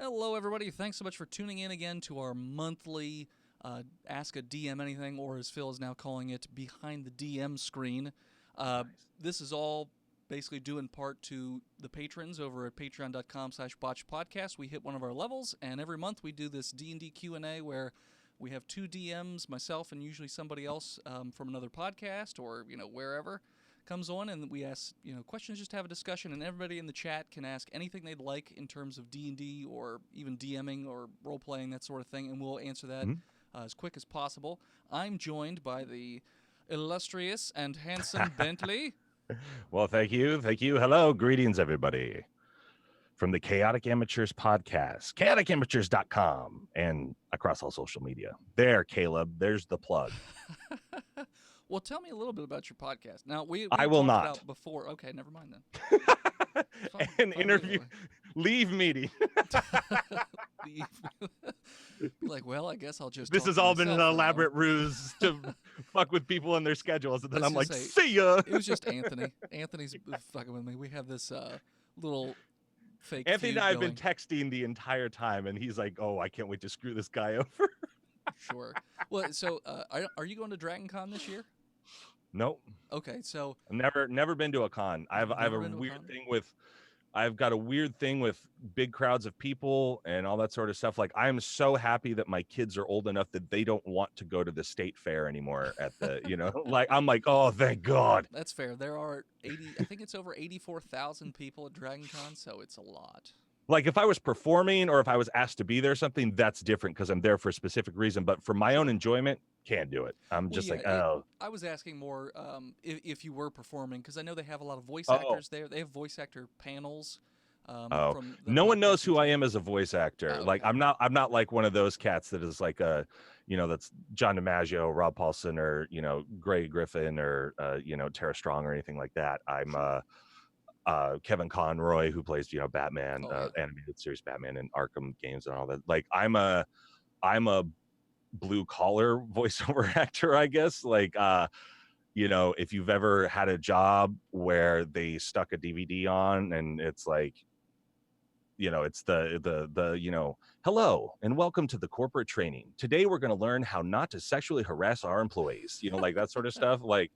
Hello, everybody. Thanks so much for tuning in again to our monthly Ask a DM Anything, or as Phil is now calling it, Behind the DM Screen. Nice. This is all basically due in part to the patrons over at patreon.com/botchpodcast. We hit one of our levels, and every month we do this D&D Q&A where we have two DMs, myself and usually somebody else from another podcast or, wherever comes on, and we ask questions, just to have a discussion, and everybody in the chat can ask anything they'd like in terms of D&D or even DMing or role playing, that sort of thing, and we'll answer that as quick as possible. I'm joined by the illustrious and handsome Bentley. Well, thank you. Hello, greetings, everybody, from the Chaotic Amateurs podcast, chaoticamateurs.com, and across all social media. There, Caleb, there's the plug. Well, tell me a little bit about your podcast. Now, we I will talked not. about before. Okay, never mind then. An interview. Leave meeting. Be like, well, I guess I'll just. This has all been an elaborate ruse to fuck with people and their schedules, and then I'm like, see ya. It was just Anthony. Anthony's fucking with me. We have this little fake. Anthony and I have going. been texting the entire time, and he's like, "Oh, I can't wait to screw this guy over." Sure. Well, so are you going to Dragon Con this year? Nope. Okay, so I've never been to a con. I've a weird thing with. I've got a weird thing with big crowds of people and all that sort of stuff. Like, I'm so happy that my kids are old enough that they don't want to go to the state fair anymore at the, like, I'm like, oh, thank God. That's fair. There are I think it's over 84,000 people at Dragon Con, so it's a lot. Like, if I was performing or if I was asked to be there or something, that's different because I'm there for a specific reason. But for my own enjoyment, can't do it. I'm just I was asking more if you were performing, because I know they have a lot of voice actors there. They have voice actor panels. No one knows who I am as a voice actor. Oh, okay. Like, I'm not like one of those cats that is like that's John DiMaggio, Rob Paulson, or Greg Griffin, or Tara Strong, or anything like that. I'm Kevin Conroy, who plays Batman, animated series Batman and Arkham games and all that. Like, I'm a blue collar voiceover actor, I guess. Like, if you've ever had a job where they stuck a DVD on and it's like, it's the hello and welcome to the corporate training. Today we're going to learn how not to sexually harass our employees, like that sort of stuff. Like,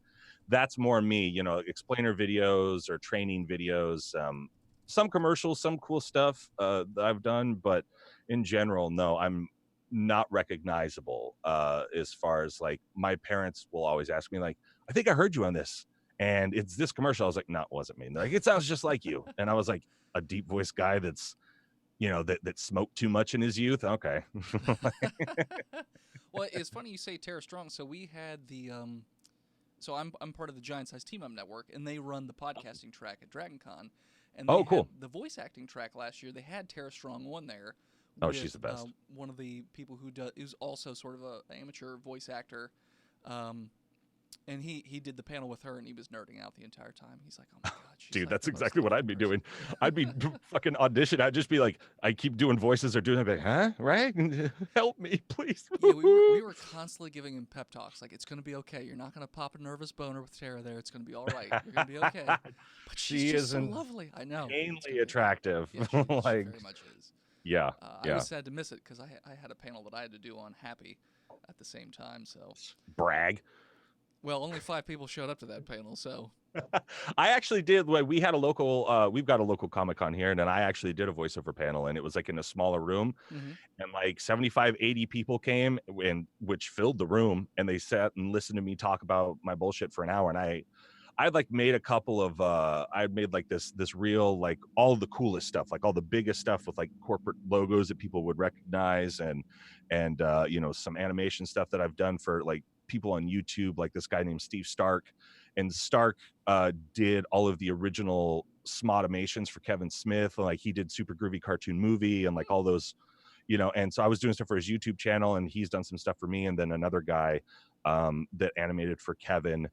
that's more me, explainer videos or training videos, some commercials, some cool stuff that I've done, but in general, no, I'm not recognizable as far as, like, my parents will always ask me, like, I think I heard you on this and it's this commercial. I was like, no, it wasn't me. And they're like, it sounds just like you. And I was like, a deep voice guy that's that smoked too much in his youth. Okay. Well, it's funny you say Tara Strong. So we had the so I'm part of the Giant Size Team Up Network, and they run the podcasting track at Dragon Con. And they cool. had the voice acting track last year. They had Tara Strong on there. Oh, she's the best. One of the people who's also sort of an amateur voice actor. And he did the panel with her, and he was nerding out the entire time. He's like, oh my God. Dude, like that's exactly what I'd be doing. I'd be fucking audition. I'd just be like, I keep doing voices or doing it, like, huh? Right? Help me, please. Yeah, we were constantly giving him pep talks. Like, it's going to be okay. You're not going to pop a nervous boner with Tara there. It's going to be all right. You're going to be okay. But she's just so lovely. I know. Insanely attractive. Yeah, she very much is. Yeah. I was sad to miss it because I had a panel that I had to do on Happy at the same time. So brag. Well, only 5 people showed up to that panel, so. I actually did. We've got a local Comic-Con here, and then I actually did a voiceover panel, and it was like in a smaller room, and like 75, 80 people came, which filled the room, and they sat and listened to me talk about my bullshit for an hour. And I'd like made a couple of I'd made like this real, like, all the coolest stuff, like all the biggest stuff with like corporate logos that people would recognize, and some animation stuff that I've done for like people on YouTube, like this guy named Steve Stark. And Stark did all of the original Smodimations for Kevin Smith. Like, he did Super Groovy Cartoon Movie and like all those, and so I was doing stuff for his YouTube channel, and he's done some stuff for me. And then another guy that animated for Kevin,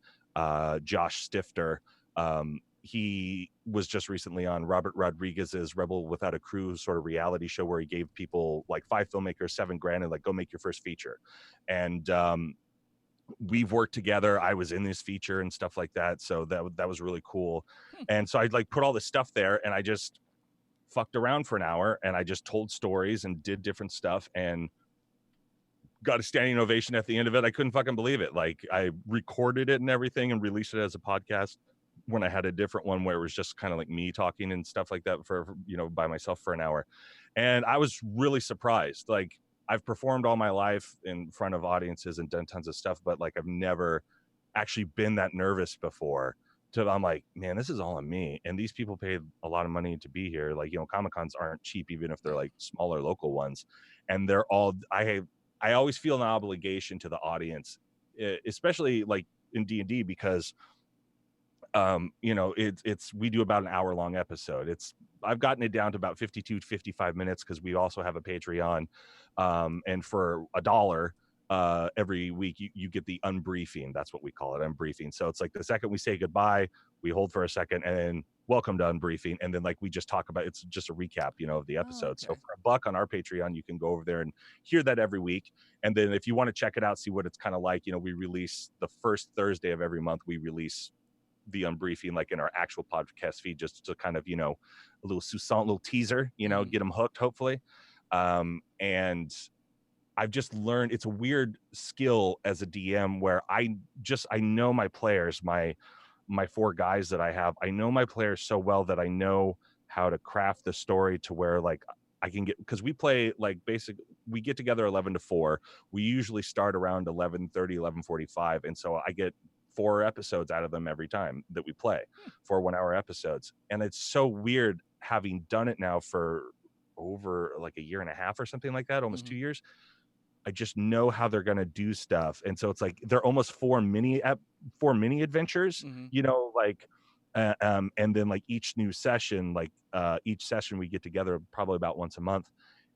Josh Stifter, he was just recently on Robert Rodriguez's Rebel Without a Crew sort of reality show where he gave people like 5 filmmakers $7,000 and like, go make your first feature. And we've worked together. I was in this feature and stuff like that. So that was really cool. And so I'd like put all this stuff there, and I just fucked around for an hour, and I just told stories and did different stuff and got a standing ovation at the end of it. I couldn't fucking believe it. Like, I recorded it and everything and released it as a podcast when I had a different one where it was just kind of like me talking and stuff like that for by myself for an hour. And I was really surprised. Like, I've performed all my life in front of audiences and done tons of stuff, but like I've never actually been that nervous before. I'm like, man, this is all on me. And these people paid a lot of money to be here. Like, Comic-Cons aren't cheap, even if they're like smaller local ones. And they're all, I always feel an obligation to the audience, especially like in D&D, because it's we do about an hour long episode. I've gotten it down to about 52 to 55 minutes because we also have a Patreon, and for $1 every week you get the unbriefing. That's what we call it, unbriefing. So it's like the second we say goodbye, we hold for a second and then welcome to unbriefing, and then like we just talk about, it's just a recap of the episode. Okay. So for $1 on our Patreon, you can go over there and hear that every week. And then if you want to check it out, see what it's kind of like, we release the first Thursday of every month, we release the unbriefing like in our actual podcast feed, just to kind of a little succinct little teaser, get them hooked hopefully. And I've just learned it's a weird skill as a DM where I know my players, my 4 guys that I have, I know my players so well that I know how to craft the story to where like I can get, because we play like we get together 11 to 4. We usually start around 11:30, 11:45, and so I get 4 episodes out of them every time that we play, 4 1-hour episodes. And it's so weird having done it now for over like a year and a half or something like that, almost 2 years. I just know how they're going to do stuff. And so it's like they're almost 4 mini adventures, like and then like each new session, like each session we get together probably about once a month.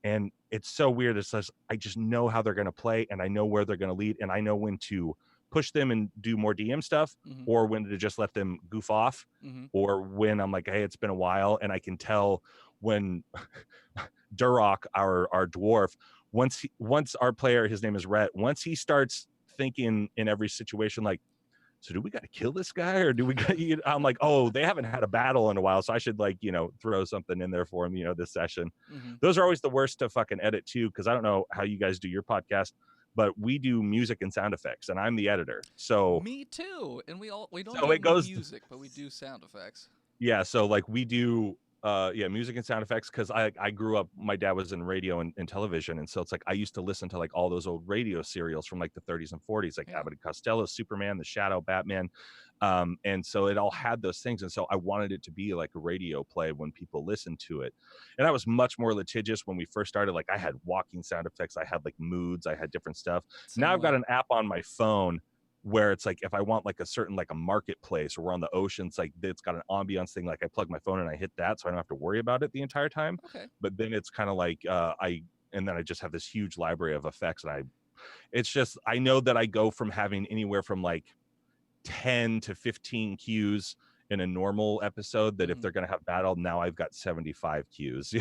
And it's so weird. It's just, I just know how they're going to play, and I know where they're going to lead, and I know when to push them and do more DM stuff, or when to just let them goof off, or when I'm like, hey, it's been a while, and I can tell when Durok, our dwarf, once our player, his name is Rhett, once he starts thinking in every situation like, so do we got to kill this guy, or do we got, I'm like, oh, they haven't had a battle in a while, so I should like throw something in there for him this session. Those are always the worst to fucking edit too, because I don't know how you guys do your podcast, but we do music and sound effects, and I'm the editor. So me too, and we don't so do it goes music, but we do sound effects. Yeah, so like we do music and sound effects, because I grew up, my dad was in radio and television, and so it's like I used to listen to like all those old radio serials from like the 30s and 40s, like Abbott and Costello, Superman, The Shadow, Batman, and so it all had those things, and so I wanted it to be like a radio play when people listened to it. And I was much more litigious when we first started. Like I had walking sound effects, I had like moods, I had different stuff. Now I've got an app on my phone where it's like if I want like a certain like a marketplace, or we're on the ocean, it's like it's got an ambiance thing, like I plug my phone and I hit that, so I don't have to worry about it the entire time. Okay. But then it's kind of like and then I just have this huge library of effects, and it's just, I know that I go from having anywhere from like 10 to 15 cues in a normal episode, that if they're going to have battle, now I've got 75 cues.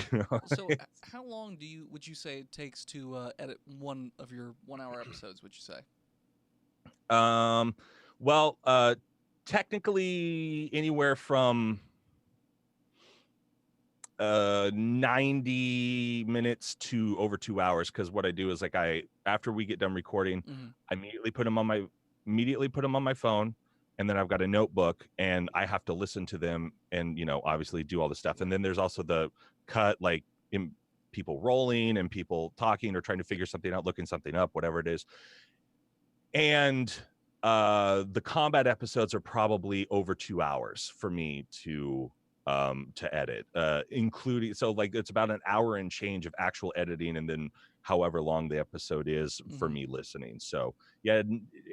So how long would you say it takes to edit one of your 1-hour episodes, would you say? Well, technically anywhere from 90 minutes to over 2 hours, because what I do is like after we get done recording, I immediately put them on my phone, and then I've got a notebook, and I have to listen to them and obviously do all the stuff. And then there's also the cut, like in people rolling and people talking or trying to figure something out, looking something up, whatever it is. And the combat episodes are probably over 2 hours for me to edit, including, so like it's about an hour and change of actual editing, and then however long the episode is for me listening. So yeah,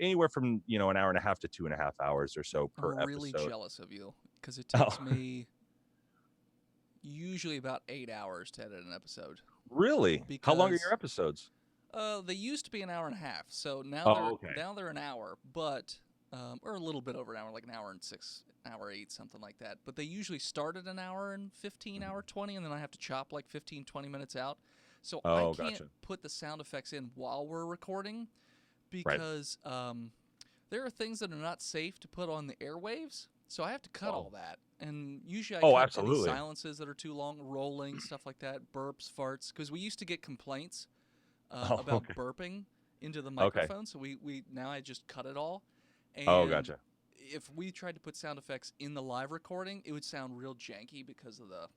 anywhere from an hour and a half to 2.5 hours or so per episode. I'm really jealous of you, because it takes me usually about 8 hours to edit an episode. Really? How long are your episodes? They used to be an hour and a half, so now they're an hour, but or a little bit over an hour, like an hour and 6, hour 8, something like that. But they usually start at an hour and 15, hour 20, and then I have to chop like 15, 20 minutes out. So I can't put the sound effects in while we're recording, because there are things that are not safe to put on the airwaves. So I have to cut all that. and usually I Oh, cut any absolutely. silences that are too long, rolling, stuff like that, burps, farts, because we used to get complaints Oh, about okay. burping into the Okay. microphone. So we now I just cut it all. Oh, And gotcha. if we tried to put sound effects in the live recording, it would sound real janky because of the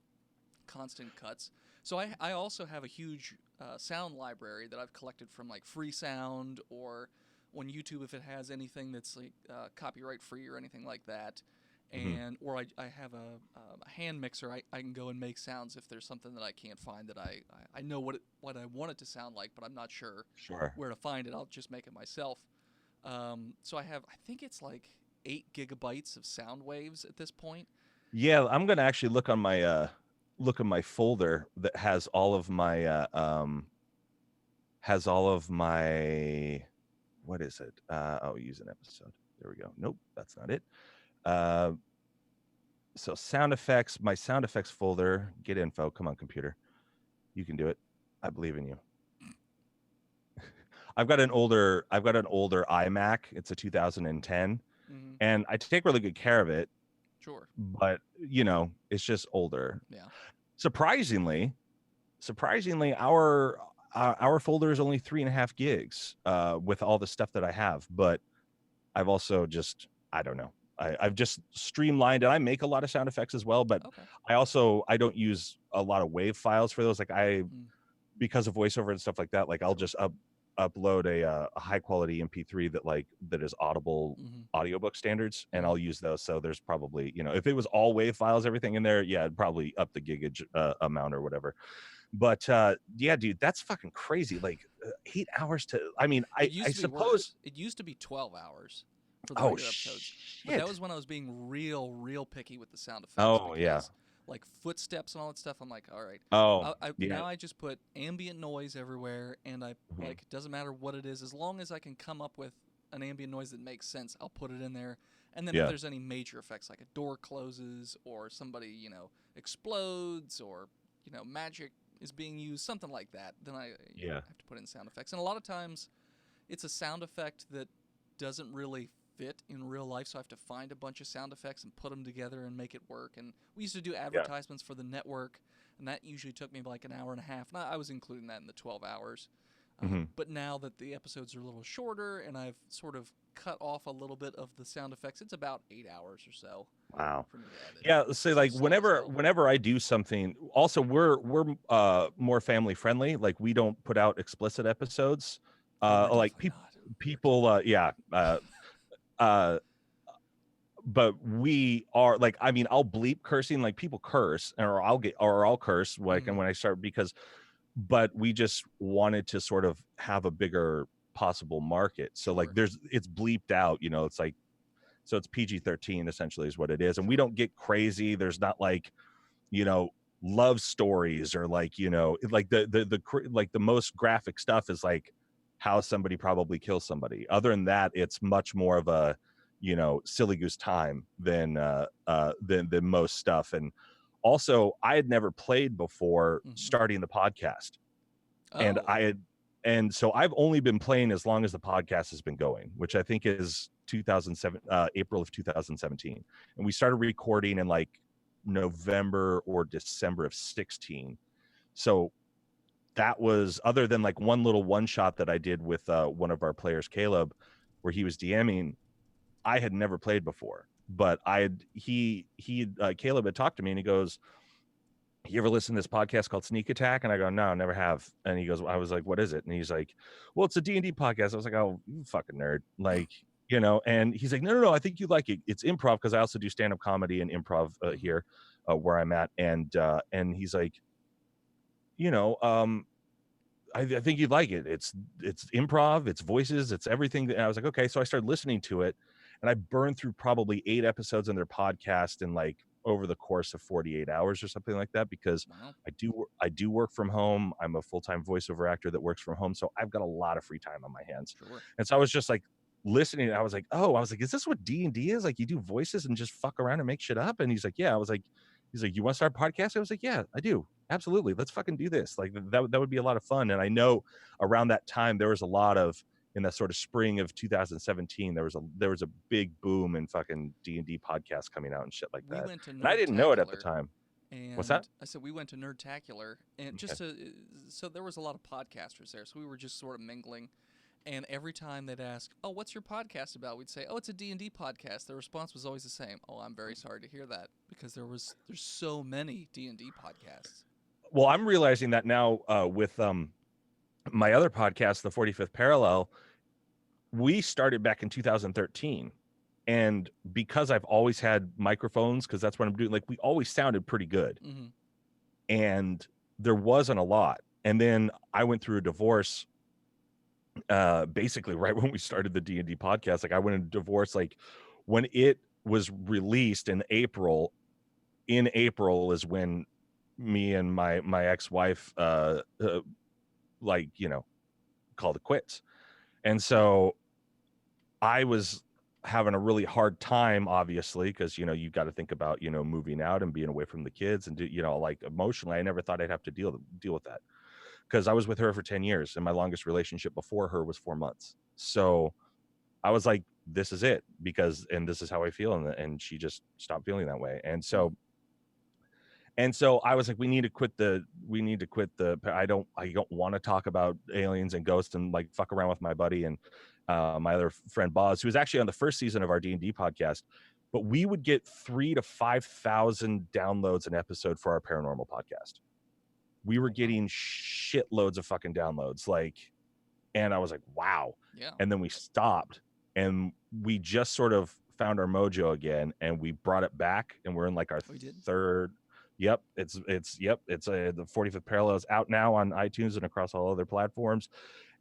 constant cuts. So I also have a huge sound library that I've collected from like Free Sound or on YouTube if it has anything that's like copyright free or anything like that. Hmm. And or I have a hand mixer. I can go and make sounds if there's something that I can't find that I know what I want it to sound like, but I'm not sure Sure. where to find it. I'll just make it myself. So I think it's like 8 gigabytes of sound waves at this point. Yeah, I'm gonna actually look at my folder that has all of my what is it? Oh, use an episode. There we go. Nope, that's not it. Uh, so sound effects, my sound effects folder, get info. Come on, computer. You can do it. I believe in you. I've got an older iMac. It's a 2010, Mm-hmm. and I take really good care of it, Sure. but it's just older. Yeah. Surprisingly, our folder is only 3.5 gigs with all the stuff that I have, but I've also just I don't know. I've just streamlined it. I make a lot of sound effects as well, but Okay. I don't use a lot of wave files for those. Like Mm, because of voiceover and stuff like that, like I'll sure. just upload a high quality MP3 that is audible Mm-hmm. audiobook standards, and Mm-hmm. I'll use those. So there's probably, if it was all wave files, everything in there, yeah, it'd probably up the gigage amount or whatever. But yeah, dude, that's fucking crazy. Like 8 hours to, I mean, It I used to be suppose. worse. It used to be 12 hours for the Oh regular episodes. But that shit. was when I was being real picky with the sound effects Oh yeah. because like footsteps and all that stuff, I'm like, all right. Oh yeah. Now I just put ambient noise everywhere, and I Mhm. like it doesn't matter what it is as long as I can come up with an ambient noise that makes sense. I'll put it in there. And then if Yeah. there's any major effects like a door closes or somebody explodes or magic is being used, something like that, then I Yeah. have to put in sound effects. And a lot of times it's a sound effect that doesn't really fit in real life, so I have to find a bunch of sound effects and put them together and make it work. And we used to do Yeah. advertisements for the network, and that usually took me like an hour and a half. And I was including that in the 12 hours. Hmm. But now that the episodes are a little shorter and I've sort of cut off a little bit of the sound effects, it's about 8 hours or so Wow. for me to edit. Yeah, say So like slow as hell. whenever I do something, also we're more family friendly. Like we don't put out explicit episodes. Oh, we're Like definitely not. people yeah. Uh but we are like, I mean, I'll bleep cursing, like people curse, or I'll curse like, and Mm-hmm. when I start, but we just wanted to sort of have a bigger possible market. So like Sure. it's bleeped out, it's like, so it's PG-13 essentially is what it is. And we Sure. don't get crazy. There's not like, you know, love stories or like, like like the most graphic stuff is like how somebody probably kills somebody. Other than that, it's much more of a, silly goose time than most stuff. And also I had never played before Mm-hmm. starting the podcast. And Oh. and so I've only been playing as long as the podcast has been going, which I think is 2007, April of 2017. And we started recording in like November or December of 16. So that was, other than like one little one shot that I did with one of our players, Caleb, where he was DMing, I had never played before. But Caleb had talked to me and he goes, you ever listen to this podcast called Sneak Attack? And I go, no, never have. And he goes, I was like, what is it? And he's like, well, it's a D&D podcast. I was like, oh, you fucking nerd. Like, and he's like, no, I think you like it. It's improv, because I also do stand-up comedy and improv Mm-hmm. here where I'm at. And he's like, I think you'd like it. It's improv, it's voices, it's everything. And I was like, okay. So I started listening to it, and I burned through probably 8 episodes on their podcast in like over the course of 48 hours or something like that, because Wow. I do work from home. I'm a full-time voiceover actor that works from home, so I've got a lot of free time on my hands. Sure. And so I was just like listening. I was like, is this what D&D is? Like you do voices and just fuck around and make shit up? And he's like, yeah. He's like, you want to start a podcast? I was like, yeah, I do. Absolutely. Let's fucking do this. Like that would be a lot of fun. And I know around that time there was a lot of, in that sort of spring of 2017, there was a big boom in fucking D&D podcasts coming out and shit like We that. went to And I didn't know it at the Nerdtacular, time. What's that? and I said we went to Nerdtacular, and Okay. so there was a lot of podcasters there, so we were just sort of mingling. And every time they'd ask, "Oh, what's your podcast about?" We'd say, "Oh, it's a D&D podcast." The response was always the same. "Oh, I'm very sorry to hear that," because there's so many D&D podcasts. Well, I'm realizing that now with my other podcast, the 45th Parallel. We started back in 2013, and because I've always had microphones, because that's what I'm doing, like we always sounded pretty good, Mm-hmm. and there wasn't a lot. And then I went through a divorce basically right when we started the D&D podcast. Like I went into divorce like when it was released in April. In April is when me and my ex-wife like, you know, called it quits. And so I was having a really hard time, obviously, because, you know, you got to think about, you know, moving out and being away from the kids and do, you know, like emotionally, I never thought I'd have to deal with that, because I was with her for 10 years and my longest relationship before her was 4 months. So I was like, this is it, and this is how I feel. And she just stopped feeling that way. And so I was like, we need to quit the, I don't want to talk about aliens and ghosts and like fuck around with my buddy and my other friend Boz, who was actually on the first season of our D&D podcast. But we would get 3,000 to 5,000 downloads an episode for our paranormal podcast. We were getting shitloads of fucking downloads. Like, and I was like, wow. Yeah. And then we stopped, and we just sort of found our mojo again, and we brought it back, and we're in like our third. Yep, it's the 45th Parallel is out now on iTunes and across all other platforms,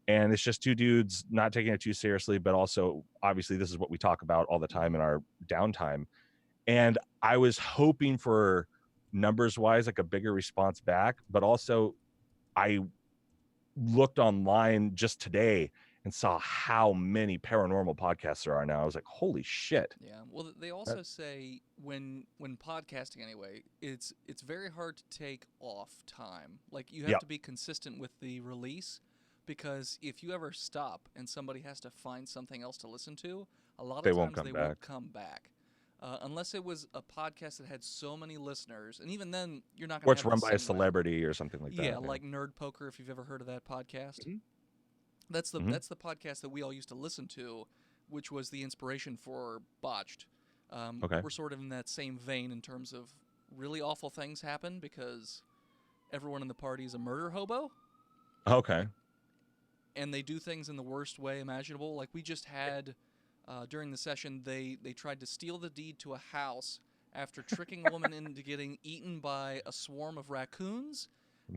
and it's just two dudes not taking it too seriously, but also obviously this is what we talk about all the time in our downtime. And I was hoping for numbers wise like a bigger response back, but also I looked online just today and saw how many paranormal podcasts there are now. I was like, holy shit. Yeah. Well, they also say when podcasting anyway, it's very hard to take off time. Like you have to be consistent with the release, because if you ever stop and somebody has to find something else to listen to, a lot of times they won't come back. Unless it was a podcast that had so many listeners, and even then, you're not going to. Or it's run by a celebrity or something like that. Yeah, like Nerd Poker, if you've ever heard of that podcast. Mm-hmm. That's the podcast that we all used to listen to, which was the inspiration for Botched. We're sort of in that same vein in terms of really awful things happen because everyone in the party is a murder hobo. Okay. And they do things in the worst way imaginable. Like we just had during the session, they tried to steal the deed to a house after tricking a woman into getting eaten by a swarm of raccoons.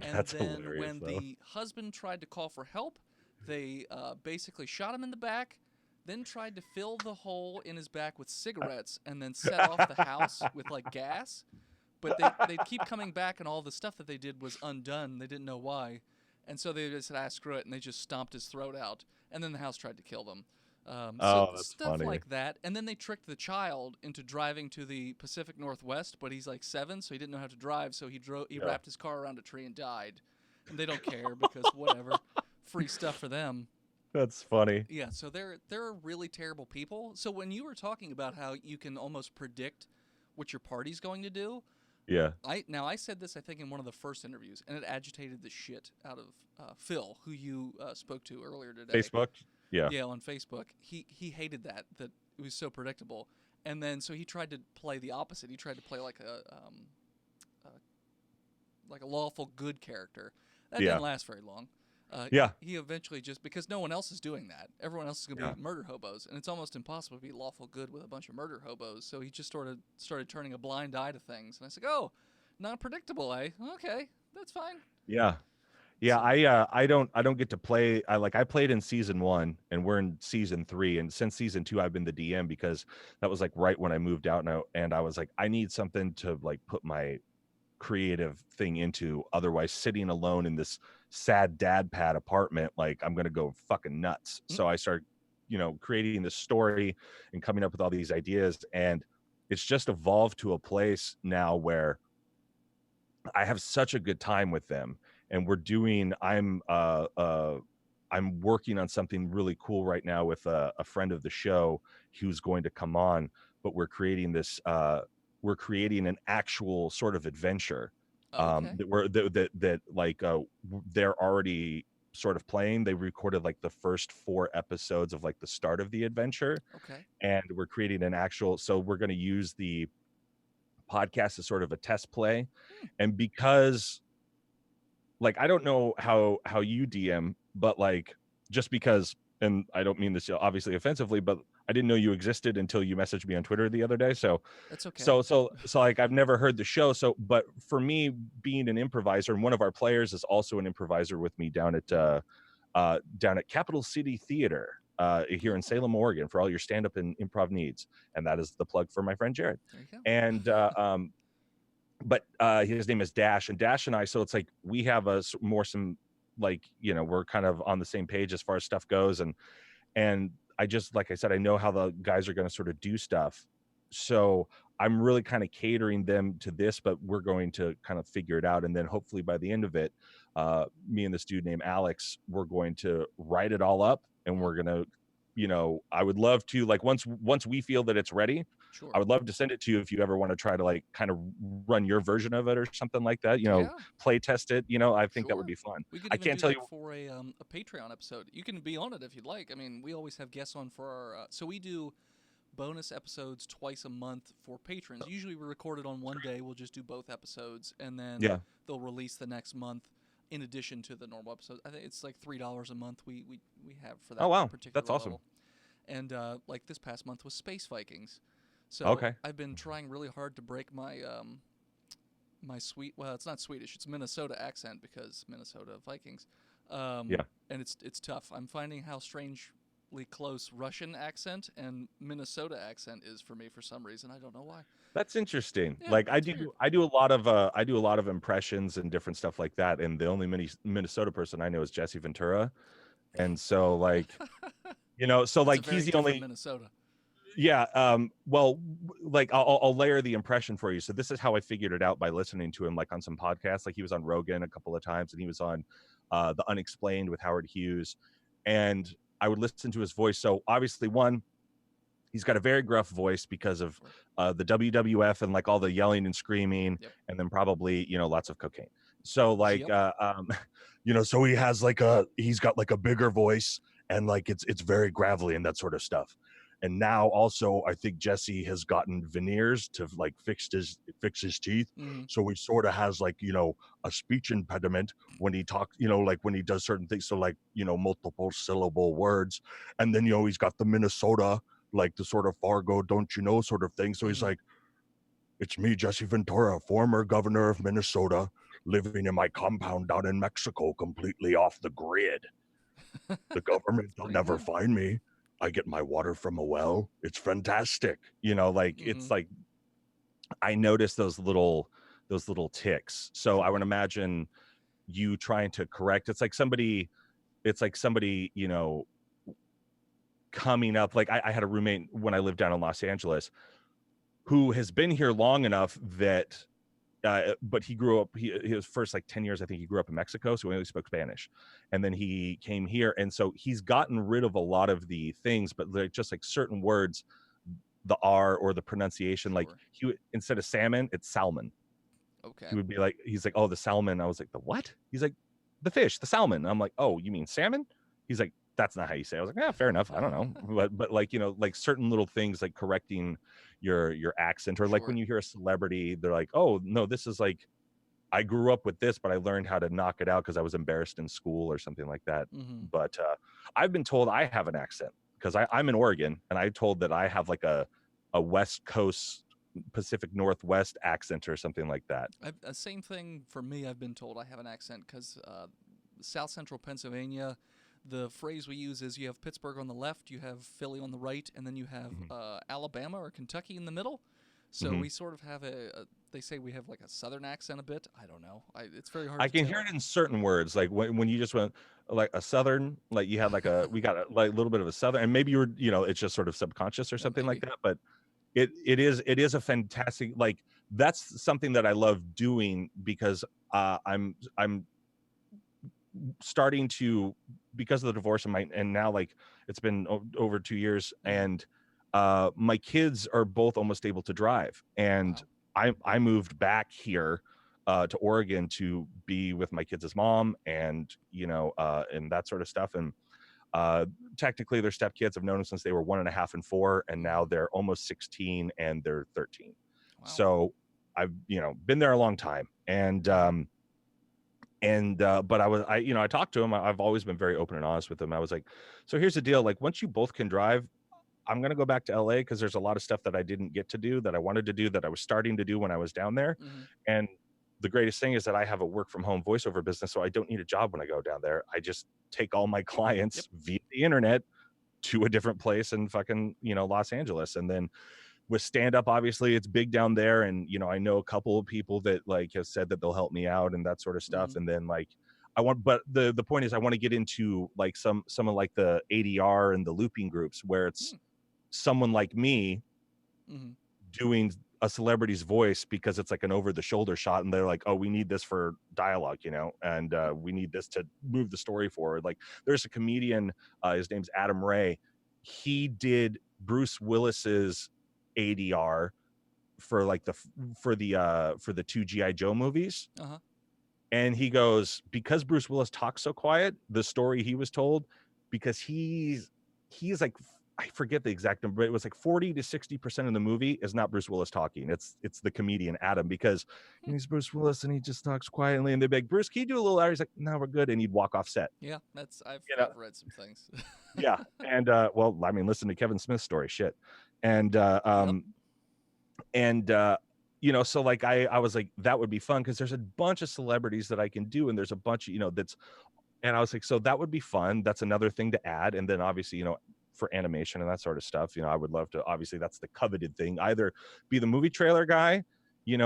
And That's then hilarious, when the husband tried to call for help, they basically shot him in the back, then tried to fill the hole in his back with cigarettes, and then set off the house with like gas. But they'd keep coming back, and all the stuff that they did was undone. They didn't know why. And so they just said, screw it, and they just stomped his throat out. And then the house tried to kill them. That's stuff funny. like that. And then they tricked the child into driving to the Pacific Northwest, but he's like 7, so he didn't know how to drive, so he wrapped his car around a tree and died. And they don't care because whatever. Free stuff for them. That's funny. Yeah, so they're really terrible people. So when you were talking about how you can almost predict what your party's going to do, yeah. I said this, I think, in one of the first interviews, and it agitated the shit out of Phil, who you spoke to earlier today. Facebook? Yeah. Yeah, on Facebook. He hated that it was so predictable. And then so he tried to play the opposite. He tried to play like a lawful good character. That didn't last very long. He eventually just, because no one else is doing that. Everyone else is going to be murder hobos, and it's almost impossible to be lawful good with a bunch of murder hobos. So he just sort of started turning a blind eye to things. And I said, "Oh, not predictable, eh? Okay, that's fine." Yeah. Yeah, so, I don't get to play. I played in season 1, and we're in season 3, and since season 2 I've been the DM because that was like right when I moved out, and I was like, I need something to like put my creative thing into, otherwise sitting alone in this sad dad pad apartment, like I'm gonna go fucking nuts. So I started creating this story and coming up with all these ideas, and it's just evolved to a place now where I have such a good time with them. And I'm I'm working on something really cool right now with a friend of the show who's going to come on, but we're creating an actual sort of adventure Okay. they're already sort of playing. They recorded like the first 4 episodes of like the start of the adventure, Okay. and we're creating an actual, so we're going to use the podcast as sort of a test play. Hmm. And because like I don't know how you DM, but like just because, and I don't mean this obviously offensively, but I didn't know you existed until you messaged me on Twitter the other day. So That's okay. so like I've never heard the show. So but for me, being an improviser, and one of our players is also an improviser with me down at Capital City Theater here in Oh, Salem, Oregon, for all your stand-up and improv needs. And that is the plug for my friend Jared. there you go. And but his name is Dash, and Dash and I, so it's like we have some like, you know, we're kind of on the same page as far as stuff goes. And I just, like I said, I know how the guys are going to sort of do stuff. So I'm really kind of catering them to this, but we're going to kind of figure it out. And then hopefully by the end of it, me and this dude named Alex, we're going to write it all up, and we're going to, you know, I would love to, like, once we feel that it's ready, Sure. I would love to send it to you if you ever want to try to like kind of run your version of it or something like that, you know, Yeah. play test it, you know. I think that would Sure. be fun. We could I even can't do tell that you. for a Patreon episode. You can be on it if you'd like. I mean, we always have guests on for our. So we do bonus episodes twice a month for patrons. Usually we record it on one day. We'll just do both episodes, and then Yeah. they'll release the next month in addition to the normal episodes. I think it's like $3 a month we have for Oh that wow, particular that's awesome. level. And like this past month was Space Vikings. So Okay. I've been trying really hard to break my well, it's not Swedish, it's Minnesota accent because Minnesota Vikings. Yeah. And it's tough. I'm finding how strangely close Russian accent and Minnesota accent is for me for some reason. I don't know why. That's interesting. Yeah, Like it's weird. I do a lot of impressions and different stuff like that. And the only Minnesota person I know is Jesse Ventura. And so like, you know, so That's a like very he's the different only, Minnesota. yeah. Well, like I'll layer the impression for you. So this is how I figured it out by listening to him, like on some podcasts. Like he was on Rogan a couple of times, and he was on the Unexplained with Howard Hughes, and I would listen to his voice. So obviously, one, he's got a very gruff voice because of Sure. the WWF and like all the yelling and screaming, Yep. and then probably, you know, lots of cocaine. So like Yep. you know, so he's got like a bigger voice, and like it's very gravelly and that sort of stuff. And now also I think Jesse has gotten veneers to like fix his teeth. Mm-hmm. So he sort of has like, you know, a speech impediment when he talks, you know, like when he does certain things. So like, you know, multiple syllable words. And then, you know, he's got the Minnesota, like the sort of Fargo, don't you know, sort of thing. So he's Mm-hmm. like, it's me, Jesse Ventura, former governor of Minnesota, living in my compound down in Mexico, completely off the grid. The government will Pretty never good. find me. I get my water from a well. It's fantastic. You know, like Mm-hmm. it's like I notice those little ticks. So I would Sure. imagine you trying to correct. It's like somebody, you know, coming up. Like I had a roommate when I lived down in Los Angeles who has been here long enough that but he grew up his first like 10 years, I think he grew up in Mexico, so he only spoke Spanish, and then he came here, and so he's gotten rid of a lot of the things, but like just like certain words, the R or the pronunciation, like Sure. he would, instead of salmon, it's salmon. Okay. He would be like, he's like, oh, the salmon. I was like, the what? He's like, the fish, the salmon. I'm like, oh, you mean salmon? He's like, that's not how you say it. I was like, yeah, fair enough. I don't know. But like, you know, like certain little things like correcting your accent, or like when Sure. you hear a celebrity, they're like, oh no, this is like, I grew up with this, but I learned how to knock it out because I was embarrassed in school or something like that. Mm-hmm. But I've been told I have an accent because I'm in Oregon, and I'm told that I have like a West Coast, Pacific Northwest accent or something like that. Same thing for me. I've been told I have an accent because South Central Pennsylvania, the phrase we use is you have Pittsburgh on the left, you have Philly on the right, and then you have Mhm. Alabama or Kentucky in the middle. So Mhm. we sort of have they say we have like a southern accent a bit. I don't know. It's very hard I to can hear tell. it in certain words, like when you just went like a southern, like you had like a, we got a like little bit of a southern, and maybe you were, you know, it's just sort of subconscious or Yeah, something like maybe. that. But it is a fantastic, like that's something that I love doing because I'm starting to because of the divorce and now like it's been over 2 years, and my kids are both almost able to drive, and Wow. I moved back here to Oregon to be with my kids' mom, and and that sort of stuff. And technically their stepkids have known them since they were 1.5 and 4, and now they're almost 16 and they're 13. Wow. So I've been there a long time, and but I talked to him. I've always been very open and honest with him. I was like, so here's the deal, like once you both can drive, I'm going to go back to LA because there's a lot of stuff that I didn't get to do that I wanted to do that I was starting to do when I was down there. And the greatest thing is that I have a work from home voiceover business, so I don't need a job when I go down there. I just take all my clients via the internet to a different place in fucking Los Angeles. And then with stand up, obviously it's big down there, and I know a couple of people that like have said that they'll help me out and that sort of stuff. And then like but the point is I want to get into like some of like the ADR and the looping groups where it's someone like me doing a celebrity's voice, because it's like an over the shoulder shot, and they're like, oh, we need this for dialogue, and we need this to move the story forward. Like there's a comedian, his name's Adam Ray. He did Bruce Willis's ADR for like for the 2 GI Joe movies. And he goes, because Bruce Willis talks so quiet, the story he was told, because he's like, I forget the exact number, but it was like 40 to 60% of the movie is not Bruce Willis talking. It's the comedian Adam, because he's Bruce Willis and he just talks quietly, and they'd be like, Bruce, can you do a little louder? He's like, no, we're good. And he'd walk off set. Yeah, I've read some things. Yeah. And well, I mean, listen to Kevin Smith's story, shit. And so like I was like, that would be fun because there's a bunch of celebrities that I can do, and there's a bunch of that's, and I was like, so that would be fun. That's another thing to add. And then obviously for animation and that sort of stuff, I would love to, obviously that's the coveted thing, either be the movie trailer guy,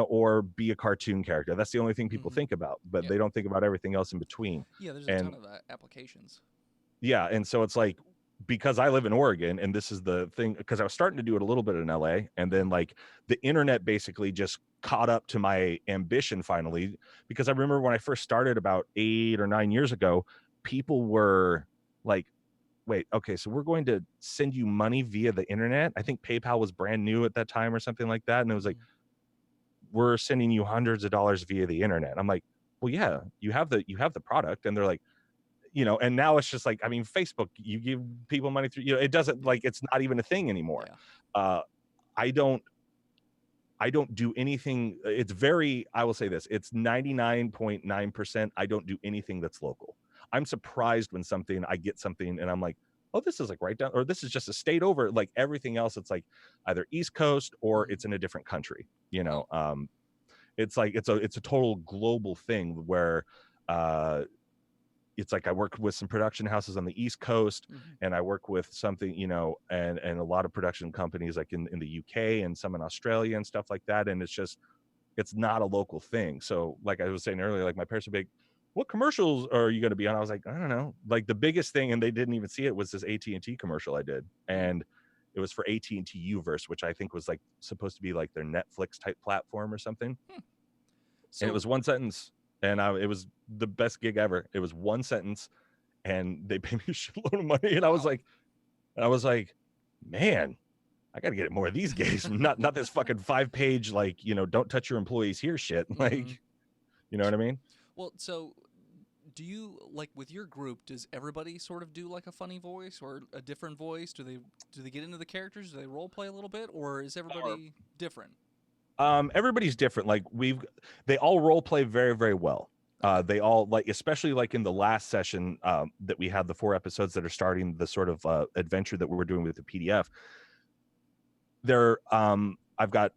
or be a cartoon character. That's the only thing people think about, but they don't think about everything else in between. Yeah, there's a ton of applications. Yeah, and so it's like, because I live in Oregon, and this is the thing, because I was starting to do it a little bit in LA, and then like the internet basically just caught up to my ambition finally, because I remember when I first started about 8 or 9 years ago, people were like, wait, okay, so we're going to send you money via the internet. I think PayPal was brand new at that time or something like that, and it was like, we're sending you hundreds of dollars via the internet. I'm like, well, yeah, you have the product. And they're like, and now it's just like, I mean, Facebook, you give people money through, it doesn't, like, it's not even a thing anymore. I don't do anything. It's very, I will say this, it's 99.9%. I don't do anything that's local. I'm surprised when I get something and I'm like, oh, this is like right down, or this is just a state over. Like everything else, it's like either East Coast or it's in a different country. It's like, it's a total global thing where, it's like I work with some production houses on the East Coast, and I work with something, and a lot of production companies like in the UK and some in Australia and stuff like that. And it's not a local thing. So like I was saying earlier, like my parents would be like, what commercials are you going to be on? I was like, I don't know. Like the biggest thing, and they didn't even see it, was this AT&T commercial I did. And it was for AT&T Uverse, which I think was like supposed to be like their Netflix type platform or something. And it was one sentence. And it was the best gig ever. It was one sentence, and they paid me a shitload of money. And I was like, man, I got to get more of these gigs. not this fucking 5-page, like, don't touch your employees here shit. Like, you know what I mean? Well, so do you, like with your group, does everybody sort of do like a funny voice or a different voice? Do they get into the characters? Do they role play a little bit, or is everybody different? Everybody's different. Like they all role play very, very well. They all, like, especially like in the last session that we had, the 4 episodes that are starting the sort of adventure that we're doing with the PDF. I've got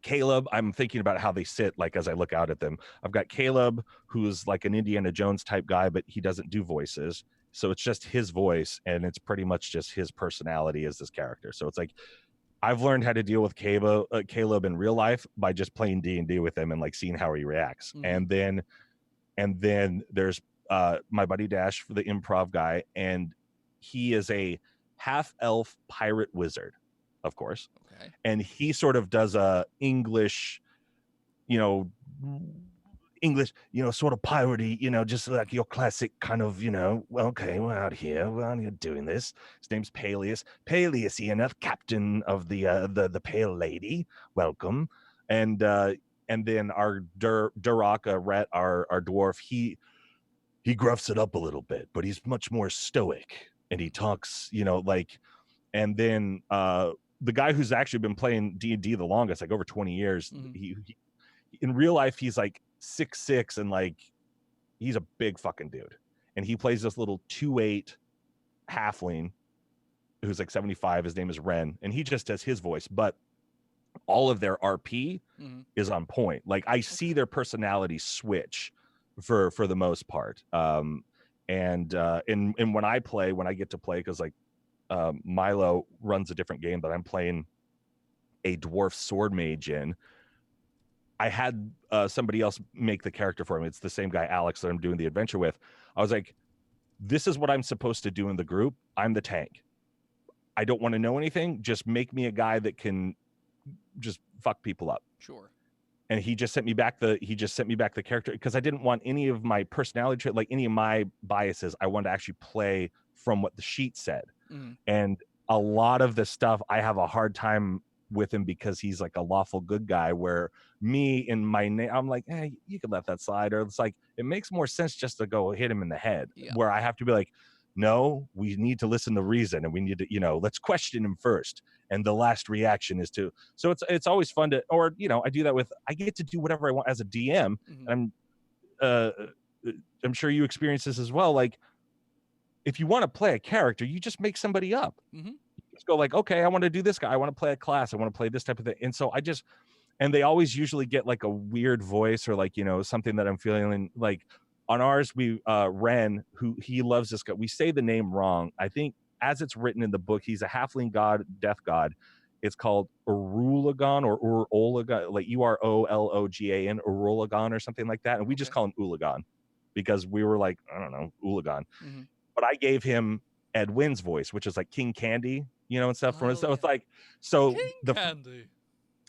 Caleb. I'm thinking about how they sit, like, as I look out at them. I've got Caleb, who's like an Indiana Jones type guy, but he doesn't do voices. So it's just his voice, and it's pretty much just his personality as this character. So it's like, I've learned how to deal with Caleb in real life by just playing D&D with him and like seeing how he reacts. And then there's my buddy Dash, for the improv guy, and he is a half elf pirate wizard, of course. Okay. And he sort of does a English, English, sort of piratey, just like your classic kind of, well, okay, we're out here, well, you're doing this. His name's Peleus. Peleus Ianeth, captain of the Pale Lady. Welcome. And then our Duraka Rhett, our dwarf, he gruffs it up a little bit, but he's much more stoic, and he talks, and then the guy who's actually been playing D&D the longest, like over 20 years, he in real life he's like 6'6", and like he's a big fucking dude, and he plays this little 2'8" halfling who's like 75. His name is Ren, and he just does his voice, but all of their RP is on point. Like I see their personality switch for the most part. And when I get to play, because like Milo runs a different game that I'm playing a dwarf sword mage in. I had somebody else make the character for him. It's the same guy, Alex, that I'm doing the adventure with. I was like, this is what I'm supposed to do in the group. I'm the tank. I don't want to know anything. Just make me a guy that can just fuck people up. Sure. And he just sent me back the character, because I didn't want any of my personality trait, like any of my biases. I wanted to actually play from what the sheet said. And a lot of the stuff I have a hard time with him, because he's like a lawful good guy, where me in my name, I'm like, hey, you can let that slide. Or it's like, it makes more sense just to go hit him in the head, where I have to be like, no, we need to listen to reason, and we need to, let's question him first. And the last reaction is to, so it's always fun to, or, I do that I get to do whatever I want as a DM. And I'm sure you experience this as well. Like, if you want to play a character, you just make somebody up. You just go like, okay, I want to do this guy. I want to play a class. I want to play this type of thing. And so and they always usually get like a weird voice, or like, something that I'm feeling like. On ours, we Ren, who he loves this guy. We say the name wrong. I think as it's written in the book, he's a halfling god, death god. It's called Urulagan or Urolagan, like Urologan, Urulagan or something like that. And we just call him Ulagan, because we were like, I don't know, Ulagan. But I gave him Edwin's voice, which is like King Candy, and stuff. So it's like, so King Candy.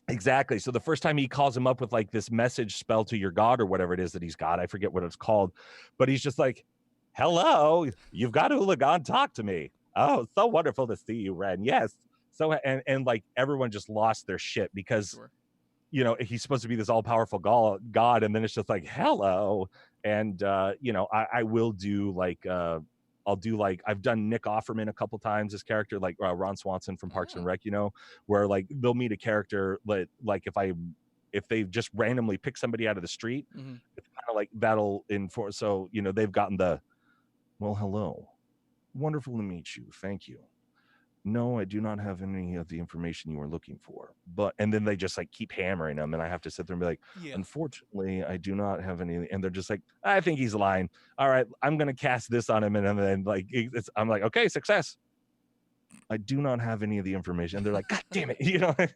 Exactly. So the first time he calls him up with like this message spell to your god or whatever it is that he's got, I forget what it's called, but he's just like, hello, you've got Ulagan, talk to me. Oh, so wonderful to see you, Ren. Yes. So, and like everyone just lost their shit, because, he's supposed to be this all powerful god. And then it's just like, hello. And, I will do like, I'll do like, I've done Nick Offerman a couple times, this character, like Ron Swanson from Parks and Rec, where like they'll meet a character like if they just randomly pick somebody out of the street, it's kind of like that'll inform. So, they've gotten the, well, hello, wonderful to meet you. Thank you. No, I do not have any of the information you were looking for. But, and then they just like keep hammering them, and I have to sit there and be like, unfortunately, I do not have any. And they're just like, I think he's lying. All right, I'm going to cast this on him. And then like, I'm like, okay, success. I do not have any of the information. And they're like, God damn it.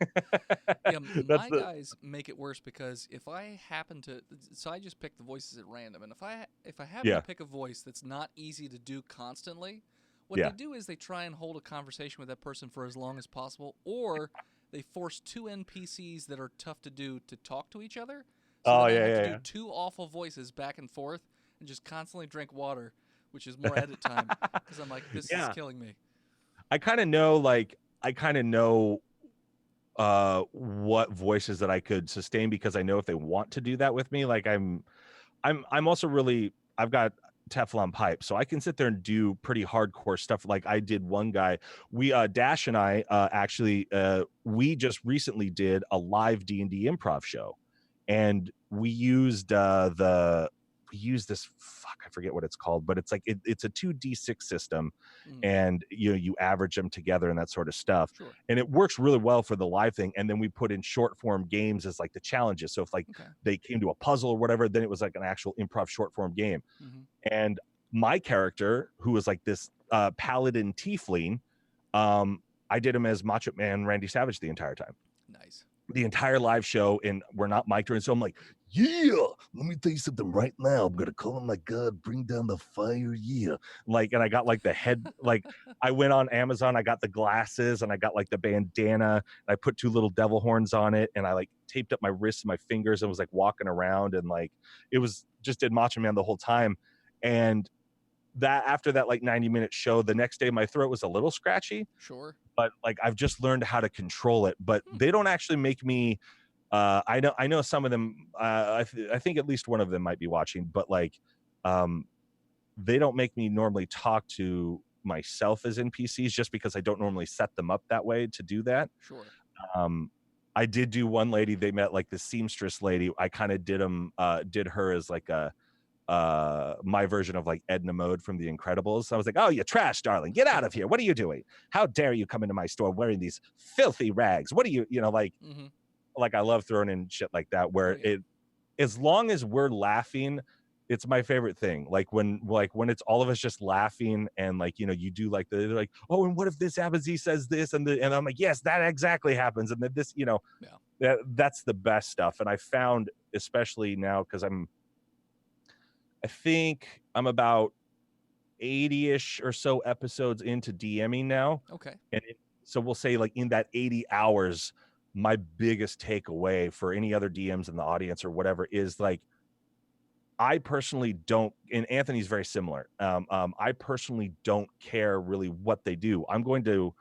My guys make it worse, because if I happen to, so I just pick the voices at random. And if I happen to pick a voice that's not easy to do constantly, what they do is they try and hold a conversation with that person for as long as possible, or they force two NPCs that are tough to do to talk to each other. So I have to do two awful voices back and forth and just constantly drink water, which is more edit time, because I'm like, this is killing me. I kind of know what voices that I could sustain, because I know if they want to do that with me, like I'm also really, I've got Teflon pipe, so I can sit there and do pretty hardcore stuff. Like I did one guy, we Dash and I actually we just recently did a live D&D improv show, and we used this, I forget what it's called, but it's like it's a 2d6 system, and you average them together and that sort of stuff. And it works really well for the live thing. And then we put in short form games as like the challenges. So if like they came to a puzzle or whatever, then it was like an actual improv short form game. And my character, who was like this paladin tiefling, I did him as Macho Man Randy Savage the entire time. Nice. the entire live show, and we're not mic'd in. So I'm like, yeah, let me tell you something right now. I'm gonna call on my God, bring down the fire. Yeah. Like, and I got like the head, like I went on Amazon, I got the glasses and I got like the bandana, and I put 2 little devil horns on it, and I like taped up my wrists and my fingers and was like walking around, and like it was just did Macho Man the whole time. And that after that like 90-minute show, the next day my throat was a little scratchy, Sure. but like I've just learned how to control it. But they don't actually make me I know some of them I think at least one of them might be watching, but like they don't make me normally talk to myself as NPCs just because I don't normally set them up that way to do that. Sure. I did do one lady, they met like the seamstress lady. I kind of did her as like a my version of like Edna Mode from The Incredibles. I was like, oh, you trash, darling, get out of here. What are you doing? How dare you come into my store wearing these filthy rags? What are you, like I love throwing in shit like that where it, as long as we're laughing, it's my favorite thing. Like when it's all of us just laughing and like, you do like they're like, oh, and what if this happens? He says this and I'm like, yes, that exactly happens. And then this, that's the best stuff. And I found, especially now, because I think I'm about 80-ish or so episodes into DMing now. Okay. And so we'll say like in that 80 hours, my biggest takeaway for any other DMs in the audience or whatever is like, I personally don't, and Anthony's very similar. I personally don't care really what they do. I'm going to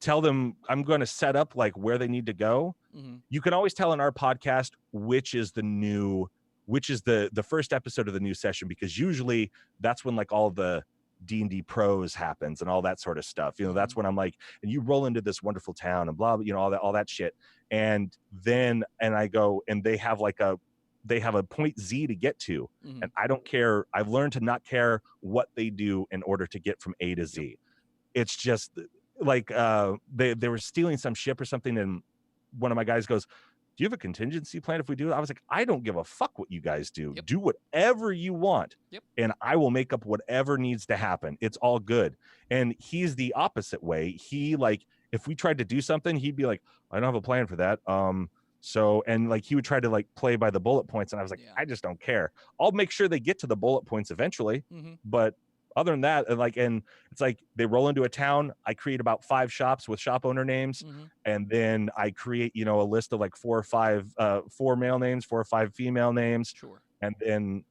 tell them, I'm going to set up like where they need to go. Mm-hmm. You can always tell in our podcast which is the first episode of the new session, because usually that's when like all the D&D pros happens and all that sort of stuff. That's when I'm like, and you roll into this wonderful town and blah, all that shit. And then, and I go, and they have a point Z to get to. Mm-hmm. And I don't care. I've learned to not care what they do in order to get from A to Z. Yep. It's just like they were stealing some ship or something, and one of my guys goes, do you have a contingency plan if we do it? I was like, I don't give a fuck what you guys do. Yep. Do whatever you want. Yep. And I will make up whatever needs to happen. It's all good. And he's the opposite way. He like, if we tried to do something, he'd be like, I don't have a plan for that. So, and like he would try to like play by the bullet points. And I was like, I just don't care. I'll make sure they get to the bullet points eventually. Mm-hmm. But other than that, and it's like they roll into a town. I create about 5 shops with shop owner names. Mm-hmm. And then I create, a list of like 4 or 5, 4 male names, 4 or 5 female names. Sure. And then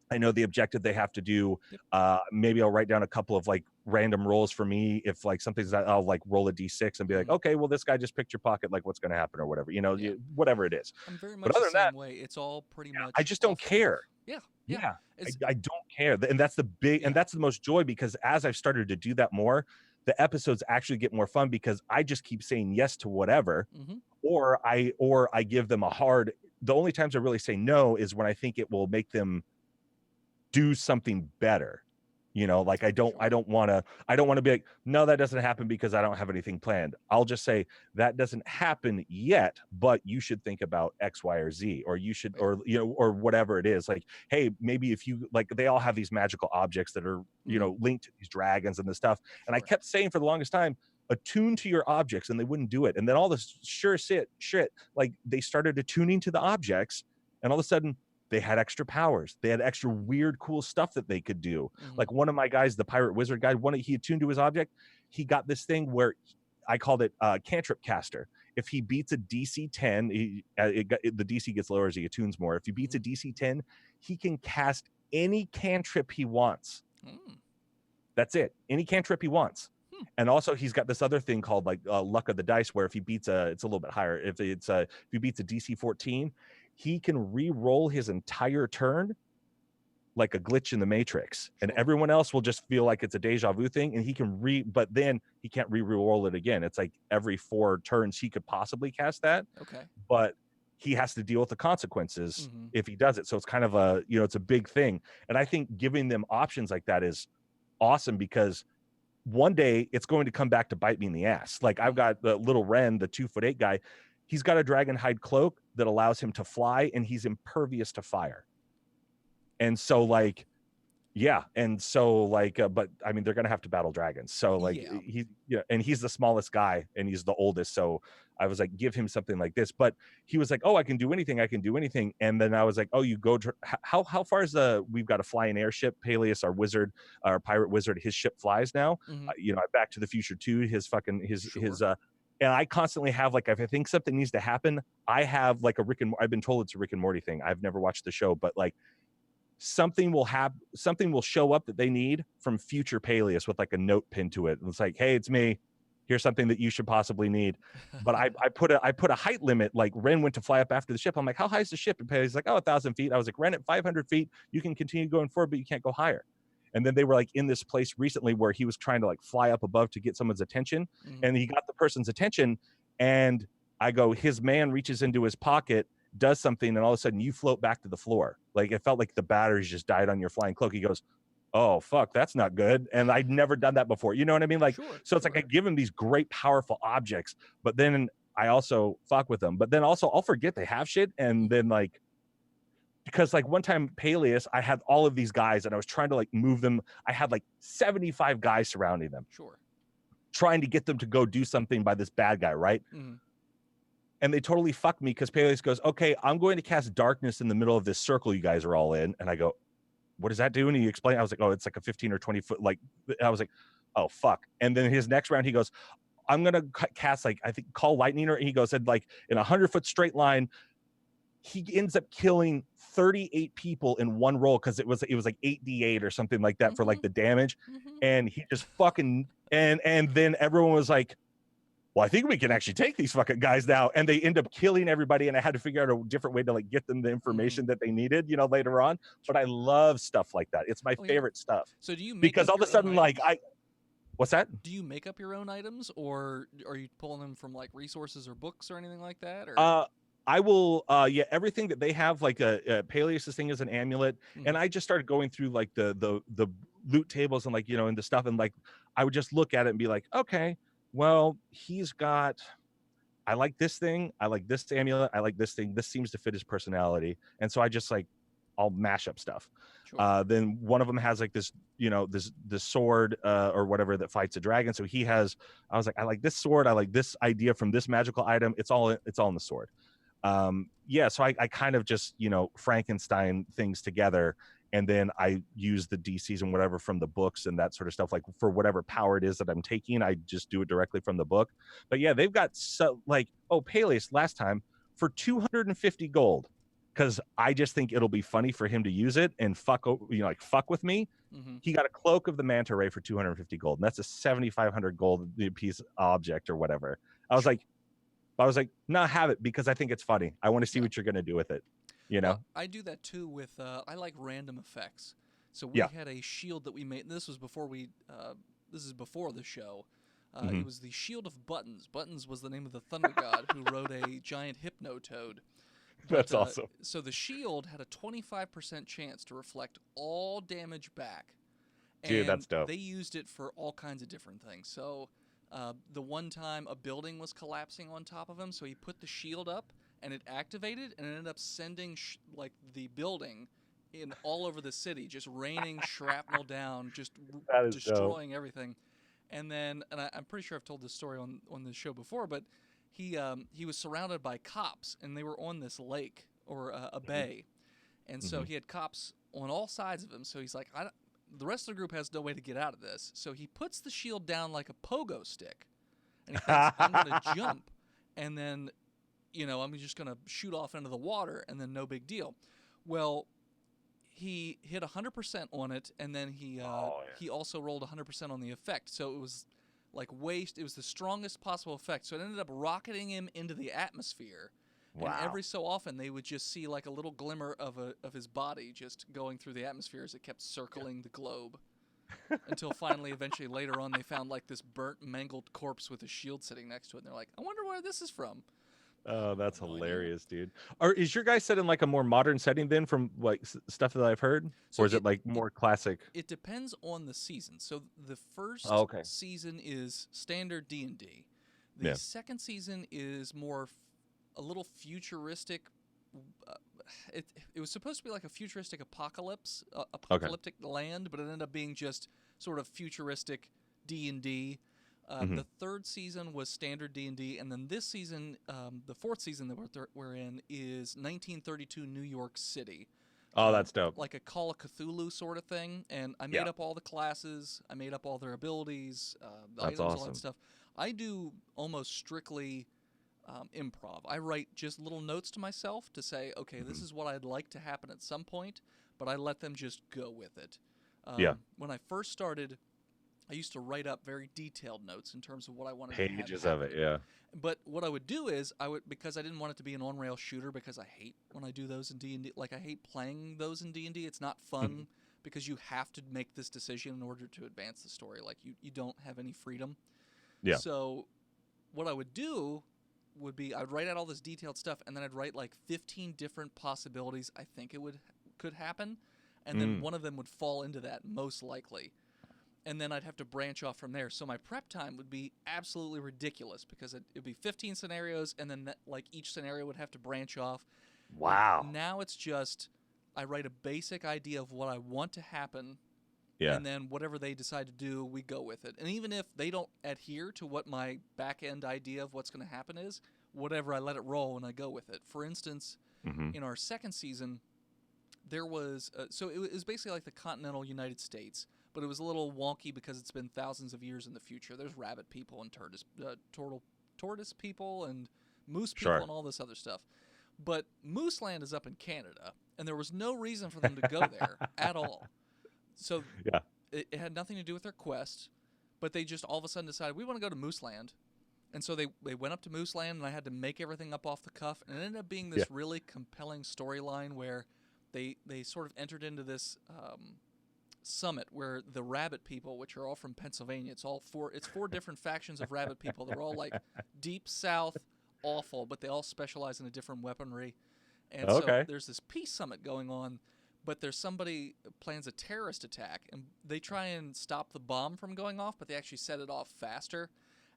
I know the objective they have to do. Yep. Maybe I'll write down a couple of like random rolls for me. If like something's that, I'll like roll a D6 and be like, okay, well, this guy just picked your pocket. Like, what's going to happen or whatever, whatever it is. I'm very much but other the than same that, way. It's all pretty much. I just don't care. Yeah. I don't care. And that's the big, and that's the most joy, because as I've started to do that more, the episodes actually get more fun because I just keep saying yes to whatever, or I give them the only times I really say no is when I think it will make them do something better. Like I don't want to be like, no, that doesn't happen because I don't have anything planned. I'll just say that doesn't happen yet, but you should think about X, Y, or Z, or you should, or, or whatever it is. Like, hey, maybe if you like, they all have these magical objects that are, linked to these dragons and this stuff. And I kept saying for the longest time, attune to your objects, and they wouldn't do it. And then all this shit, like they started attuning to the objects, and all of a sudden they had extra powers. They had extra weird, cool stuff that they could do. Like one of my guys, the pirate wizard guy, he attuned to his object. He got this thing where I called it cantrip caster. If he beats a DC 10, the DC gets lower as he attunes more. If he beats a DC 10, he can cast any cantrip he wants. That's it. Any cantrip he wants. And also he's got this other thing called like luck of the dice, where if he beats it's a little bit higher. If he beats a DC 14, he can re-roll his entire turn like a glitch in the Matrix, and everyone else will just feel like it's a deja vu thing, and he can but then he can't re-roll it again. It's like every 4 turns he could possibly cast that. Okay. But he has to deal with the consequences if he does it. So it's kind of a, it's a big thing. And I think giving them options like that is awesome, because one day it's going to come back to bite me in the ass. Like I've got the little Ren, the 2'8" guy. He's got a dragon hide cloak that allows him to fly, and he's impervious to fire. And so like Yeah, and so like, but I mean, they're gonna have to battle dragons. So like, Yeah. and he's the smallest guy, and he's the oldest. So I was like, give him something like this. But he was like, oh, I can do anything. I can do anything. And then I was like, oh, you go. How far is the? We've got a flying airship. Peleus, our wizard, our pirate wizard, his ship flies now. Hmm. Back to the Future 2, his fucking Sure. And I constantly have like, if I think something needs to happen, I have like a I've been told it's a Rick and Morty thing. I've never watched the show, but like something will show up that they need from future Peleus with like a note pinned to it. And it's like, hey, it's me. Here's something that you should possibly need. But I put a height limit. Like Ren went to fly up after the ship. I'm like, how high is the ship? And Peleus like, 1,000 feet. I was like, Ren, at 500 feet, you can continue going forward, but you can't go higher. And then they were like in this place recently where he was trying to like fly up above to get someone's attention. Hmm. And he got the person's attention. And I go, his man reaches into his pocket, does something, and all of a sudden you float back to the floor. Like it felt like the batteries just died on your flying cloak. He goes, oh fuck, that's not good. And I'd never done that before. You know what I mean? Like, Sure. so it's like I give him these great powerful objects, but then I also fuck with them. But then also I'll forget they have shit, and then like, because like one time Peleus, I had all of these guys and I was trying to like move them. I had like 75 guys surrounding them, Sure. trying to get them to go do something by this bad guy, right? Hmm. And they totally fucked me because Peleus goes, okay, I'm going to cast darkness in the middle of this circle you guys are all in. And I go, what does that do? And he explained, I was like, oh, it's like a 15 or 20 foot, like, I was like, oh, fuck. And then his next round, he goes, I'm going to cast, like, I think call lightning, or he goes, said like in 100-foot straight line. He ends up killing 38 people in one roll because it was like 8d8 or something like that for like the damage. Hmm. And he just fucking, and then everyone was like, well, I think we can actually take these fucking guys now. And they end up killing everybody. And I had to figure out a different way to like get them the information that they needed, later on. But I love stuff like that. It's my Oh, yeah. favorite stuff. So do you make Because up all of a your own sudden, like, items? what's that? Do you make up your own items, or are you pulling them from like resources or books or anything like that? Or I will, yeah, everything that they have, like Peleus' thing is an amulet. And I just started going through like the loot tables and like, and the stuff. And like, I would just look at it and be like, okay, well, he's got, I like this thing. I like this amulet. I like this thing. This seems to fit his personality. And so I just like, I'll mash up stuff. sure. Then one of them has like this, this sword or whatever that fights a dragon. So he has, I was like, I like this sword. I like this idea from this magical item. It's all in the sword. Yeah. So I kind of just, Frankenstein things together. And then I use the DCs and whatever from the books and that sort of stuff. Like for whatever power it is that I'm taking, I just do it directly from the book. But yeah, they've got Peleus last time for 250 gold. Because I just think it'll be funny for him to use it and fuck with me. Hmm. He got a cloak of the manta ray for 250 gold, and that's a 7,500 gold piece object or whatever. I was like, no, have it because I think it's funny. I want to see Yeah. what you're gonna do with it. Well, I do that too with I like random effects. So we Yeah. had a shield that we made. And this was before we. This is before the show. Mhm. It was the Shield of Buttons. Buttons was the name of the thunder god who rode a giant hypno toad. But, That's awesome. So the shield had a 25% chance to reflect all damage back. Dude, And that's dope. they used it for all kinds of different things. So the one time a building was collapsing on top of him, so he put the shield up and it activated and it ended up sending like the building in all over the city, just raining shrapnel down, just That is destroying everything. And then, I'm pretty sure I've told this story on this show before, but he was surrounded by cops, and they were on this lake or a bay, and so he had cops on all sides of him. So he's like, the rest of the group has no way to get out of this. So he puts the shield down like a pogo stick, and he thinks, I'm gonna jump, and then, I'm just gonna shoot off into the water, and then no big deal. Well, he hit 100% on it, and then he also rolled 100% on the effect. So it was like waste. It was the strongest possible effect. So it ended up rocketing him into the atmosphere. Wow. And every so often they would just see like a little glimmer of his body just going through the atmosphere as it kept circling the globe. Until finally, eventually, later on, they found like this burnt, mangled corpse with a shield sitting next to it. And they're like, I wonder where this is from. Oh, that's No idea. hilarious, dude. Or is your guy set in like a more modern setting then from like stuff that I've heard? So or is it like more classic? It depends on the season. So the first Oh, okay. season is standard D&D. The Yeah. second season is more a little futuristic, uh, it was supposed to be like a futuristic Okay. apocalyptic land, but it ended up being just sort of futuristic D&D. Hmm. The third season was standard D&D, and then this season, the fourth season that we're in, is 1932 New York City. Oh, that's dope. Like a Call of Cthulhu sort of thing, and I Yeah, made up all the classes, I made up all their abilities, the that's items, all that awesome. stuff. I do almost strictly improv. I write just little notes to myself to say, okay, this Hmm. is what I'd like to happen at some point, but I let them just go with it. Yeah, When I first started, I used to write up very detailed notes in terms of what I wanted to have pages of it. happen. Yeah. But what I would do is because I didn't want it to be an on-rail shooter, because I hate when I do those in D&D. Like, I hate playing those in D&D. It's not fun because you have to make this decision in order to advance the story. Like, you don't have any freedom. Yeah. So what I would do would be I'd write out all this detailed stuff, and then I'd write like 15 different possibilities I think could happen, and then Mm. one of them would fall into that most likely, and then I'd have to branch off from there. So my prep time would be absolutely ridiculous because it'd be 15 scenarios, and then like each scenario would have to branch off. Wow. Now it's just I write a basic idea of what I want to happen, Yeah. and then whatever they decide to do, we go with it. And even if they don't adhere to what my back end idea of what's going to happen is, whatever, I let it roll and I go with it. For instance, Hmm. in our second season, there was so it was basically like the continental United States, but it was a little wonky because it's been thousands of years in the future. There's rabbit people and tortoise people and moose people Sure. and all this other stuff. But Moose Land is up in Canada, and there was no reason for them to go there at all. So Yeah. it had nothing to do with their quest, but they just all of a sudden decided we want to go to Moose Land. And so they went up to Moose Land, and I had to make everything up off the cuff. And it ended up being this Yeah. really compelling storyline where they sort of entered into this summit where the rabbit people, which are all from Pennsylvania, it's four different factions of rabbit people. They're all like deep south, awful, but they all specialize in a different weaponry. And so Okay. there's this peace summit going on, but there's somebody plans a terrorist attack, and they try and stop the bomb from going off, but they actually set it off faster.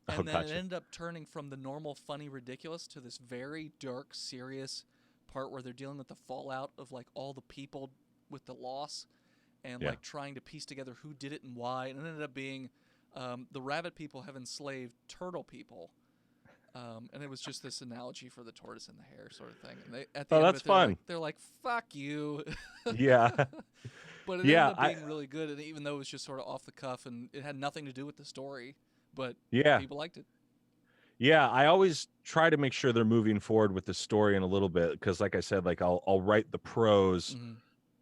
Oh, And then it gotcha. ended up turning from the normal, funny, ridiculous to this very dark, serious part where they're dealing with the fallout of like all the people with the loss, and Yeah. like trying to piece together who did it and why. And it ended up being the rabbit people have enslaved turtle people. And it was just this analogy for the tortoise and the hare sort of thing. And at the Oh, end of that's it, fun. they're like, "Fuck you," Yeah. but it Yeah. ended up being really good. And even though it was just sort of off the cuff and it had nothing to do with the story, but Yeah. people liked it. Yeah. I always try to make sure they're moving forward with the story in a little bit because, like I said, like I'll write the prose Mm-hmm.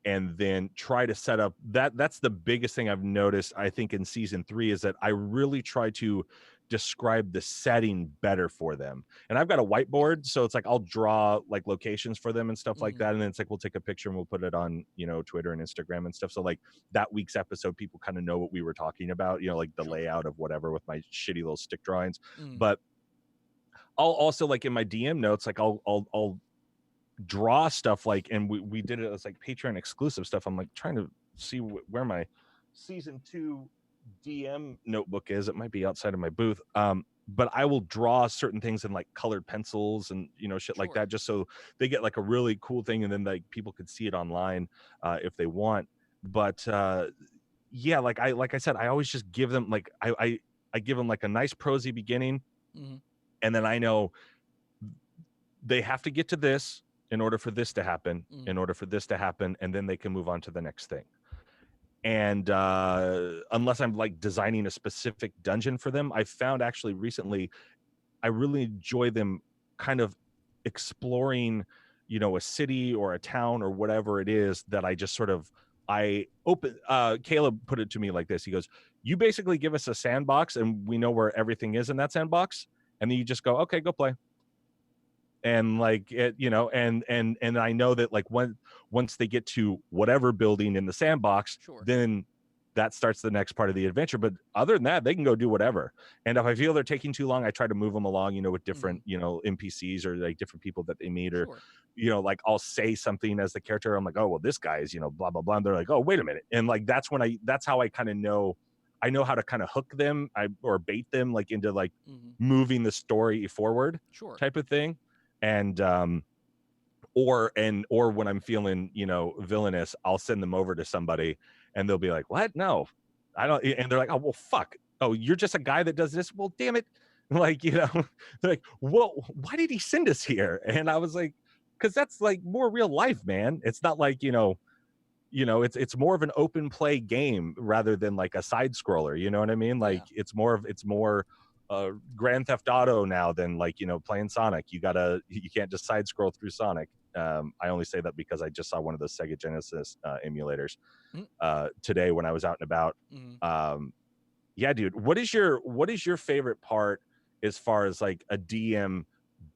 and then try to set up that's the biggest thing I've noticed, I think, in season 3 is that I really try to describe the setting better for them. And I've got a Yeah. whiteboard, so it's like I'll draw like locations for them and stuff like Mm-hmm. that, and then it's like we'll take a picture and we'll put it on, Twitter and Instagram and stuff, so like that week's episode people kind of know what we were talking about, like the Sure. layout of whatever with my shitty little stick drawings. Mm-hmm. But I'll also, like, in my DM notes, like I'll draw stuff, like, and we did it as like Patreon exclusive stuff. I'm like trying to see where my season 2 DM notebook is. It might be outside of my booth. But I will draw certain things in like colored pencils and shit like Sure. that, just so they get like a really cool thing, and then like people could see it online if they want. But yeah, like I said, I always just give them like I give them like a nice prosy beginning, Mm-hmm. and then I know they have to get to this in order for this to happen, Mm-hmm. in order for this to happen, and then they can move on to the next thing. And unless I'm like designing a specific dungeon for them, I've found actually recently I really enjoy them kind of exploring, a city or a town or whatever it is that I just sort of I open Caleb put it to me like this. He goes, "You basically give us a sandbox and we know where everything is in that sandbox, and then you just go, okay, go play." And like it, and I know that like once they get to whatever building in the sandbox, Sure. then that starts the next part of the adventure. But other than that, they can go do whatever. And if I feel they're taking too long, I try to move them along, with different, NPCs or like different people that they meet, or, Sure. like I'll say something as the character. I'm like, oh, well, this guy is, blah, blah, blah. And they're like, oh, wait a minute. And like, that's how I kind of know, I know how to kind of hook them or bait them like into like Mm-hmm. moving the story forward Sure. type of thing. And or when I'm feeling, villainous, I'll send them over to somebody and they'll be like, what? No, I don't. And they're like, oh, well, fuck. Oh, you're just a guy that does this. Well, damn it. Like, they're like, well, why did he send us here? And I was like, because that's like more real life, man. It's not like, it's more of an open play game rather than like a side scroller. You know what I mean? Like Yeah. it's more Grand Theft Auto now than like, playing Sonic. You can't just side scroll through Sonic. I only say that because I just saw one of those Sega Genesis emulators today when I was out and about. Yeah, dude, what is your favorite part as far as like a DM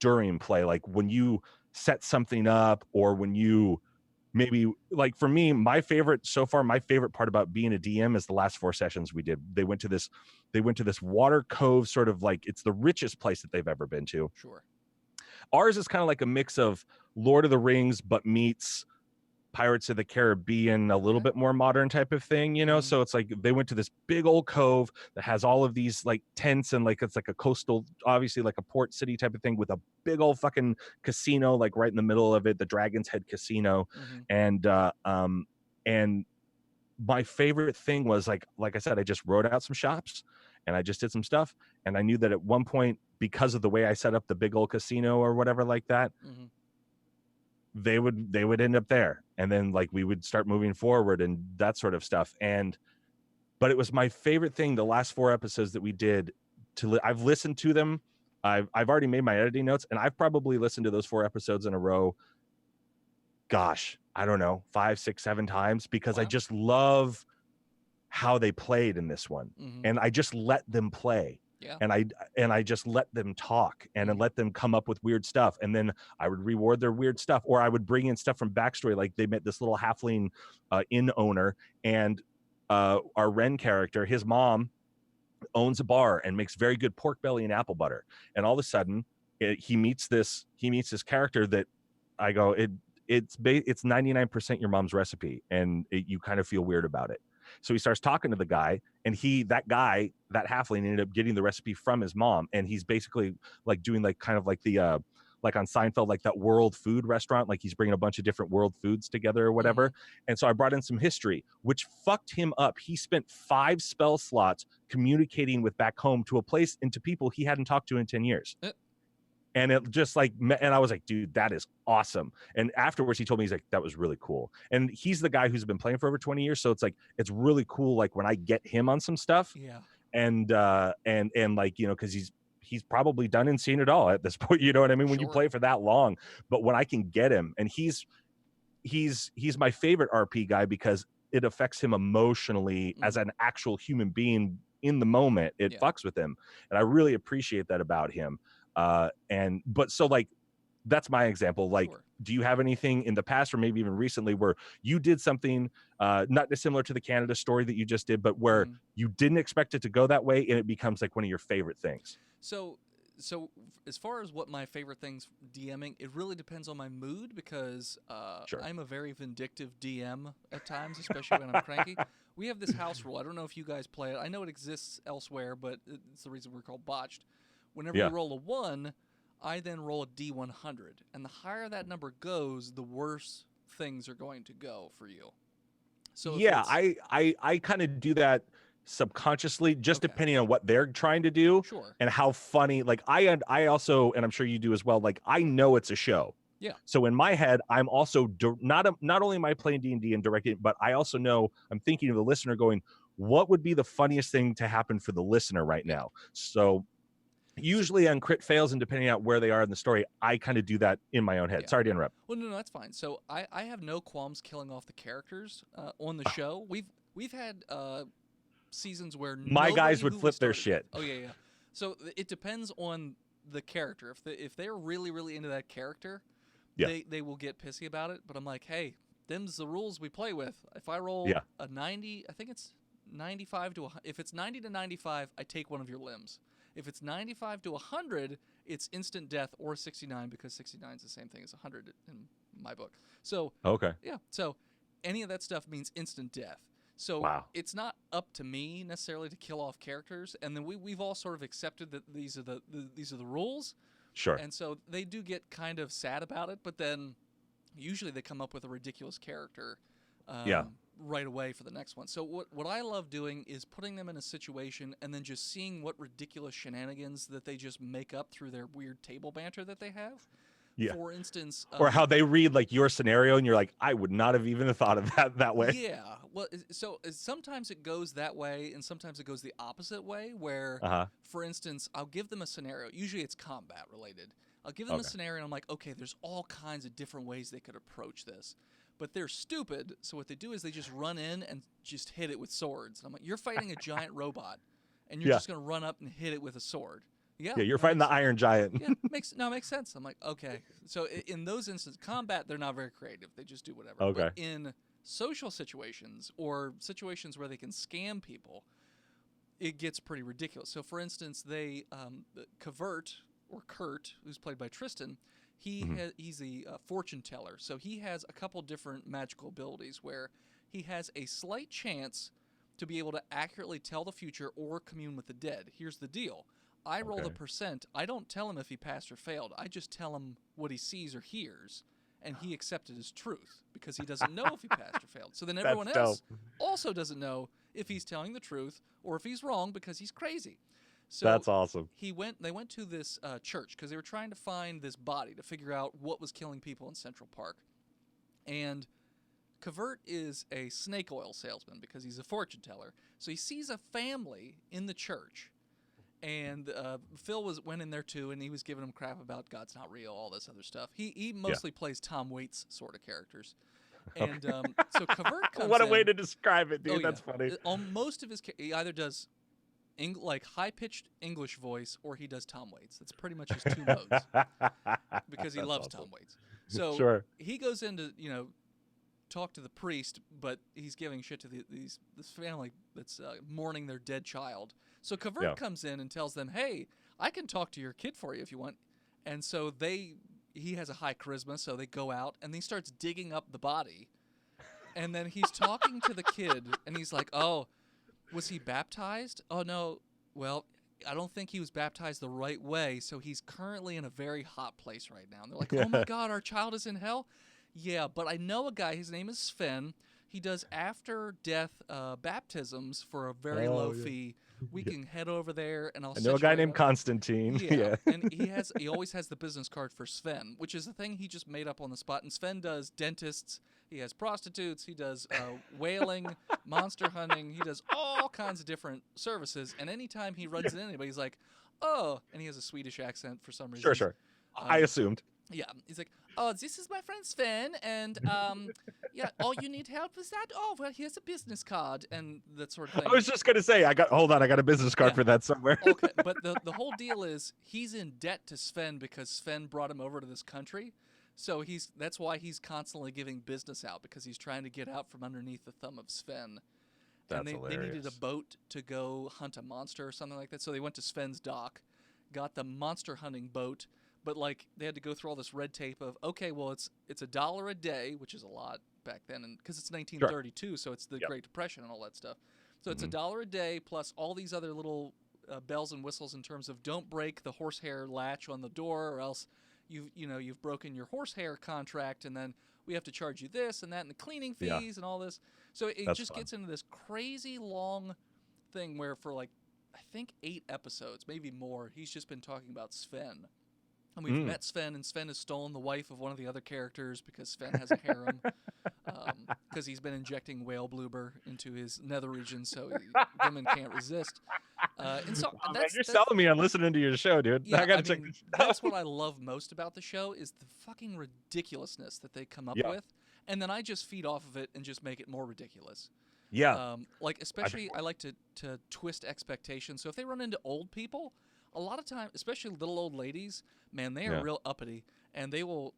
during play? Like when you set something up, or when you maybe, like for me, my favorite part about being a DM is the last 4 sessions we did. They went to this water cove, sort of like it's the richest place that they've ever been to. Sure. Ours is kind of like a mix of Lord of the Rings, but meets Pirates of the Caribbean, a little bit more modern type of thing, So it's like they went to this big old cove that has all of these like tents, and like it's like a coastal, obviously like a port city type of thing, with a big old fucking casino like right in the middle of it, the Dragon's Head Casino. And my favorite thing was like I said, I just wrote out some shops and I just did some stuff, and I knew that at one point, because of the way I set up the big old casino or whatever like that, they would end up there, and then like we would start moving forward and that sort of stuff. But it was my favorite thing, the last 4 episodes that we did, I've listened to them. I've already made my editing notes, and I've probably listened to those 4 episodes in a row, gosh, I don't know, 5, 6, 7 times, because I just love how they played in this one. And I just let them play. Yeah. And I just let them talk and then let them come up with weird stuff. And then I would reward their weird stuff, or I would bring in stuff from backstory. Like they met this little halfling inn owner, and our Ren character, his mom owns a bar and makes very good pork belly and apple butter. And all of a sudden he meets this character that I go, it's 99% your mom's recipe. And you kind of feel weird about it. So he starts talking to the guy, and that halfling ended up getting the recipe from his mom. And he's basically like doing like kind of like the like on Seinfeld, like that world food restaurant, like he's bringing a bunch of different world foods together or whatever. And so I brought in some history, which fucked him up. He spent 5 spell slots communicating with back home to a place and to people he hadn't talked to in 10 years. And it just like, and I was like, dude, that is awesome. And afterwards he told me, he's like, that was really cool. And he's the guy who's been playing for over 20 years. So it's like, it's really cool. Like when I get him on some stuff, and like, cause he's probably done and seen it all at this point. You know what I mean? When you play for that long, but when I can get him, and he's my favorite RP guy, because it affects him emotionally as an actual human being in the moment. It fucks with him. And I really appreciate that about him. But so like, that's my example. Like, do you have anything in the past, or maybe even recently, where you did something not dissimilar to the Canada story that you just did, but where you didn't expect it to go that way, and it becomes like one of your favorite things? So as far as what my favorite things DMing, it really depends on my mood, because I'm a very vindictive DM at times, especially when I'm cranky. We have this house rule. I don't know if you guys play it. I know it exists elsewhere, but it's the reason we're called Botched. Whenever we roll a 1, I then roll a D100. And the higher that number goes, the worse things are going to go for you. So yeah, I kind of do that subconsciously, just depending on what they're trying to do and how funny. Like I also, and I'm sure you do as well, like I know it's a show. Yeah. So in my head, I'm also not only am I playing D&D and directing, but I also know I'm thinking of the listener, going, what would be the funniest thing to happen for the listener right now? So usually on crit fails, and depending on where they are in the story, I kind of do that in my own head. Sorry to interrupt. Well, no, that's fine. So I have no qualms killing off the characters on the show. We've had seasons where my guys would flip their shit. Oh yeah. So it depends on the character. If they're really, really into that character, they will get pissy about it. But I'm like, hey, them's the rules we play with. If I roll a 90, I think it's 95 to if it's 90 to 95, I take one of your limbs. If it's 95 to 100, it's instant death, or 69, because 69 is the same thing as 100 in my book. So so any of that stuff means instant death. So it's not up to me necessarily to kill off characters, and then we've all sort of accepted that these are the rules. Sure. And so they do get kind of sad about it, but then usually they come up with a ridiculous character Yeah. right away for the next one. So what I love doing is putting them in a situation and then just seeing what ridiculous shenanigans that they just make up through their weird table banter that they have. Yeah. For instance, Or how they read like your scenario and you're like, I would not have even thought of that way. yeah. Well, so sometimes it goes that way, and sometimes it goes the opposite way. Where, Uh-huh. for instance, I'll give them a scenario. Usually, it's combat related. I'll give them a Okay. scenario, and I'm like, okay, there's all kinds of different ways they could approach this, but they're stupid. So what they do is they just run in and just hit it with swords. And I'm like, you're fighting a giant robot, and you're Yeah. just gonna run up and hit it with a sword. Yeah, Yeah, you're that fighting the makes- Iron Giant. yeah, makes sense. I'm like, okay. So in those instances, combat, they're not very creative. They just do whatever. Okay. But in social situations or situations where they can scam people, it gets pretty ridiculous. So for instance, they Covert or Kurt, who's played by Tristan, he's a fortune teller. So he has a couple different magical abilities where he has a slight chance to be able to accurately tell the future or commune with the dead. Here's the deal. I roll the Okay. percent. I don't tell him if he passed or failed. I just tell him what he sees or hears, and he accepts it as truth because he doesn't know if he passed or failed. So then everyone That's else dope. also doesn't know if he's telling the truth or if he's wrong because he's crazy. So That's awesome. They went to this church because they were trying to find this body to figure out what was killing people in Central Park. And Covert is a snake oil salesman because he's a fortune teller. So he sees a family in the church. And Phil went in there too, and he was giving him crap about God's not real, all this other stuff. He mostly plays Tom Waits sort of characters, and so Covert comes What a in. way to describe it, dude. Oh, yeah. That's funny. On most of his, he either does like high pitched English voice or he does Tom Waits. That's pretty much his two modes because he That's loves awesome. Tom Waits. So Sure. he goes in to talk to the priest, but he's giving shit to this family that's mourning their dead child. So Covert Yeah. comes in and tells them, "Hey, I can talk to your kid for you if you want." And so he has a high charisma, so they go out and he starts digging up the body. And then he's talking to the kid, and he's like, "Oh, was he baptized? Oh no, well, I don't think he was baptized the right way, so he's currently in a very hot place right now." And they're like, "Oh my God, our child is in hell." Yeah, but I know a guy. His name is Sven. He does after-death baptisms for a very low fee. We can head over there, and I'll. I know a guy named Constantine. Yeah, and he always has the business card for Sven, which is a thing he just made up on the spot. And Sven does dentists, he has prostitutes, he does whaling, monster hunting, he does all kinds of different services. And anytime he runs into anybody, he's like, "Oh," and he has a Swedish accent for some reason. Sure. I assumed. Yeah, he's like, "Oh, this is my friend Sven, and yeah, oh, you need help with that? Oh, well, here's a business card," and that sort of thing. I was just gonna say, hold on, I got a business card Yeah. for that somewhere. Okay, but the whole deal is he's in debt to Sven because Sven brought him over to this country. So that's why he's constantly giving business out, because he's trying to get out from underneath the thumb of Sven. That's And they needed a hilarious. boat to go hunt a monster or something like that. So they went to Sven's dock, got the monster hunting boat, but like they had to go through all this red tape of, okay, well it's $1 a day, which is a lot back then, and because it's 1932, so it's the Yep. Great Depression and all that stuff. So it's $1 a day plus all these other little bells and whistles in terms of don't break the horsehair latch on the door, or else you've broken your horsehair contract, and then we have to charge you this and that and the cleaning fees Yeah. and all this. So it That's just fun. gets into this crazy long thing where for like I think 8 episodes, maybe more, he's just been talking about Sven. And we've met Sven, and Sven has stolen the wife of one of the other characters because Sven has a harem. Because he's been injecting whale bloober into his nether region, so women can't resist. And so Oh, man, that's you're selling me on listening to your show, dude. yeah, I gotta check mean, this out. that's what I love most about the show is the fucking ridiculousness that they come up Yeah. with, and then I just feed off of it and just make it more ridiculous. Yeah. Like especially I like to twist expectations. So if they run into old people, a lot of time, especially little old ladies, man, they are Yeah. real uppity, and they'll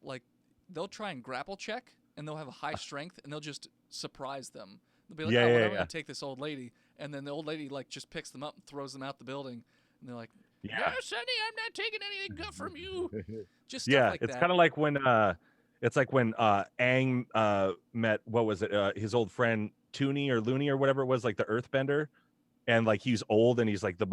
try and grapple check, and they'll have a high strength, and they'll just surprise them. They'll be like, Yeah, "Oh, well, yeah, I'm yeah. gonna take this old lady," and then the old lady like just picks them up and throws them out the building, and they're like, Yeah. "No, Sonny, I'm not taking anything good from you." Just stuff Yeah, like it's that. kind of like when Aang met, what was it, his old friend Toonie or Looney or whatever it was, like the Earthbender, and like he's old and he's like the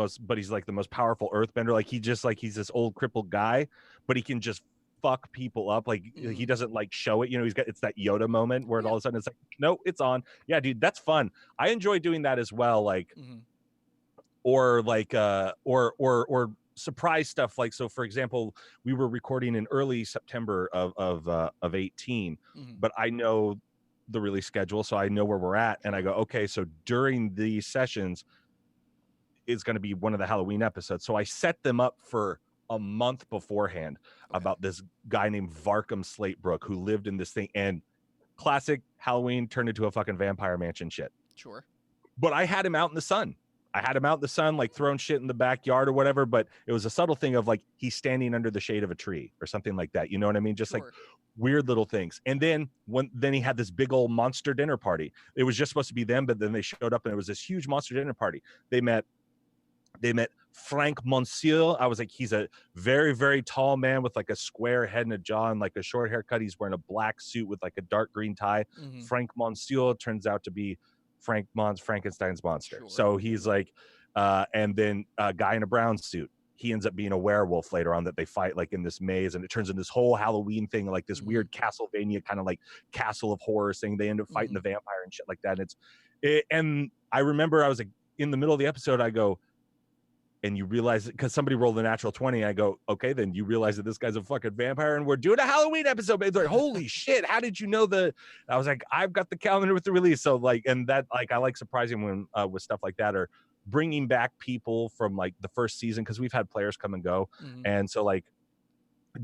most powerful Earthbender. Like he's this old crippled guy, but he can just fuck people up. Like he doesn't like show it, it's that Yoda moment where all of a sudden it's like, no, it's on. Yeah, dude, that's fun. I enjoy doing that as well. Like, or like or surprise stuff. Like, so for example, we were recording in early September of 18, but I know the release schedule, so I know where we're at, and I go, okay, so during these sessions is going to be one of the Halloween episodes. So I set them up for a month beforehand about this guy named Varkham Slatebrook who lived in this thing, and classic Halloween turned into a fucking vampire mansion shit. Sure. But I had him out in the sun. Like throwing shit in the backyard or whatever. But it was a subtle thing of like, he's standing under the shade of a tree or something like that. You know what I mean? Just like weird little things. And then then he had this big old monster dinner party. It was just supposed to be them, but then they showed up and it was this huge monster dinner party. They met Frank Monsieur. I was like, he's a very, very tall man with like a square head and a jaw and like a short haircut. He's wearing a black suit with like a dark green tie. Frank Monsieur turns out to be Frankenstein's monster. Sure. So he's like, and then a guy in a brown suit. He ends up being a werewolf later on that they fight like in this maze, and it turns into this whole Halloween thing, like this weird Castlevania kind of like Castle of Horrors thing. They end up fighting the vampire and shit like that. And and I remember I was like in the middle of the episode, I go, and you realize it because somebody rolled a natural 20. I go, okay, then you realize that this guy's a fucking vampire and we're doing a Halloween episode. It's like, holy shit, how did you know I was like, I've got the calendar with the release. So like, and that, like, I like surprising when with stuff like that, or bringing back people from like the first season, because we've had players come and go. And so like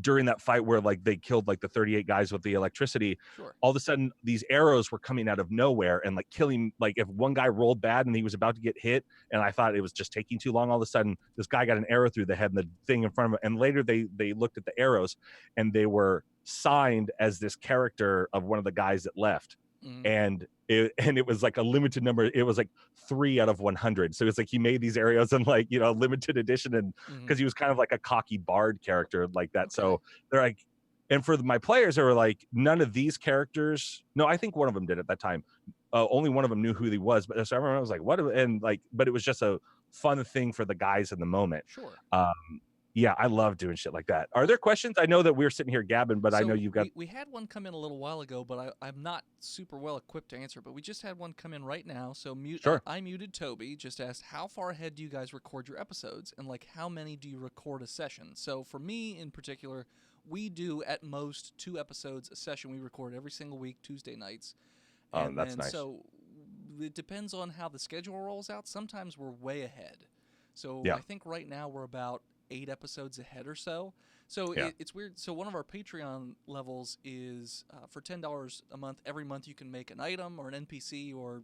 during that fight where like they killed like the 38 guys with the electricity, all of a sudden these arrows were coming out of nowhere and like killing, like if one guy rolled bad and he was about to get hit and I thought it was just taking too long, all of a sudden this guy got an arrow through the head and the thing in front of him, and later they looked at the arrows and they were signed as this character of one of the guys that left. And it was like a limited number. It was like 3 out of 100. So it's like he made these arrows in like, limited edition, and because he was kind of like a cocky bard character like that. So they're like, and for my players, they were like, none of these characters. No, I think one of them did at that time. Only one of them knew who he was. But so everyone was like, what? And like, but it was just a fun thing for the guys in the moment. Yeah, I love doing shit like that. Are there questions? I know that we're sitting here gabbing, but I know you've got... We had one come in a little while ago, but I'm not super well equipped to answer, but we just had one come in right now. So I muted Toby, just asked, how far ahead do you guys record your episodes? And like, how many do you record a session? So for me in particular, we do at most 2 episodes a session. We record every single week, Tuesday nights. And that's nice. So it depends on how the schedule rolls out. Sometimes we're way ahead. So I think right now we're about 8 episodes ahead or so. So it's weird. So one of our Patreon levels is for $10 a month. Every month you can make an item or an NPC or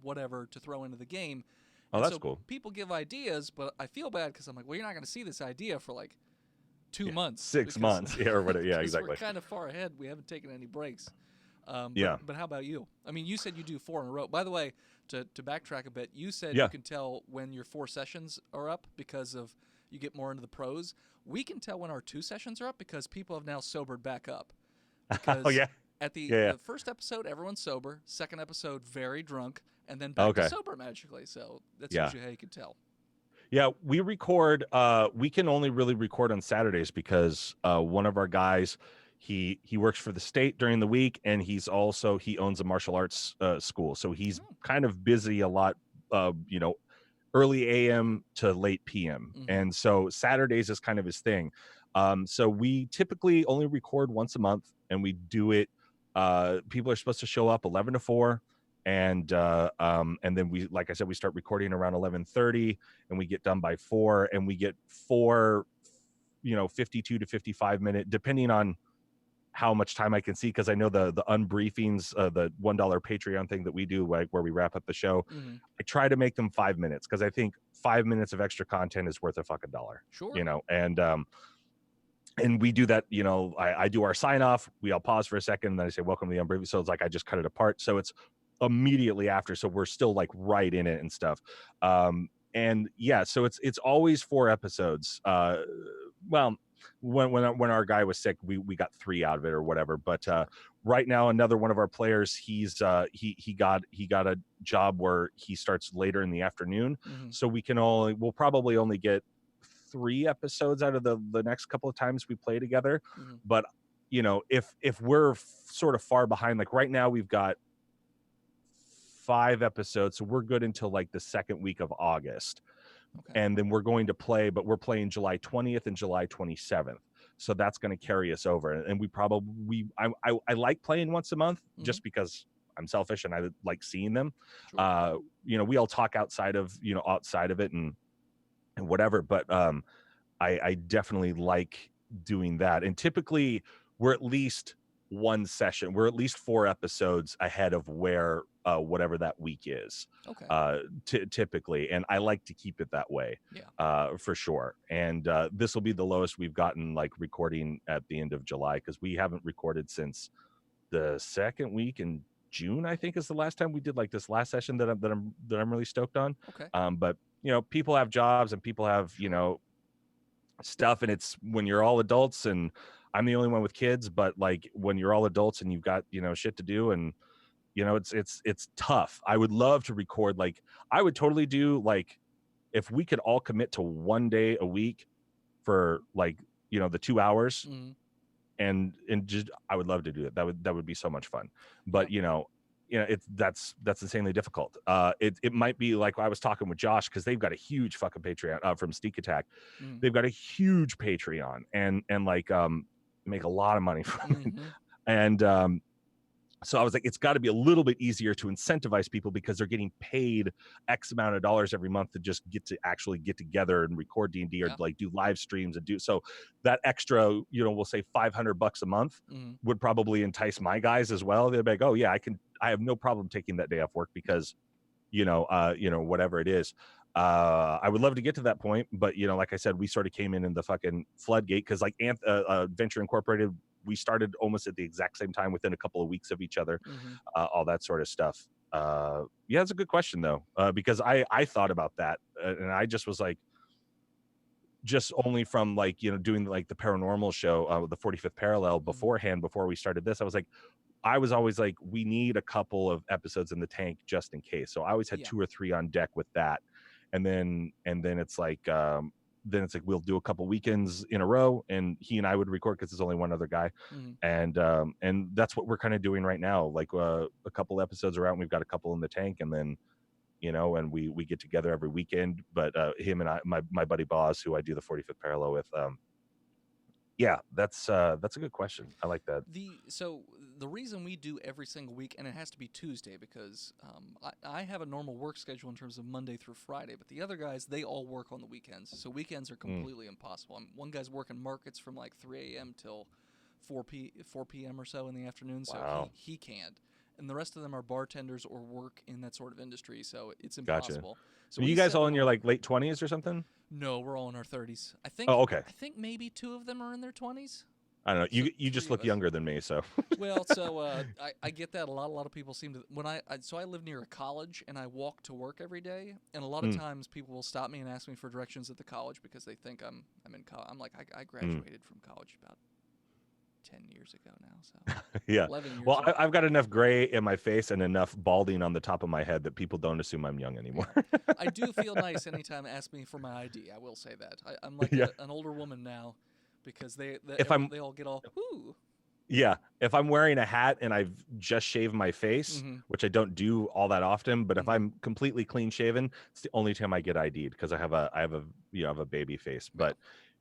whatever to throw into the game. Oh, that's cool. People give ideas, but I feel bad because I'm like, well, you're not going to see this idea for like 2 months, 6 months, or whatever. Yeah, exactly. We're kind of far ahead. We haven't taken any breaks. But how about you? I mean, you said you do 4 in a row. By the way, to backtrack a bit, you said you can tell when your 4 sessions are up because of you get more into the pros. We can tell when our 2 sessions are up because people have now sobered back up. Because at the first episode, everyone's sober. Second episode, very drunk, and then back to sober magically. So that's usually how you can tell. Yeah, we record. We can only really record on Saturdays because one of our guys, he works for the state during the week, and he owns a martial arts school, so he's kind of busy a lot. Early AM to late PM. And so Saturdays is kind of his thing. So we typically only record once a month, and we do it. People are supposed to show up 11 to 4. And then we, like I said, we start recording around 11:30 and we get done by 4, and we get 4, 52 to 55 minute, depending on how much time I can see, because I know the unbriefings, the $1 Patreon thing that we do, like where we wrap up the show, I try to make them 5 minutes because I think 5 minutes of extra content is worth a fucking $1. Sure. And we do that. I do our sign off. We all pause for a second, and then I say welcome to the unbriefing. So it's like I just cut it apart. So it's immediately after. So we're still like right in it and stuff. And yeah, so it's always 4 episodes. Well, when our guy was sick, we got 3 out of it or whatever. But right now, another one of our players, he got a job where he starts later in the afternoon, so we'll probably only get 3 episodes out of the next couple of times we play together. Mm-hmm. But if we're sort of far behind, like right now we've got 5 episodes, so we're good until like the second week of August. Okay. And then we're going to play, but we're playing July 20th and July 27th. So that's going to carry us over. And I like playing once a month just because I'm selfish and I like seeing them. Sure. We all talk outside of it and whatever, but I definitely like doing that. And typically we're at least one session. We're at least 4 episodes ahead of where whatever that week is. Okay. Typically, and I like to keep it that way. Yeah. For sure. And this will be the lowest we've gotten like recording at the end of July, because we haven't recorded since the second week in June, I think, is the last time we did like this last session that I'm really stoked on. Okay. But people have jobs and people have Sure. stuff, and it's when you're all adults, and I'm the only one with kids, but like when you're all adults and you've got shit to do, and it's tough. I would love to record, like I would totally do, like if we could all commit to 1 day a week for like the 2 hours, and just I would love to do it. That would be so much fun. But that's insanely difficult. It might be like I was talking with Josh, because they've got a huge fucking Patreon from Sneak Attack. They've got a huge Patreon and like make a lot of money from it. And so I was like, it's got to be a little bit easier to incentivize people, because they're getting paid X amount of dollars every month to just actually get together and record D&D or like do live streams and do so. That extra, we'll say $500 a month would probably entice my guys as well. They'd be like, oh yeah, I have no problem taking that day off work, because whatever it is. I would love to get to that point, but like I said, we sort of came in the fucking floodgate, because like Venture Incorporated, we started almost at the exact same time, within a couple of weeks of each other, all that sort of stuff. Yeah, it's a good question though, because I thought about that, and I just was like, just only from like doing like the paranormal show, the 45th Parallel beforehand, before we started this, I was always like, we need a couple of episodes in the tank just in case. So I always had 2 or 3 on deck with that, and then it's like we'll do a couple weekends in a row, and he and I would record, because there's only one other guy, and that's what we're kind of doing right now. Like a couple episodes are out, and we've got a couple in the tank, and then and we get together every weekend. But him and I, my buddy Boz, who I do the 45th Parallel with, yeah, that's a good question. I like that. So the reason we do every single week, and it has to be Tuesday, because I have a normal work schedule in terms of Monday through Friday, but the other guys, they all work on the weekends. So weekends are completely impossible. One guy's working markets from like 3 a.m. till 4 p.m. or so in the afternoon, so Wow. he can't. And the rest of them are bartenders or work in that sort of industry, so it's impossible. Gotcha. So are you guys all in your like late 20s or something? No, we're all in our 30s. I think. Oh, okay. I think maybe 2 of them are in their 20s. I don't know. So You just 3 look of us. younger than me, so. Well, so I get that a lot. A lot of people seem to so I live near a college, and I walk to work every day, and a lot of times people will stop me and ask me for directions at the college, because they think I'm in college. I'm like, I graduated from college about 10 years ago now, so Yeah. 11 years Well, ago. I've got enough gray in my face and enough balding on the top of my head that people don't assume I'm young anymore. I do feel nice anytime they ask me for my ID. I will say that. I'm like an older woman now, because they all get all, ooh. Yeah, if I'm wearing a hat and I've just shaved my face, which I don't do all that often, but if I'm completely clean shaven, it's the only time I get ID'd, because I have a baby face. But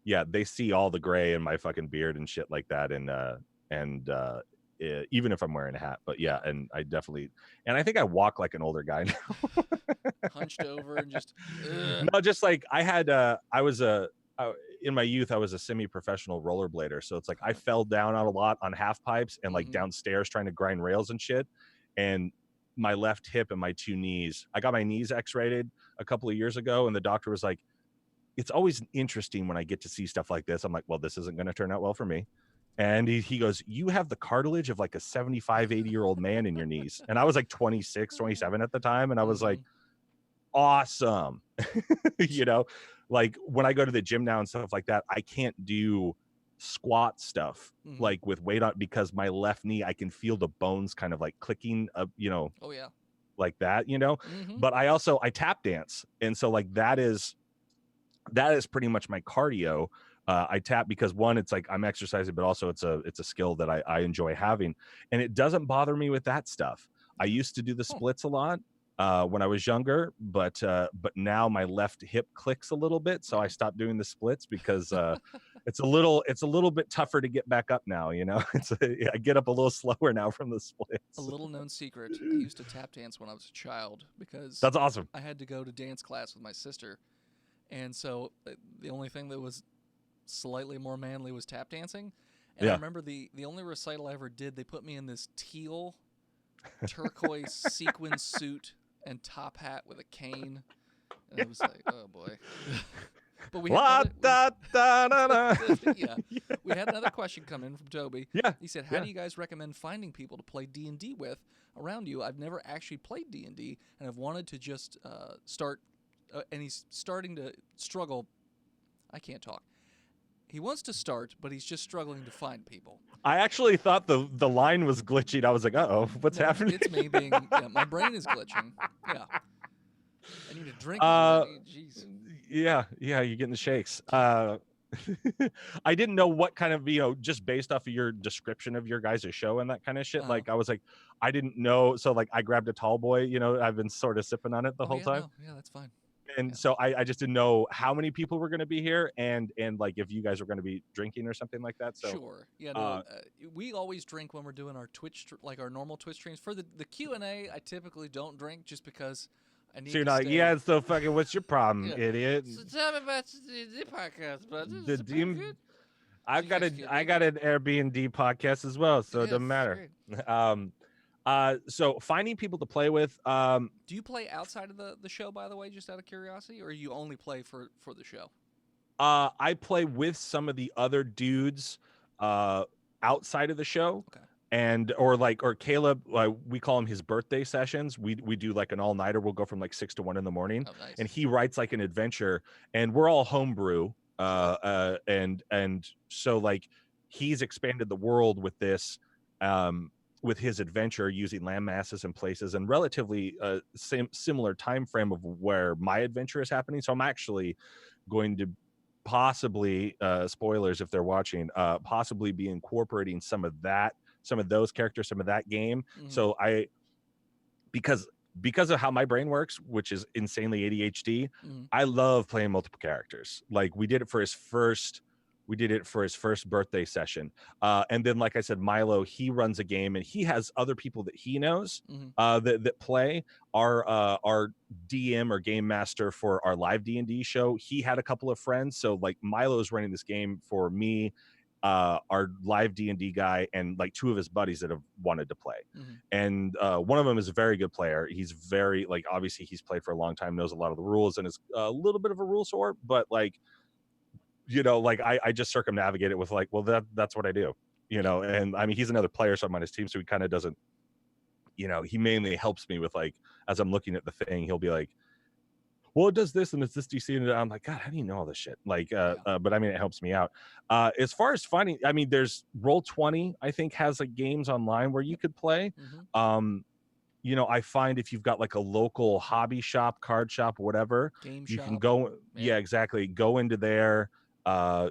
yeah, they see all the gray in my fucking beard and shit like that, and even if I'm wearing a hat. But yeah, and I think I walk like an older guy now. Hunched over and just no, just like in my youth, I was a semi-professional rollerblader. So it's like I fell down a lot on half pipes and like downstairs trying to grind rails and shit. And my left hip and my 2 knees, I got my knees x-rated a couple of years ago. And the doctor was like, it's always interesting when I get to see stuff like this. I'm like, well, this isn't going to turn out well for me. And he goes, you have the cartilage of like a 75, 80-year-old man in your knees. And I was like 26, 27 at the time. And I was like, awesome. Like when I go to the gym now and stuff like that, I can't do squat stuff like with weight on, because my left knee, I can feel the bones kind of like clicking up, oh yeah, like that, but I tap dance, and so like that is that is pretty much my cardio. I tap because one, it's like I'm exercising, but also it's a skill that I enjoy having, and it doesn't bother me with that stuff. I used to do the Oh. splits a lot when I was younger, but now my left hip clicks a little bit, so I stopped doing the splits because it's a little bit tougher to get back up now. I get up a little slower now from the A splits. little known secret: I used to tap dance when I was a child because That's awesome. I had to go to dance class with my sister, and so the only thing that was slightly more manly was tap dancing. And I Yeah. remember the only recital I ever did, they put me in this teal turquoise sequin suit and top hat with a cane, and I was like, oh boy. But we had La, da, da, da, da. yeah, we had another question come in from Toby. Yeah. He said, "How Yeah. do you guys recommend finding people to play D&D with around you? I've never actually played D&D, and I've wanted to just start." And he's starting to struggle. I can't talk. He wants to start, but he's just struggling to find people. I actually thought the line was glitching. I was like, uh-oh, what's No, happening? it's me being. Yeah, my brain is glitching. Yeah, I need a drink. Jeez. Yeah, you're getting the shakes. I didn't know what kind of, just based off of your description of your guys' show and that kind of shit. Like, I was like, I didn't know. So, like, I grabbed a tall boy, I've been sort of sipping on it the whole time. No, yeah, that's fine. And Yeah. so I just didn't know how many people were going to be here and like if you guys were going to be drinking or something like that. So Sure. Yeah. No, we always drink when we're doing our Twitch, like our normal Twitch streams. For the Q&A, I typically don't drink just because I need. so you're to not, stay. yeah. So fucking, what's your problem, Yeah. idiot? So tell me about the podcast, bud. The Is it pretty Deem- good? I got an Airbnb podcast as well, so it doesn't matter. So finding people to play with. Do you play outside of the show, by the way, just out of curiosity, or you only play for the show? I play with some of the other dudes outside of the show. Okay. And or Caleb, we call him his birthday sessions. We do like an all-nighter. We'll go from like 6 to 1 in the morning. Oh, nice. And he writes like an adventure, and we're all homebrew. And so like he's expanded the world with this, with his adventure using land masses and places and relatively similar time frame of where my adventure is happening. So I'm actually going to possibly, spoilers if they're watching, possibly be incorporating some of those characters, some of that game. Mm-hmm. So because of how my brain works, which is insanely ADHD, I love playing multiple characters. Like we did it for his first birthday session. And then, like I said, Milo, he runs a game and he has other people that he knows that play. Our DM or game master for our live D&D show, he had a couple of friends. So like Milo's running this game for me, our live D&D guy, and like two of his buddies that have wanted to play. And one of them is a very good player. He's very, like, obviously he's played for a long time, knows a lot of the rules, and is a little bit of a rule sort, but like, like I just circumnavigate it with like, well, that's what I do, and I mean, he's another player, so I'm on his team, so he kind of doesn't, he mainly helps me with like, as I'm looking at the thing, he'll be like, well, it does this and it's this DC, and I'm like, God, how do you know all this shit? Like, but I mean, it helps me out. As far as finding, I mean, there's Roll20, I think, has like games online where you could play. I find if you've got like a local hobby shop, card shop, whatever, Game you shop. can go. Yeah, exactly. Go into there.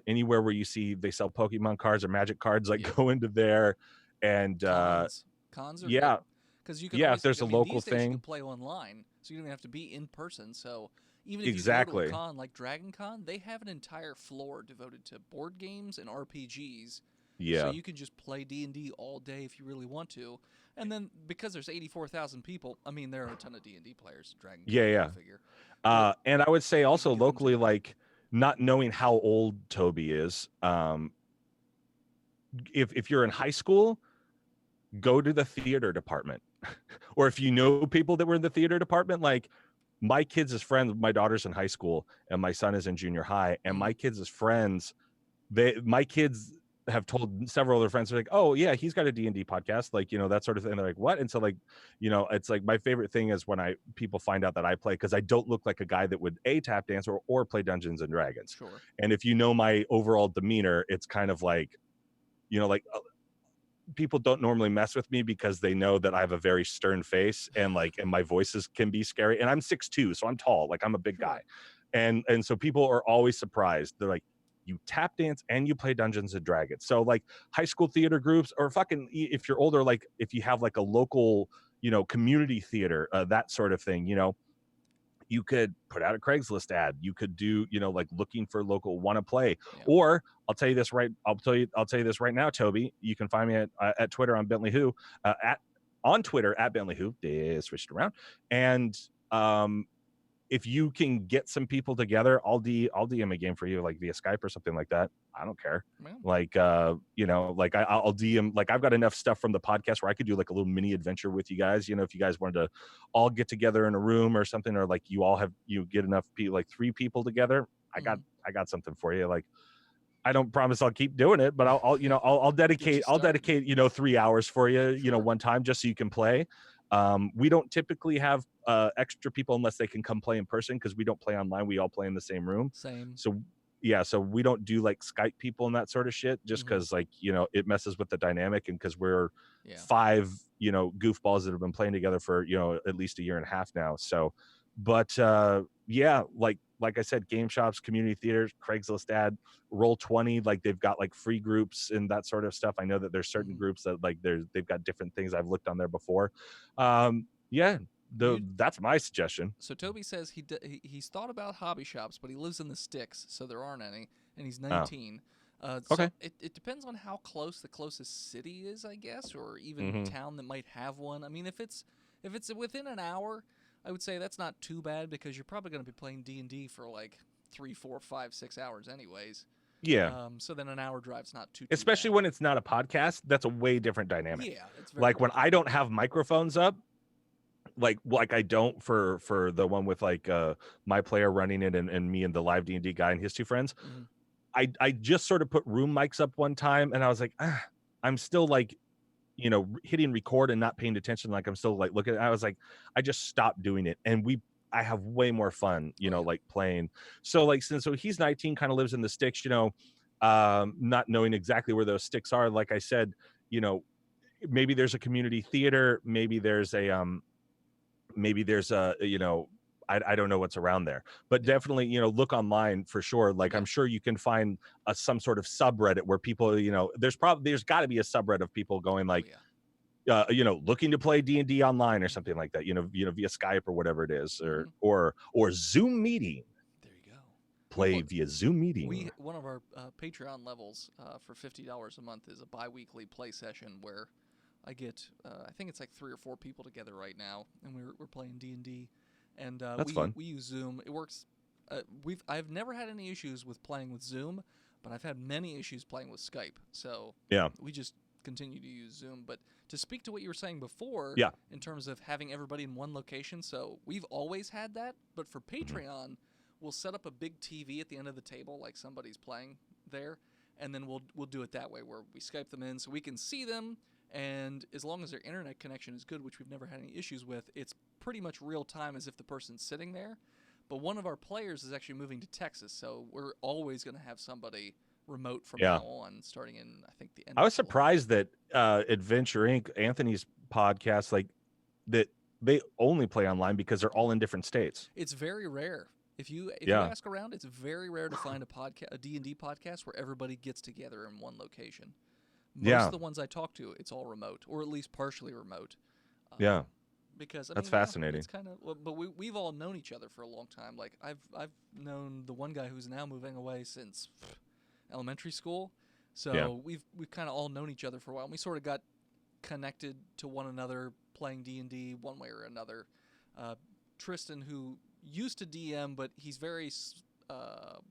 Anywhere where you see they sell Pokemon cards or Magic cards, like go into there, and cons are good. Because you can always, if there's a local these days thing, you can play online, so you don't even have to be in person. So even if you go to a con like Dragon Con, they have an entire floor devoted to board games and RPGs. So you can just play D&D all day if you really want to. And then because there's 84,000 people, I mean, there are a ton of D&D players. Dragon Con, figure. And I would say also locally, like, not knowing how old Toby is, if you're in high school, go to the theater department. Or if you know people that were in the theater department, like my kids' friends, my daughter's in high school and my son is in junior high, and my kids' friends, my kids have told several of their friends, they're like, oh yeah, he's got a D&D podcast, like, that sort of thing. And they're like, what? And so like, it's like my favorite thing is when people find out that I play, because I don't look like a guy that would tap dance or play Dungeons and Dragons. Sure. And if you know my overall demeanor, it's kind of like, like people don't normally mess with me because they know that I have a very stern face and my voices can be scary. And I'm 6'2", so I'm tall, like I'm a big guy. And so people are always surprised. They're like, you tap dance and you play Dungeons and Dragons. So like high school theater groups, or fucking, if you're older, like if you have like a local, community theater, that sort of thing, you could put out a Craigslist ad. You could do, like looking for local want to play. Yeah. Or I'll tell you this this right now, Toby. You can find me at Twitter on Bentley Who, on Twitter at Bentley Who. They switched around. And if you can get some people together, I'll DM a game for you, like via Skype or something like that. I don't care. Yeah. Like, like I'll DM, like I've got enough stuff from the podcast where I could do like a little mini adventure with you guys. If you guys wanted to all get together in a room or something, or like you get enough people, like 3 people together. I got something for you. Like, I don't promise I'll keep doing it, but I'll dedicate 3 hours for you, Sure. one time, just so you can play. We don't typically have extra people unless they can come play in person, because we don't play online. We all play in the same room. Same. So yeah, so we don't do like Skype people and that sort of shit, just because like, it messes with the dynamic, and because we're 5, goofballs that have been playing together for, at least a year and a half now. So, but yeah, like I said, game shops, community theaters, Craigslist ad, Roll20, like they've got like free groups and that sort of stuff. I know that there's certain groups that like they've got different things. I've looked on there before. That's my suggestion. So Toby says he's thought about hobby shops, but he lives in the sticks, so there aren't any, and he's 19. Okay. So it depends on how close the closest city is, I guess, or even town that might have one. I mean, if it's within an hour, I would say that's not too bad, because you're probably going to be playing D&D for like 3, 4, 5, 6 hours anyways. Yeah. So then an hour drive's not too especially bad. when it's not a podcast. That's a way different dynamic. Yeah, it's very like when I don't have microphones up, like I don't for the one with like my player running it and me and the live D&D guy and his 2 friends. I just sort of put room mics up one time, and I was like, I'm still like, hitting record and not paying attention. Like I'm still like looking. I was like, I just stopped doing it, and I have way more fun, like playing. So like, so he's 19, kind of lives in the sticks, not knowing exactly where those sticks are. Like I said, maybe there's a community theater, maybe there's a I don't know what's around there, but definitely, look online for sure. Like I'm sure you can find some sort of subreddit where people, there's got to be a subreddit of people going like, looking to play D&D online or something like that, via Skype or whatever it is, or Zoom meeting. There you go. Play via Zoom meeting. One of our Patreon levels for $50 a month is a bi-weekly play session where I get, I think it's like 3 or 4 people together right now, and we're playing D&D, and that's fun. We use Zoom. It works. I've never had any issues with playing with Zoom, but I've had many issues playing with Skype. So yeah, we just continue to use Zoom. But to speak to what you were saying before, in terms of having everybody in one location, so we've always had that, but for Patreon, we'll set up a big TV at the end of the table, like somebody's playing there, and then we'll do it that way, where we Skype them in so we can see them. And as long as their internet connection is good, which we've never had any issues with, it's pretty much real time as if the person's sitting there. But one of our players is actually moving to Texas, so we're always going to have somebody remote from now on, starting in, I think, the end I was of July. surprised that Adventure Inc., Anthony's podcast, like that they only play online because they're all in different states. It's very rare. If you ask around, it's very rare to find a D&D podcast where everybody gets together in one location. Most of the ones I talk to, it's all remote, or at least partially remote. Because that's fascinating. It's kind of, but we've all known each other for a long time. Like I've known the one guy who's now moving away since elementary school, so we've kind of all known each other for a while. And we sort of got connected to one another playing D&D one way or another. Tristan, who used to DM, but he's very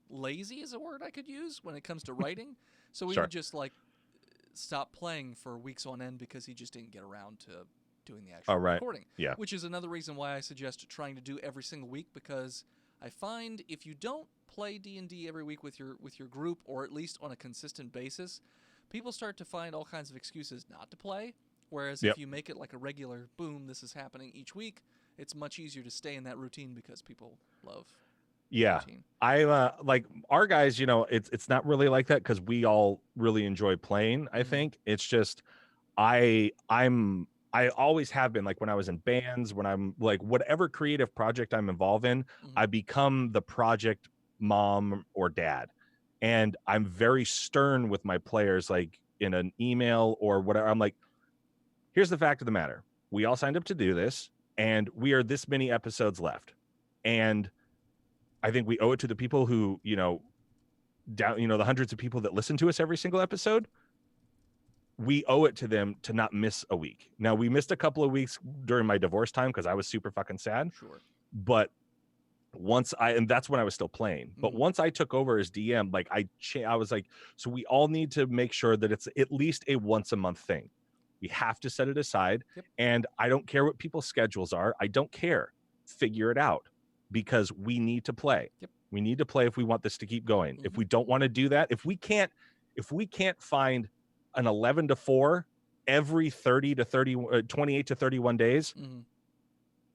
lazy, is a word I could use when it comes to writing. So we would just like stop playing for weeks on end because he just didn't get around to doing the actual recording. Yeah. Which is another reason why I suggest trying to do every single week, because I find if you don't play D&D every week with your group, or at least on a consistent basis, people start to find all kinds of excuses not to play. Whereas if you make it like a regular, boom, this is happening each week, it's much easier to stay in that routine because people love routine. I like our guys, it's not really like that because we all really enjoy playing. I think it's just I'm I always have been, like when I was in bands, when I'm like whatever creative project I'm involved in, I become the project mom or dad. And I'm very stern with my players, like in an email or whatever. I'm like, here's the fact of the matter. We all signed up to do this, and we are this many episodes left. And I think we owe it to the people who, the hundreds of people that listen to us every single episode. We owe it to them to not miss a week. Now, we missed a couple of weeks during my divorce time because I was super fucking sad. Sure. But and that's when I was still playing. But once I took over as DM, like I was like, so we all need to make sure that it's at least a once a month thing. We have to set it aside. Yep. And I don't care what people's schedules are. I don't care. Figure it out, because we need to play. Yep. We need to play if we want this to keep going. If we don't want to do that, if we can't find an 11 to 4 every 28 to 31 days,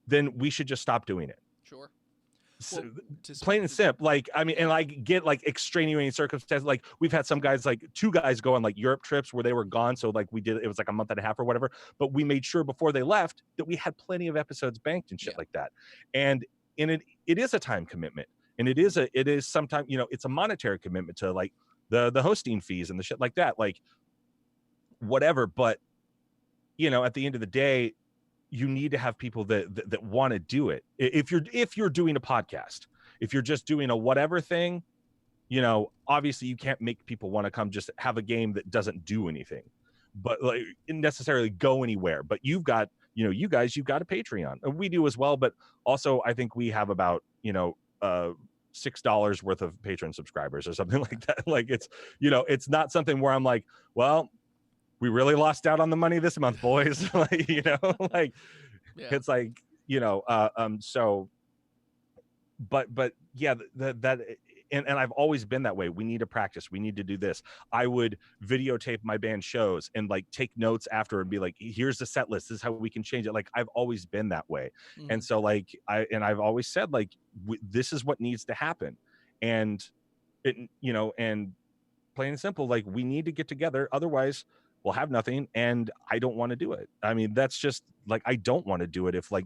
then we should just stop doing it. Sure. So, Well, plain and simple. Like, I mean, and I get like extraneous circumstances. Like we've had some guys, like 2 guys go on like Europe trips where they were gone. So like it was like a month and a half or whatever, but we made sure before they left that we had plenty of episodes banked and shit like that. And it is a time commitment, and it is sometimes, it's a monetary commitment to like the hosting fees and the shit like that, like whatever. But at the end of the day, you need to have people that want to do it. If you're doing a podcast, if you're just doing a whatever thing, obviously you can't make people want to come just have a game that doesn't do anything, but like necessarily go anywhere. But you've got, you've got a Patreon, and we do as well. But also I think we have about, $6 worth of patron subscribers or something like that. Like it's, it's not something where I'm like, well, we really lost out on the money this month, boys. Like, it's like, so, but yeah, and I've always been that way. We need to practice. We need to do this. I would videotape my band shows and like take notes after and be like, here's the set list. This is how we can change it. Like I've always been that way. And so like, I've always said like, this is what needs to happen. And and plain and simple, like we need to get together. Otherwise we'll have nothing, and I don't want to do it. I mean, that's just like, I don't want to do it if like,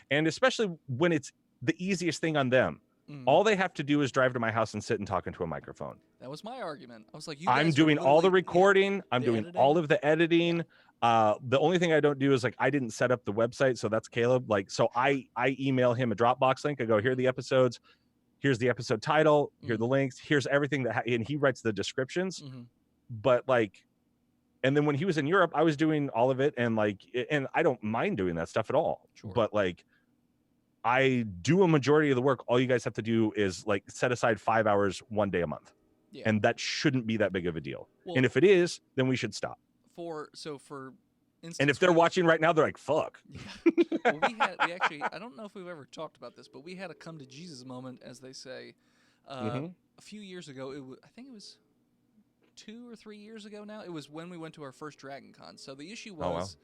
and especially when it's the easiest thing on them. All they have to do is drive to my house and sit and talk into a microphone. That was my argument. I was like, I'm doing all the recording. I'm doing all of the editing. The only thing I don't do is like, I didn't set up the website. So that's Caleb. Like, so I email him a Dropbox link. I go, here are the episodes. Here's the episode title. Here are the links. Here's everything and he writes the descriptions. But like, and then when he was in Europe, I was doing all of it, and like, and I don't mind doing that stuff at all. Sure. But like, I do a majority of the work. All you guys have to do is like set aside 5 hours one day a month, and that shouldn't be that big of a deal. Well, and if it is, then we should stop. For instance, and if they're watching right now, they're like, "Fuck." Yeah. Well, we actually, I don't know if we've ever talked about this, but we had a come to Jesus moment, as they say, a few years ago. I think it was 2 or 3 years ago now. It was when we went to our first Dragon Con. So the issue was,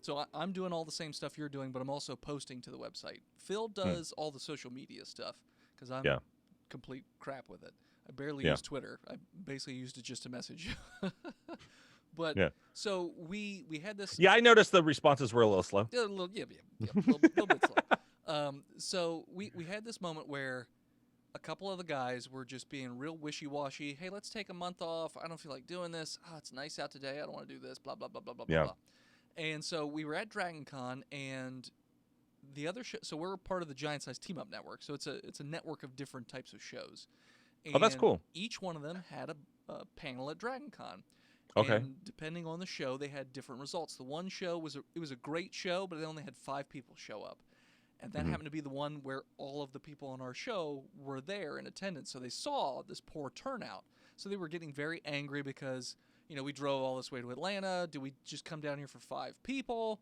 so I'm doing all the same stuff you're doing, but I'm also posting to the website. Phil does all the social media stuff because I'm complete crap with it. I barely use Twitter. I basically used it just to message you. But so we had this. Yeah, I noticed the responses were a little slow. A little bit slow. So we had this moment where a couple of the guys were just being real wishy-washy. Hey, let's take a month off. I don't feel like doing this. Oh, it's nice out today. I don't want to do this. Blah, blah, blah, blah, blah, blah. And so we were at Dragon Con, and the other show. So we're part of the Giant Size Team Up Network. So it's a network of different types of shows. And that's cool. Each one of them had a panel at Dragon Con. Okay. And depending on the show, they had different results. The one show was a great show, but they only had 5 people show up. And that happened to be the one where all of the people on our show were there in attendance. So they saw this poor turnout. So they were getting very angry because, we drove all this way to Atlanta. Do we just come down here for 5 people?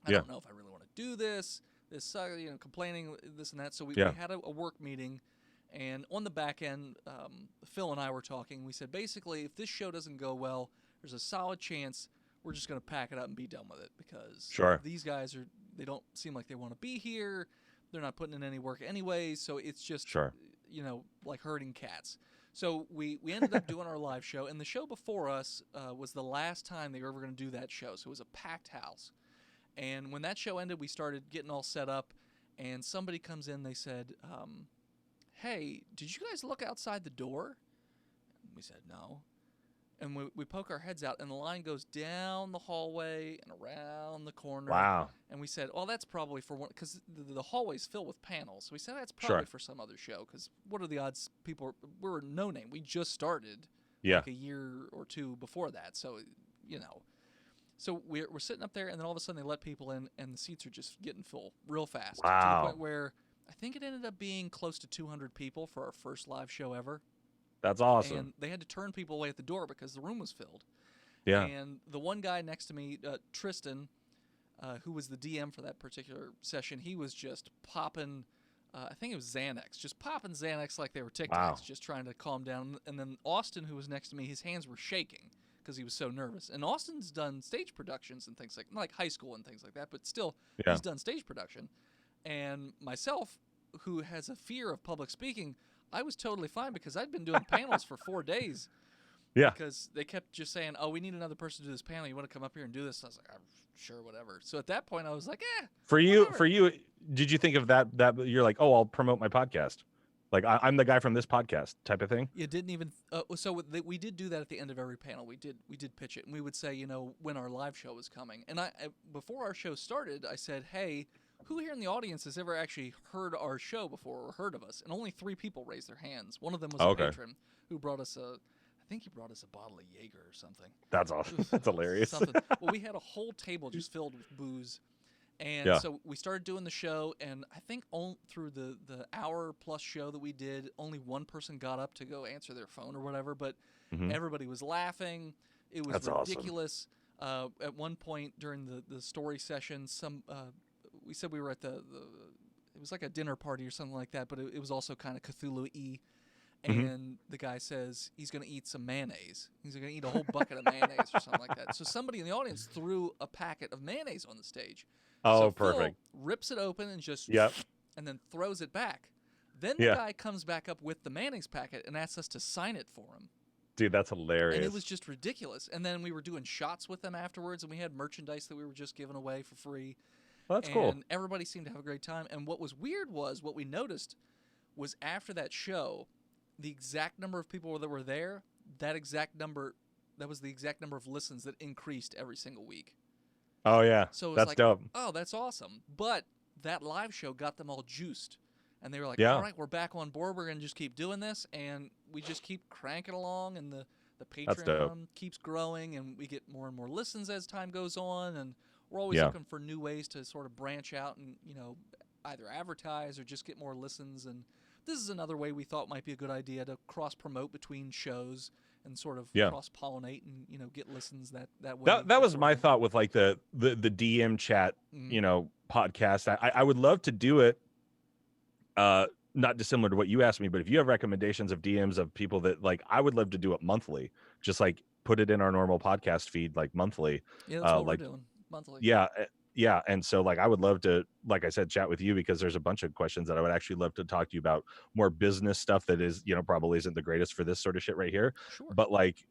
I don't know if I really want to do this. This, complaining, this and that. So we had a work meeting. And on the back end, Phil and I were talking. We said, basically, if this show doesn't go well, there's a solid chance we're just going to pack it up and be done with it because these guys they don't seem like they want to be here. They're not putting in any work anyway, so it's just, like herding cats. So we ended up doing our live show, and the show before us was the last time they were ever going to do that show. So it was a packed house. And when that show ended, we started getting all set up, and somebody comes in. They said, "Hey, did you guys look outside the door?" We said no. And we poke our heads out, and the line goes down the hallway and around the corner. Wow. And we said, "Oh, that's probably for one," because the hallway's filled with panels. So we said that's Sure. probably for some other show. Because what are the odds? We're no name. We just started Yeah. like a year or two before that. So So we're sitting up there, and then all of a sudden they let people in, and the seats are just getting full real fast. To the Wow. point where I think it ended up being close to 200 people for our first live show ever. That's awesome. And they had to turn people away at the door because the room was filled. Yeah. And the one guy next to me, Tristan, who was the DM for that particular session, he was just popping, I think it was Xanax, just popping Xanax like they were Tic Tacs, Wow. just trying to calm down. And then Austin, who was next to me, his hands were shaking because he was so nervous. And Austin's done stage productions and things like high school and things like that, but still, Yeah. he's done stage production. And myself, who has a fear of public speaking, I was totally fine because I'd been doing panels for 4 days. Yeah. Because they kept just saying, "Oh, we need another person to do this panel. You want to come up here and do this?" And I was like, "Sure, whatever." So at that point, I was like, For you, whatever. did you think of that you're like, oh, I'll promote my podcast? Like I'm the guy from this podcast type of thing? You didn't even. We did do that at the end of every panel. We did pitch it, and we would say, when our live show was coming. And before our show started, I said, "Hey, who here in the audience has ever actually heard our show before or heard of us?" And only 3 people raised their hands. One of them was a Okay. patron who brought us I think he brought us a bottle of Jaeger or something. That's awesome. That's hilarious. Something. Well, we had a whole table just filled with booze. And Yeah. so we started doing the show, and I think through the hour-plus show that we did, only one person got up to go answer their phone or whatever, but Mhm. everybody was laughing. It was That's awesome. ridiculous. At one point during the story session, we said we were at it was like a dinner party or something like that, but it was also kind of Cthulhu-y. Mhm. And the guy says he's going to eat some mayonnaise. He's going to eat a whole bucket of mayonnaise or something like that. So somebody in the audience threw a packet of mayonnaise on the stage. Oh, So perfect. Phil rips it open and just Yep. and then throws it back. Then the Yeah. guy comes back up with the mayonnaise packet and asks us to sign it for him. Dude, that's hilarious. And it was just ridiculous. And then we were doing shots with them afterwards, and we had merchandise that we were just giving away for free. Well, that's and cool. everybody seemed to have a great time. And what was weird was what we noticed was after that show, the exact number of people that were there, that was the exact number of listens that increased every single week. Oh yeah. So it was that's like, dope. oh, that's awesome. But that live show got them all juiced. And they were like, Yeah. all right, we're back on board. We're going to just keep doing this. And we just keep cranking along. And the That's dope. Patreon keeps growing. And we get more and more listens as time goes on. And we're always Yeah. looking for new ways to sort of branch out and, either advertise or just get more listens. And this is another way we thought might be a good idea to cross-promote between shows and sort of Yeah. cross-pollinate and, get listens that way. That was my thought with like the DM chat, Mhm. podcast. I would love to do it. Not dissimilar to what you asked me, but if you have recommendations of DMs of people that like, I would love to do it monthly. Just like put it in our normal podcast feed like monthly. Yeah, that's what like, we're doing monthly. Yeah. And so like I would love to, like I said, chat with you because there's a bunch of questions that I would actually love to talk to you about, more business stuff that is, probably isn't the greatest for this sort of shit right here. Sure. But like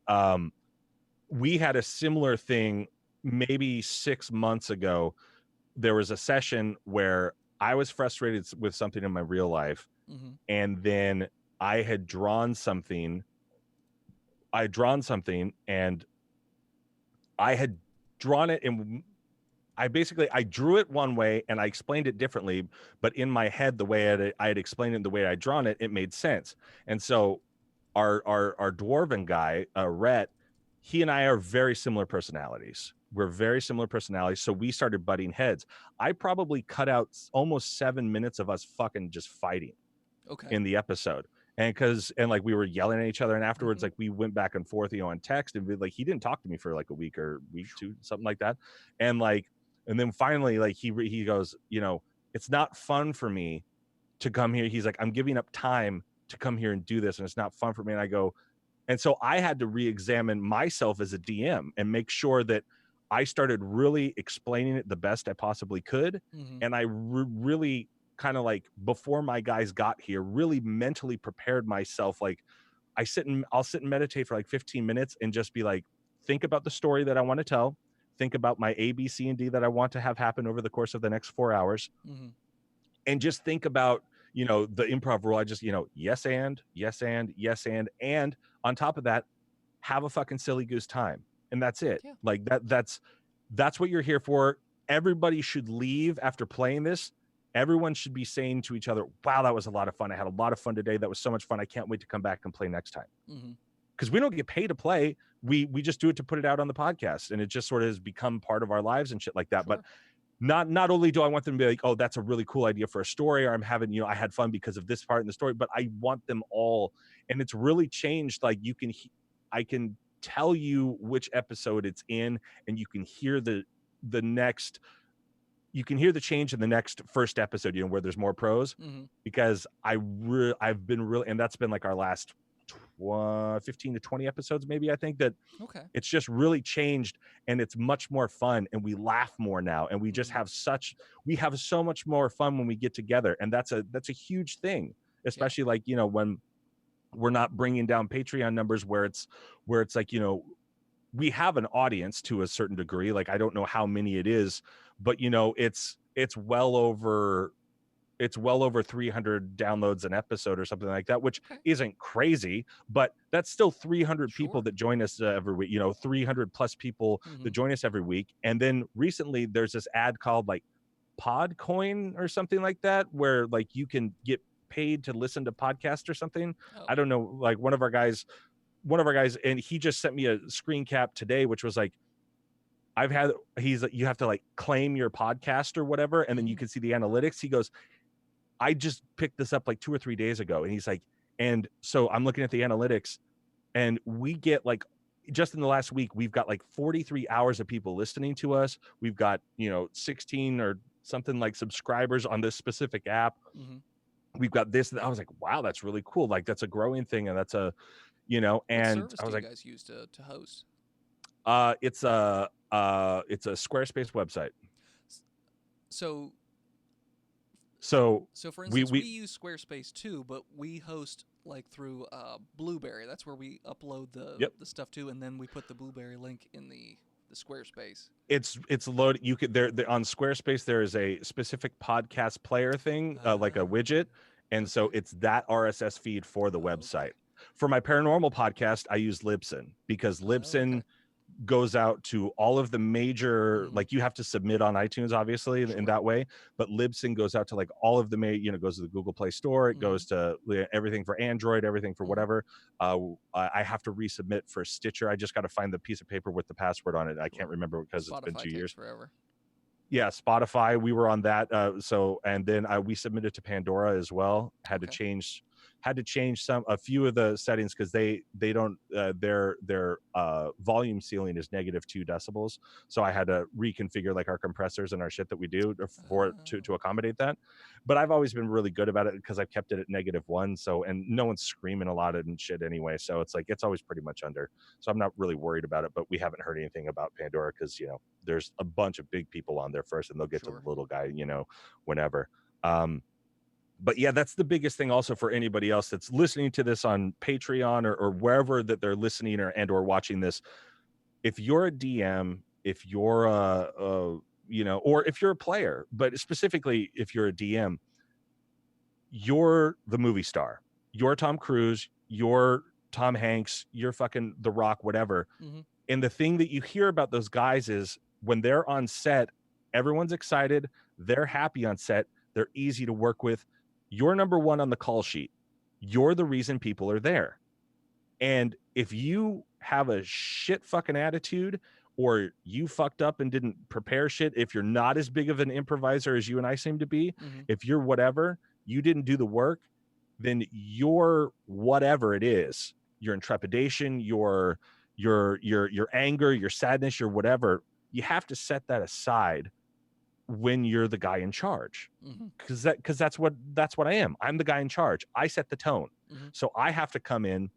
we had a similar thing maybe 6 months ago. There was a session where I was frustrated with something in my real life. Mhm. And then I had drawn something. And I had drawn it and I drew it one way and I explained it differently, but in my head, the way I had explained it, the way I drawn it, it made sense. And so our dwarven guy, Rhett, he and I are very similar personalities. We're very similar personalities. So we started butting heads. I probably cut out almost 7 minutes of us fucking just fighting in the episode. And like we were yelling at each other. And afterwards, like we went back and forth, on text, and like, he didn't talk to me for like a week or week, two, something like that. And then finally, like he goes, it's not fun for me to come here. He's like, I'm giving up time to come here and do this. And it's not fun for me. And I go, and so I had to re-examine myself as a DM and make sure that I started really explaining it the best I possibly could. And I really kind of like, before my guys got here, really mentally prepared myself. Like, I'll sit and meditate for like 15 minutes and just be like, think about the story that I want to tell, think about my A, B, C, and D that I want to have happen over the course of the next 4 hours, Mm-hmm. and just think about, the improv rule. I just, yes and, yes and, yes and on top of that, have a fucking silly goose time. And that's it. Yeah. Like that's what you're here for. Everybody should leave after playing this. Everyone should be saying to each other, wow, that was a lot of fun. I had a lot of fun today. That was so much fun. I can't wait to come back and play next time. Mm-hmm. Because we don't get paid to play. We just do it to put it out on the podcast. And it just sort of has become part of our lives and shit like that. Sure. But not only do I want them to be like, oh, that's a really cool idea for a story, or I'm having, I had fun because of this part in the story, but I want them all. And it's really changed. Like I can tell you which episode it's in, and you can hear the change in the next first episode, where there's more prose, Mm-hmm. because I've been really, and that's been like our last 15 to 20 episodes, maybe, I think, that Okay. it's just really changed, and it's much more fun, and we laugh more now, and we just Mm-hmm. have so much more fun when we get together. And that's a huge thing, especially like, when we're not bringing down Patreon numbers, where it's like, we have an audience to a certain degree. Like, I don't know how many it is, but it's well over 300 downloads an episode or something like that, which Okay. isn't crazy, but that's still 300 people Sure. that join us every week, 300 plus people Mm-hmm. that join us every week. And then recently there's this ad called like Podcoin or something like that, where like you can get paid to listen to podcasts or something. Oh. I don't know, like one of our guys, and he just sent me a screen cap today, which was like, you have to like claim your podcast or whatever, and then you can see the analytics. He goes, I just picked this up like 2 or 3 days ago. And he's like, and so I'm looking at the analytics, and we get like, just in the last week, we've got like 43 hours of people listening to us. We've got, 16 or something like subscribers on this specific app. Mm-hmm. We've got this. I was like, wow, that's really cool. Like, that's a growing thing. And that's and What service I was do you like, guys use to host? it's a Squarespace website. So for instance, we use Squarespace too, but we host like through Blueberry. That's where we upload the stuff to, and then we put the Blueberry link in the Squarespace. It's loaded. You could there on Squarespace there is a specific podcast player thing, like a widget, and so it's that RSS feed for the website. Okay. For my paranormal podcast, I use Libsyn, because Libsyn goes out to all of the major, like, you have to submit on iTunes, obviously, in that way, but Libsyn goes out to like all of the goes to the Google Play Store. It goes to everything for Android, everything for whatever. I have to resubmit for Stitcher. I just got to find the piece of paper with the password on it. I can't remember because Spotify it's been 2 years. Forever. Yeah, Spotify, we were on that. And then we submitted to Pandora as well. Had to change a few of the settings, because they don't their volume ceiling is -2 decibels. So I had to reconfigure like our compressors and our shit that we do to accommodate that. But I've always been really good about it, because I've kept it at -1. So, and no one's screaming a lot and shit anyway. So it's like, it's always pretty much under. So I'm not really worried about it. But we haven't heard anything about Pandora, because there's a bunch of big people on there first, and they'll get to the little guy whenever. But yeah, that's the biggest thing also for anybody else that's listening to this on Patreon or wherever that they're listening or watching this. If you're a DM, if you're or if you're a player, but specifically if you're a DM, you're the movie star. You're Tom Cruise, you're Tom Hanks, you're fucking The Rock, whatever. And the thing that you hear about those guys is, when they're on set, everyone's excited, they're happy on set, they're easy to work with. You're number one on the call sheet. You're the reason people are there. And if you have a shit fucking attitude, or you fucked up and didn't prepare shit, if you're not as big of an improviser as you and I seem to be, if you're whatever, you didn't do the work, then your whatever it is, your intrepidation, your anger, your sadness, your whatever, you have to set that aside when you're the guy in charge, because that's what I am. I'm the guy in charge. I set the tone. So I have to come in,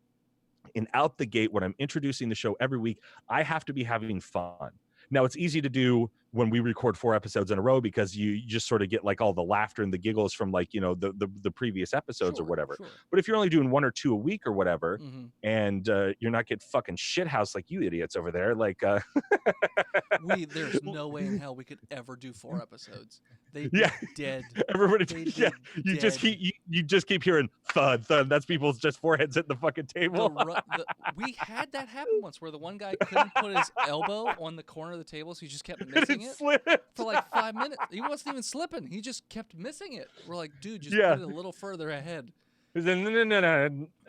and out the gate, when I'm introducing the show every week, I have to be having fun. Now, it's easy to do when we record 4 episodes in a row, because you just sort of get like all the laughter and the giggles from like, you know, the previous episodes or whatever. Sure. But if you're only doing 1 or 2 a week or whatever, Mm-hmm. and you're not getting fucking shithouse like you idiots over there, like There's no way in hell we could ever do 4 episodes. They'd be yeah, dead. everybody, They'd yeah, be you just dead. keep you just keep hearing thud thud. That's people's just foreheads hitting the fucking table. We had that happen once where the one guy couldn't put his elbow on the corner of the table, so he just kept missing it for like 5 minutes. He wasn't even slipping. He just kept missing it. We're like, dude, just put it a little further ahead. No.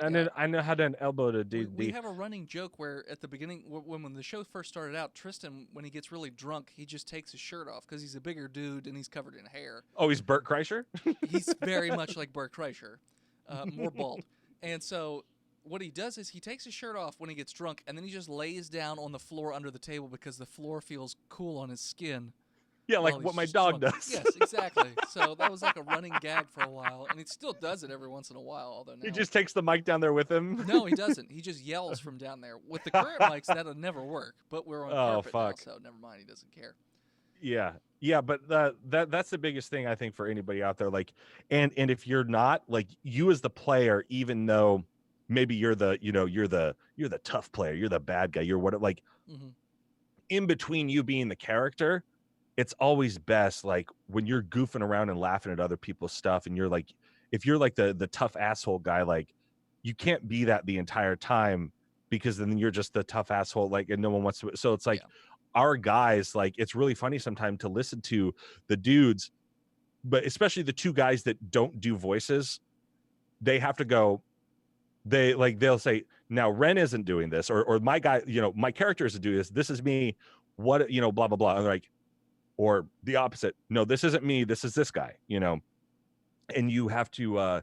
I know how to elbow to do. We have a running joke where at the beginning, when the show first started out, Tristan, when he gets really drunk, he just takes his shirt off because he's a bigger dude and he's covered in hair. Oh, he's Bert Kreischer? He's very much like Bert Kreischer, more bald. And so what he does is he takes his shirt off when he gets drunk, and then he just lays down on the floor under the table because the floor feels cool on his skin. Yeah, like what my dog does. Yes, exactly. So that was like a running gag for a while, and he still does it every once in a while. Although now He just takes the mic down there with him. No, he doesn't. He just yells from down there. With the current mics, that'll never work. But we're on carpet now, so never mind. He doesn't care. Yeah, but that's the biggest thing I think for anybody out there. Like, and if you're not, like, you as the player, even though maybe you're the tough player, you're the bad guy, you're what, like, in between you being the character, it's always best, like, when you're goofing around and laughing at other people's stuff, and you're like, if you're like the tough asshole guy, like, you can't be that the entire time, because then you're just the tough asshole, like, and no one wants to. So it's like, our guys, like, it's really funny sometimes to listen to the dudes, but especially the 2 guys that don't do voices, they have to go, they'll say, now Ren isn't doing this, or my guy, you know, my character isn't doing this, this is me, what, you know, blah blah blah, and they're like, or the opposite, no, this isn't me, this is this guy, you know. And you have to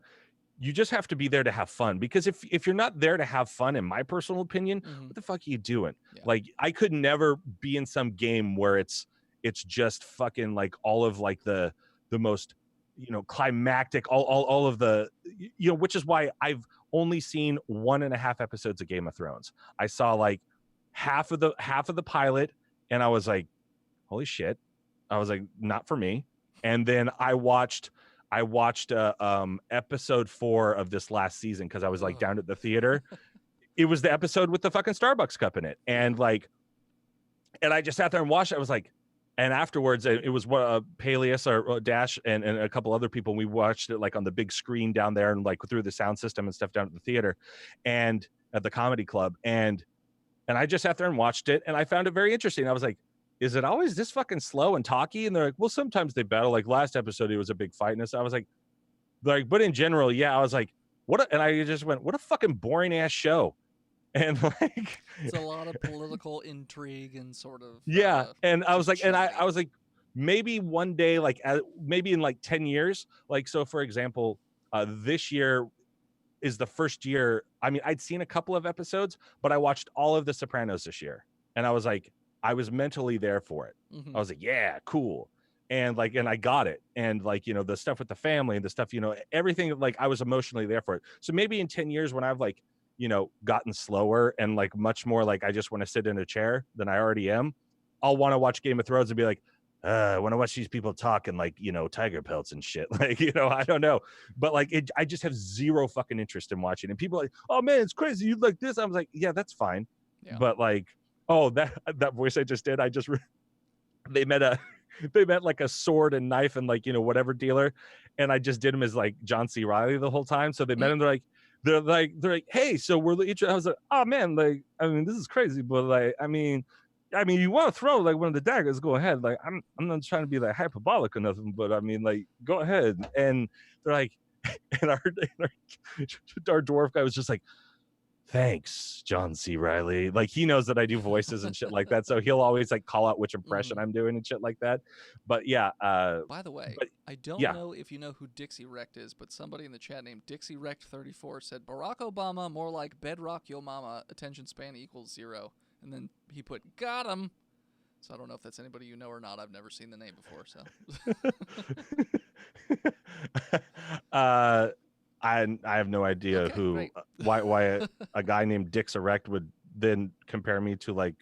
you just have to be there to have fun, because if you're not there to have fun, in my personal opinion, what the fuck are you doing? Like, I could never be in some game where it's just fucking like all of like the most, you know, climactic, all of the, you know, which is why I've only seen 1.5 episodes of Game of Thrones. I saw like half of the pilot, and I was like, holy shit. I was like, not for me. And then I watched episode 4 of this last season, because I was like down at the theater. It was the episode with the fucking Starbucks cup in it, and like, and I just sat there and watched it. I was like, and afterwards it was what Peleus or Dash and a couple other people. We watched it like on the big screen down there, and like through the sound system and stuff down at the theater and at the comedy club, and I just sat there and watched it, and I found it very interesting. I was like, is it always this fucking slow and talky? And they're like, well, sometimes they battle. Like last episode, it was a big fight. And so I was like, but in general, yeah. I was like, and I just went, what a fucking boring ass show. And like, it's a lot of political intrigue and sort of. And I was like, and I was like, maybe one day, like maybe in like 10 years, like, so for example, this year is the first year. I mean, I'd seen a couple of episodes, but I watched all of The Sopranos this year. And I was like, I was mentally there for it. I was like, yeah, cool. And like, and I got it. And like, you know, the stuff with the family and the stuff, you know, everything, like I was emotionally there for it. So maybe in 10 years when I've like, you know, gotten slower and like much more like I just want to sit in a chair than I already am, I'll want to watch Game of Thrones and be like, I want to watch these people talk in like, you know, tiger pelts and shit. Like, you know, I don't know. But like, I just have zero fucking interest in watching. And people are like, oh man, it's crazy. You like this? I was like, yeah, that's fine. But like, oh, that voice I just did, they met like a sword and knife and like, you know, whatever dealer, and I just did him as like John C. Reilly the whole time. So they met him, they're like, hey, so we're each. I was like, oh man, like, I mean, this is crazy, but like, I mean, you want to throw like one of the daggers, go ahead. Like, I'm not trying to be like hyperbolic or nothing, but I mean, like, go ahead. And they're like, and our dwarf guy was just like, thanks, John C. Reilly. Like, he knows that I do voices and shit like that, so he'll always like call out which impression I'm doing and shit like that. But yeah. By the way, I don't know if you know who Dixie Wrecked is, but somebody in the chat named Dixie Wrecked 34 said Barack Obama more like bedrock yo mama, attention span equals 0, and then he put got him. So I don't know if that's anybody you know or not. I've never seen the name before. So. I have no idea why a guy named Dix Erect would then compare me to like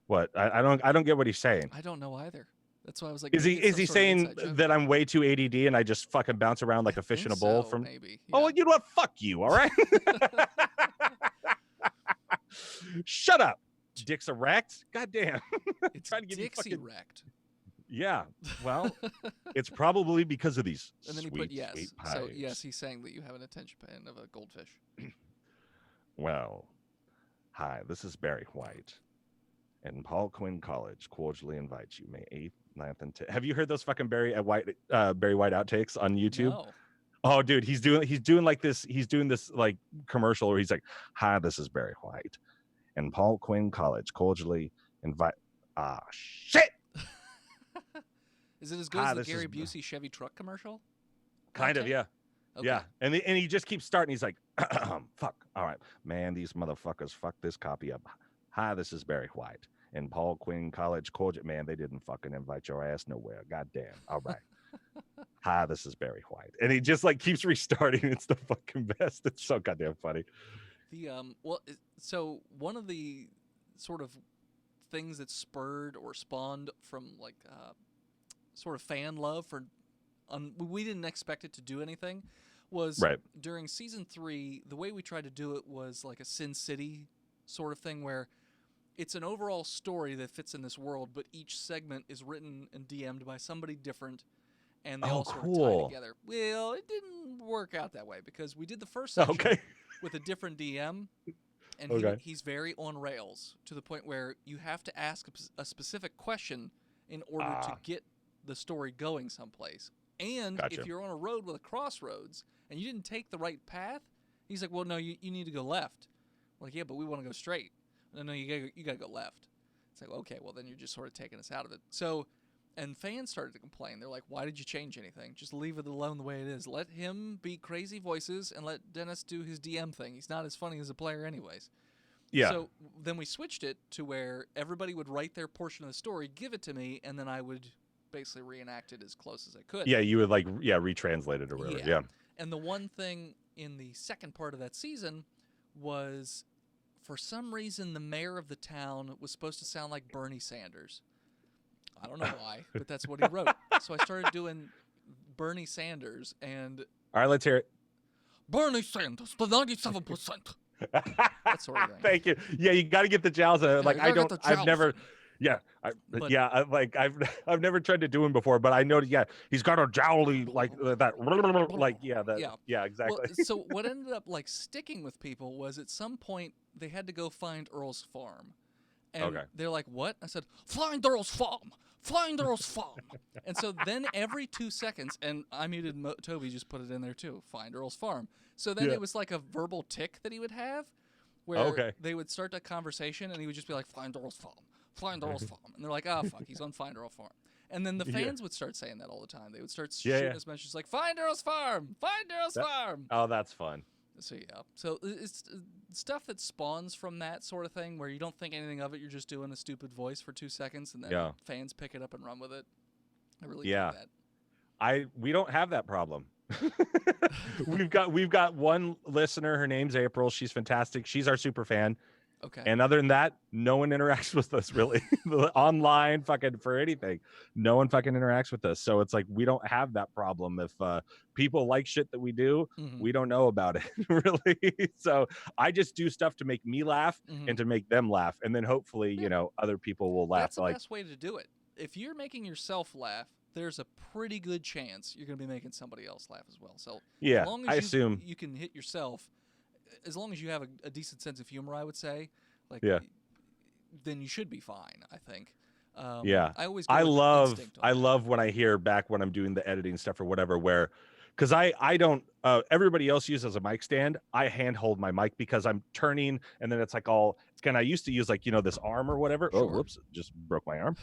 what? I don't get what he's saying. I don't know either. That's why I was like, Is maybe it's he some sort of saying inside joke. that I'm way too ADD and I just fucking bounce around like I a fish in think a bowl so, from maybe. Oh, Yeah. you know what? Fuck you, all right? Shut up. Dick's erect? God damn. It's Trying to give Dixie you fucking wrecked. Yeah. Well, it's probably because of these And then he sweet, put yes. sweet So pipes. yes, he's saying that you have an attention span of a goldfish. Well, hi, this is Barry White. And Paul Quinn College cordially invites you May 8th, 9th, and 10th. Have you heard those fucking Barry White outtakes on YouTube? No. Oh, dude, he's doing this like commercial where he's like, "Hi, this is Barry White, and Paul Quinn College cordially invite." Ah, shit. Is it as good Hi, as the this Gary is- Busey Chevy truck commercial? Kind of, Okay. yeah. Okay. Yeah, and he just keeps starting. He's like, "Fuck, all right, man, these motherfuckers fucked this copy up." Hi, this is Barry White and Paul Quinn College Cordial. Man, they didn't fucking invite your ass nowhere. Goddamn. All right. Hi, this is Barry White, and he just like keeps restarting. It's the fucking best. It's so goddamn funny. The so one of the sort of things that spurred or spawned from like sort of fan love for we didn't expect it to do anything was Right. during season 3. The way we tried to do it was like a Sin City sort of thing where it's an overall story that fits in this world, but each segment is written and DM'd by somebody different, and they all sort of tie together. Well, it didn't work out that way because we did the first section with a different DM, and he's very on rails to the point where you have to ask a specific question in order to get the story going someplace. And if you're on a road with a crossroads and you didn't take the right path, he's like, well, no, you need to go left. I'm like, yeah, but we want to go straight. No, you gotta go left. It's like, okay, well, then you're just sort of taking us out of it. So, and fans started to complain. They're like, why did you change anything? Just leave it alone the way it is. Let him be crazy voices and let Dennis do his DM thing. He's not as funny as a player anyways. Yeah. So then we switched it to where everybody would write their portion of the story, give it to me, and then I would basically reenact it as close as I could. Yeah, you would like retranslate it or whatever. Yeah. And the one thing in the second part of that season was, for some reason, the mayor of the town was supposed to sound like Bernie Sanders. I don't know why, but that's what he wrote. So I started doing Bernie Sanders, and all right, let's hear it. Bernie Sanders, the 97%. That sort of thing. Thank you. Yeah, you got to get the jowls. Like I've never. Yeah, I've never tried to do him before, but I know. Yeah, he's got a jowly like that. Like yeah, exactly. Well, so what ended up like sticking with people was at some point they had to go find Earl's farm, and they're like, "What?" I said, "Find Earl's farm. Find Earl's farm." And so then every 2 seconds, and I muted Toby, just put it in there too. Find Earl's farm. So then it was like a verbal tick that he would have, where they would start a conversation, and he would just be like, "Find Earl's farm. Find Earl's farm," and they're like, "Oh fuck, he's on Find Earl farm." And then the fans would start saying that all the time. They would start shooting us messages like, "Find Earl's farm. Find Earl's farm." Oh, that's fun. So yeah, so it's stuff that spawns from that sort of thing where you don't think anything of it. You're just doing a stupid voice for 2 seconds, and then fans pick it up and run with it. I really like that. We don't have that problem. we've got one listener. Her name's April. She's fantastic. She's our super fan. Okay. And other than that, no one interacts with us really. Online, fucking for anything. No one fucking interacts with us. So it's like we don't have that problem. If people like shit that we do, we don't know about it really. So I just do stuff to make me laugh and to make them laugh, and then hopefully other people will laugh. That's the best way to do it. If you're making yourself laugh, there's a pretty good chance you're going to be making somebody else laugh as well. So yeah, as long as I assume you can hit yourself, as long as you have a decent sense of humor, I would say, then you should be fine, I think. I love when I hear back when I'm doing the editing stuff or whatever, where, because I don't, everybody else uses a mic stand. I hand hold my mic because I'm turning, and then it's like I used to use like, this arm or whatever. Sure. Oh, whoops, just broke my arm.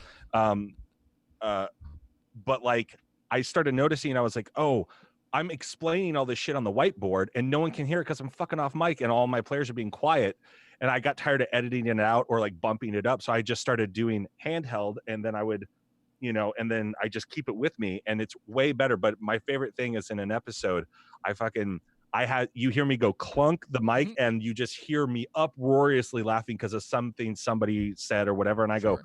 But like I started noticing, I was like, oh, I'm explaining all this shit on the whiteboard and no one can hear it because I'm fucking off mic and all my players are being quiet. And I got tired of editing it out or like bumping it up. So I just started doing handheld, and then I would, and then I just keep it with me, and it's way better. But my favorite thing is in an episode, you hear me go clunk the mic and you just hear me uproariously laughing because of something somebody said or whatever. And I go,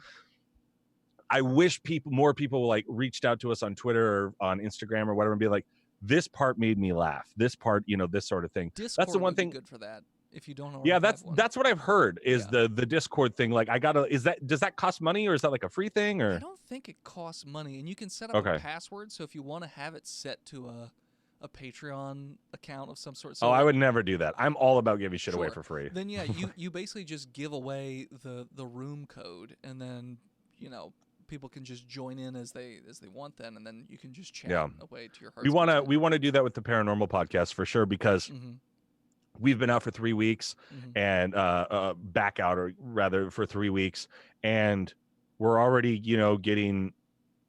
I wish more people like reached out to us on Twitter or on Instagram or whatever and be like, this part made me laugh. This part, this sort of thing. Discord That's the one would be thing. good for that if you don't already Yeah, have one. that's what I've heard is the Discord thing. Like does that cost money or is that like a free thing or? I don't think it costs money, and you can set up a password. So if you want to have it set to a Patreon account of some sort. So I would never do that. I'm all about giving shit away for free. Then yeah, you basically just give away the room code, and then people can just join in as they want then, and then you can just chat away to your heart's content. We want to do that with the Paranormal Podcast for sure, because we've been out for 3 weeks and back out, or rather for 3 weeks, and we're already getting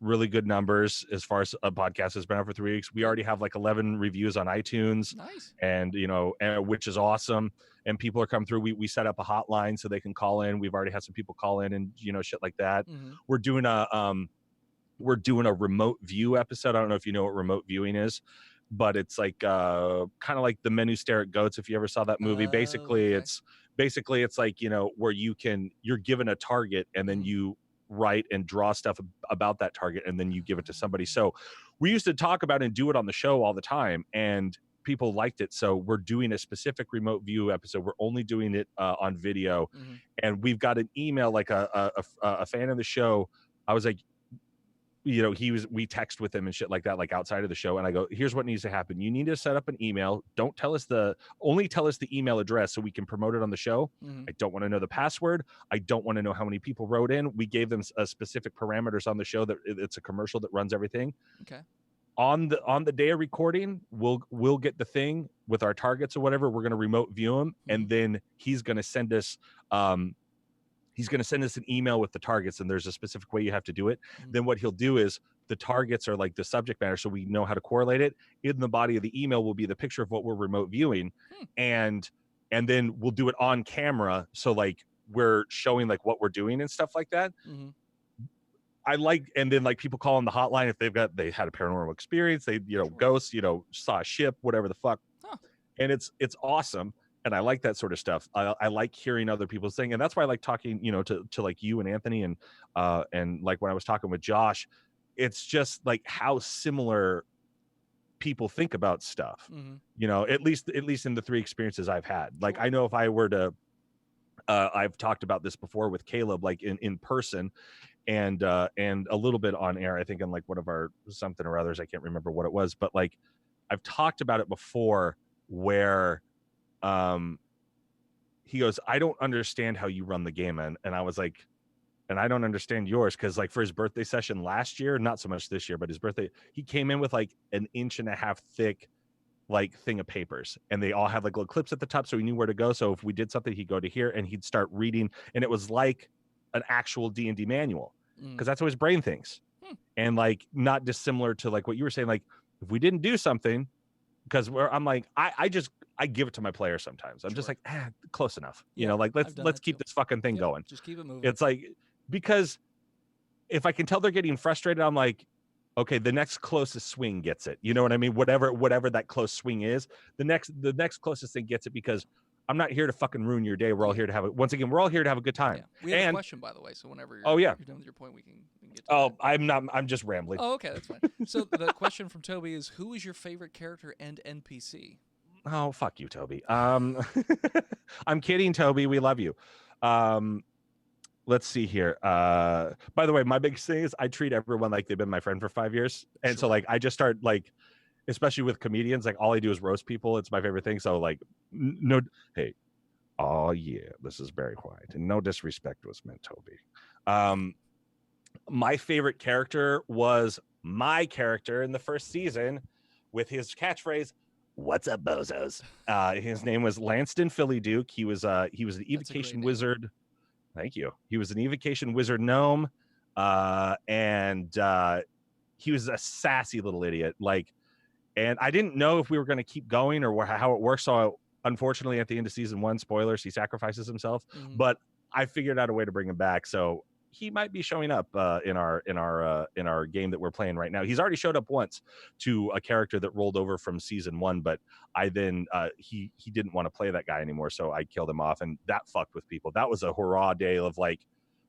really good numbers as far as a podcast has been out for 3 weeks. We already have like 11 reviews on iTunes. Nice. And which is awesome. And people are coming through. We set up a hotline so they can call in. We've already had some people call in and shit like that. We're doing a remote view episode. I don't know if you know what remote viewing is, but it's like kind of like The Men Who Stare at Goats, if you ever saw that movie. Basically it's like where you're given a target, and then you write and draw stuff about that target, and then you give it to somebody. So we used to talk about and do it on the show all the time, and people liked it. So we're doing a specific remote view episode. We're only doing it on video. And we've got an email, like a fan of the show. I was like, we text with him and shit like that, like outside of the show. And I go, here's what needs to happen. You need to set up an email. Don't tell us only tell us the email address so we can promote it on the show. I don't want to know the password. I don't want to know how many people wrote in. We gave them specific parameters on the show that it's a commercial that runs everything. Okay. On the day of recording, we'll get the thing with our targets or whatever. We're going to remote view them. And then he's going to send us, an email with the targets, and there's a specific way you have to do it. Then what he'll do is the targets are like the subject matter, so we know how to correlate it. In the body of the email will be the picture of what we're remote viewing, and then we'll do it on camera, so like we're showing like what we're doing and stuff like that. And then like people call on the hotline if they had a paranormal experience, they ghosts, saw a ship, whatever the fuck, and it's awesome. And I like that sort of stuff. I like hearing other people's thing. And that's why I like talking, to like you and Anthony and like when I was talking with Josh, it's just like how similar people think about stuff, at least in the 3 experiences I've had. Like, I know if I were to, I've talked about this before with Caleb, like in person and a little bit on air, I think in like one of our something or others, I can't remember what it was, but like I've talked about it before where, he goes, I don't understand how you run the game. And I was like, and I don't understand yours. Cause like for his birthday session last year, not so much this year, but his birthday, he came in with like an 1.5 inch thick, like thing of papers, and they all have like little clips at the top. So he knew where to go. So if we did something, he'd go to here and he'd start reading, and it was like an actual D&D manual. Cause that's how his brain thinks. And like, not dissimilar to like what you were saying, like if we didn't do something, because I'm like, I give it to my players sometimes. I'm just like, close enough. Like let's keep this fucking thing going. Just keep it moving. It's like, because if I can tell they're getting frustrated, I'm like, okay, the next closest swing gets it. You know what I mean? Whatever that close swing is, the next closest thing gets it, because I'm not here to fucking ruin your day. We're all here to have it. Once again, we're all here to have a good time. Yeah. We have a question, by the way. So whenever you're done with your point, we can get to that. I'm just rambling. Oh, okay, that's fine. So the question from Toby is, who is your favorite character and NPC? Oh, fuck you, Toby. I'm kidding, Toby. We love you. Let's see here. By the way, my biggest thing is I treat everyone like they've been my friend for 5 years. And so like I just start like, especially with comedians, like all I do is roast people. It's my favorite thing. So like hey, oh yeah, this is Barry White, and no disrespect was meant, Toby. My favorite character was my character in the first season with his catchphrase, "What's up, bozos?" His name was Lanston Philly Duke. He was an evocation wizard. Thank you. He was an evocation wizard gnome, and he was a sassy little idiot. Like, and I didn't know if we were going to keep going or how it works. So unfortunately, at the end of season 1, spoilers, he sacrifices himself. But I figured out a way to bring him back. So he might be showing up in our game that we're playing right now. He's already showed up once to a character that rolled over from season 1, but I then he didn't want to play that guy anymore, so I killed him off, and that fucked with people. That was a hurrah day of like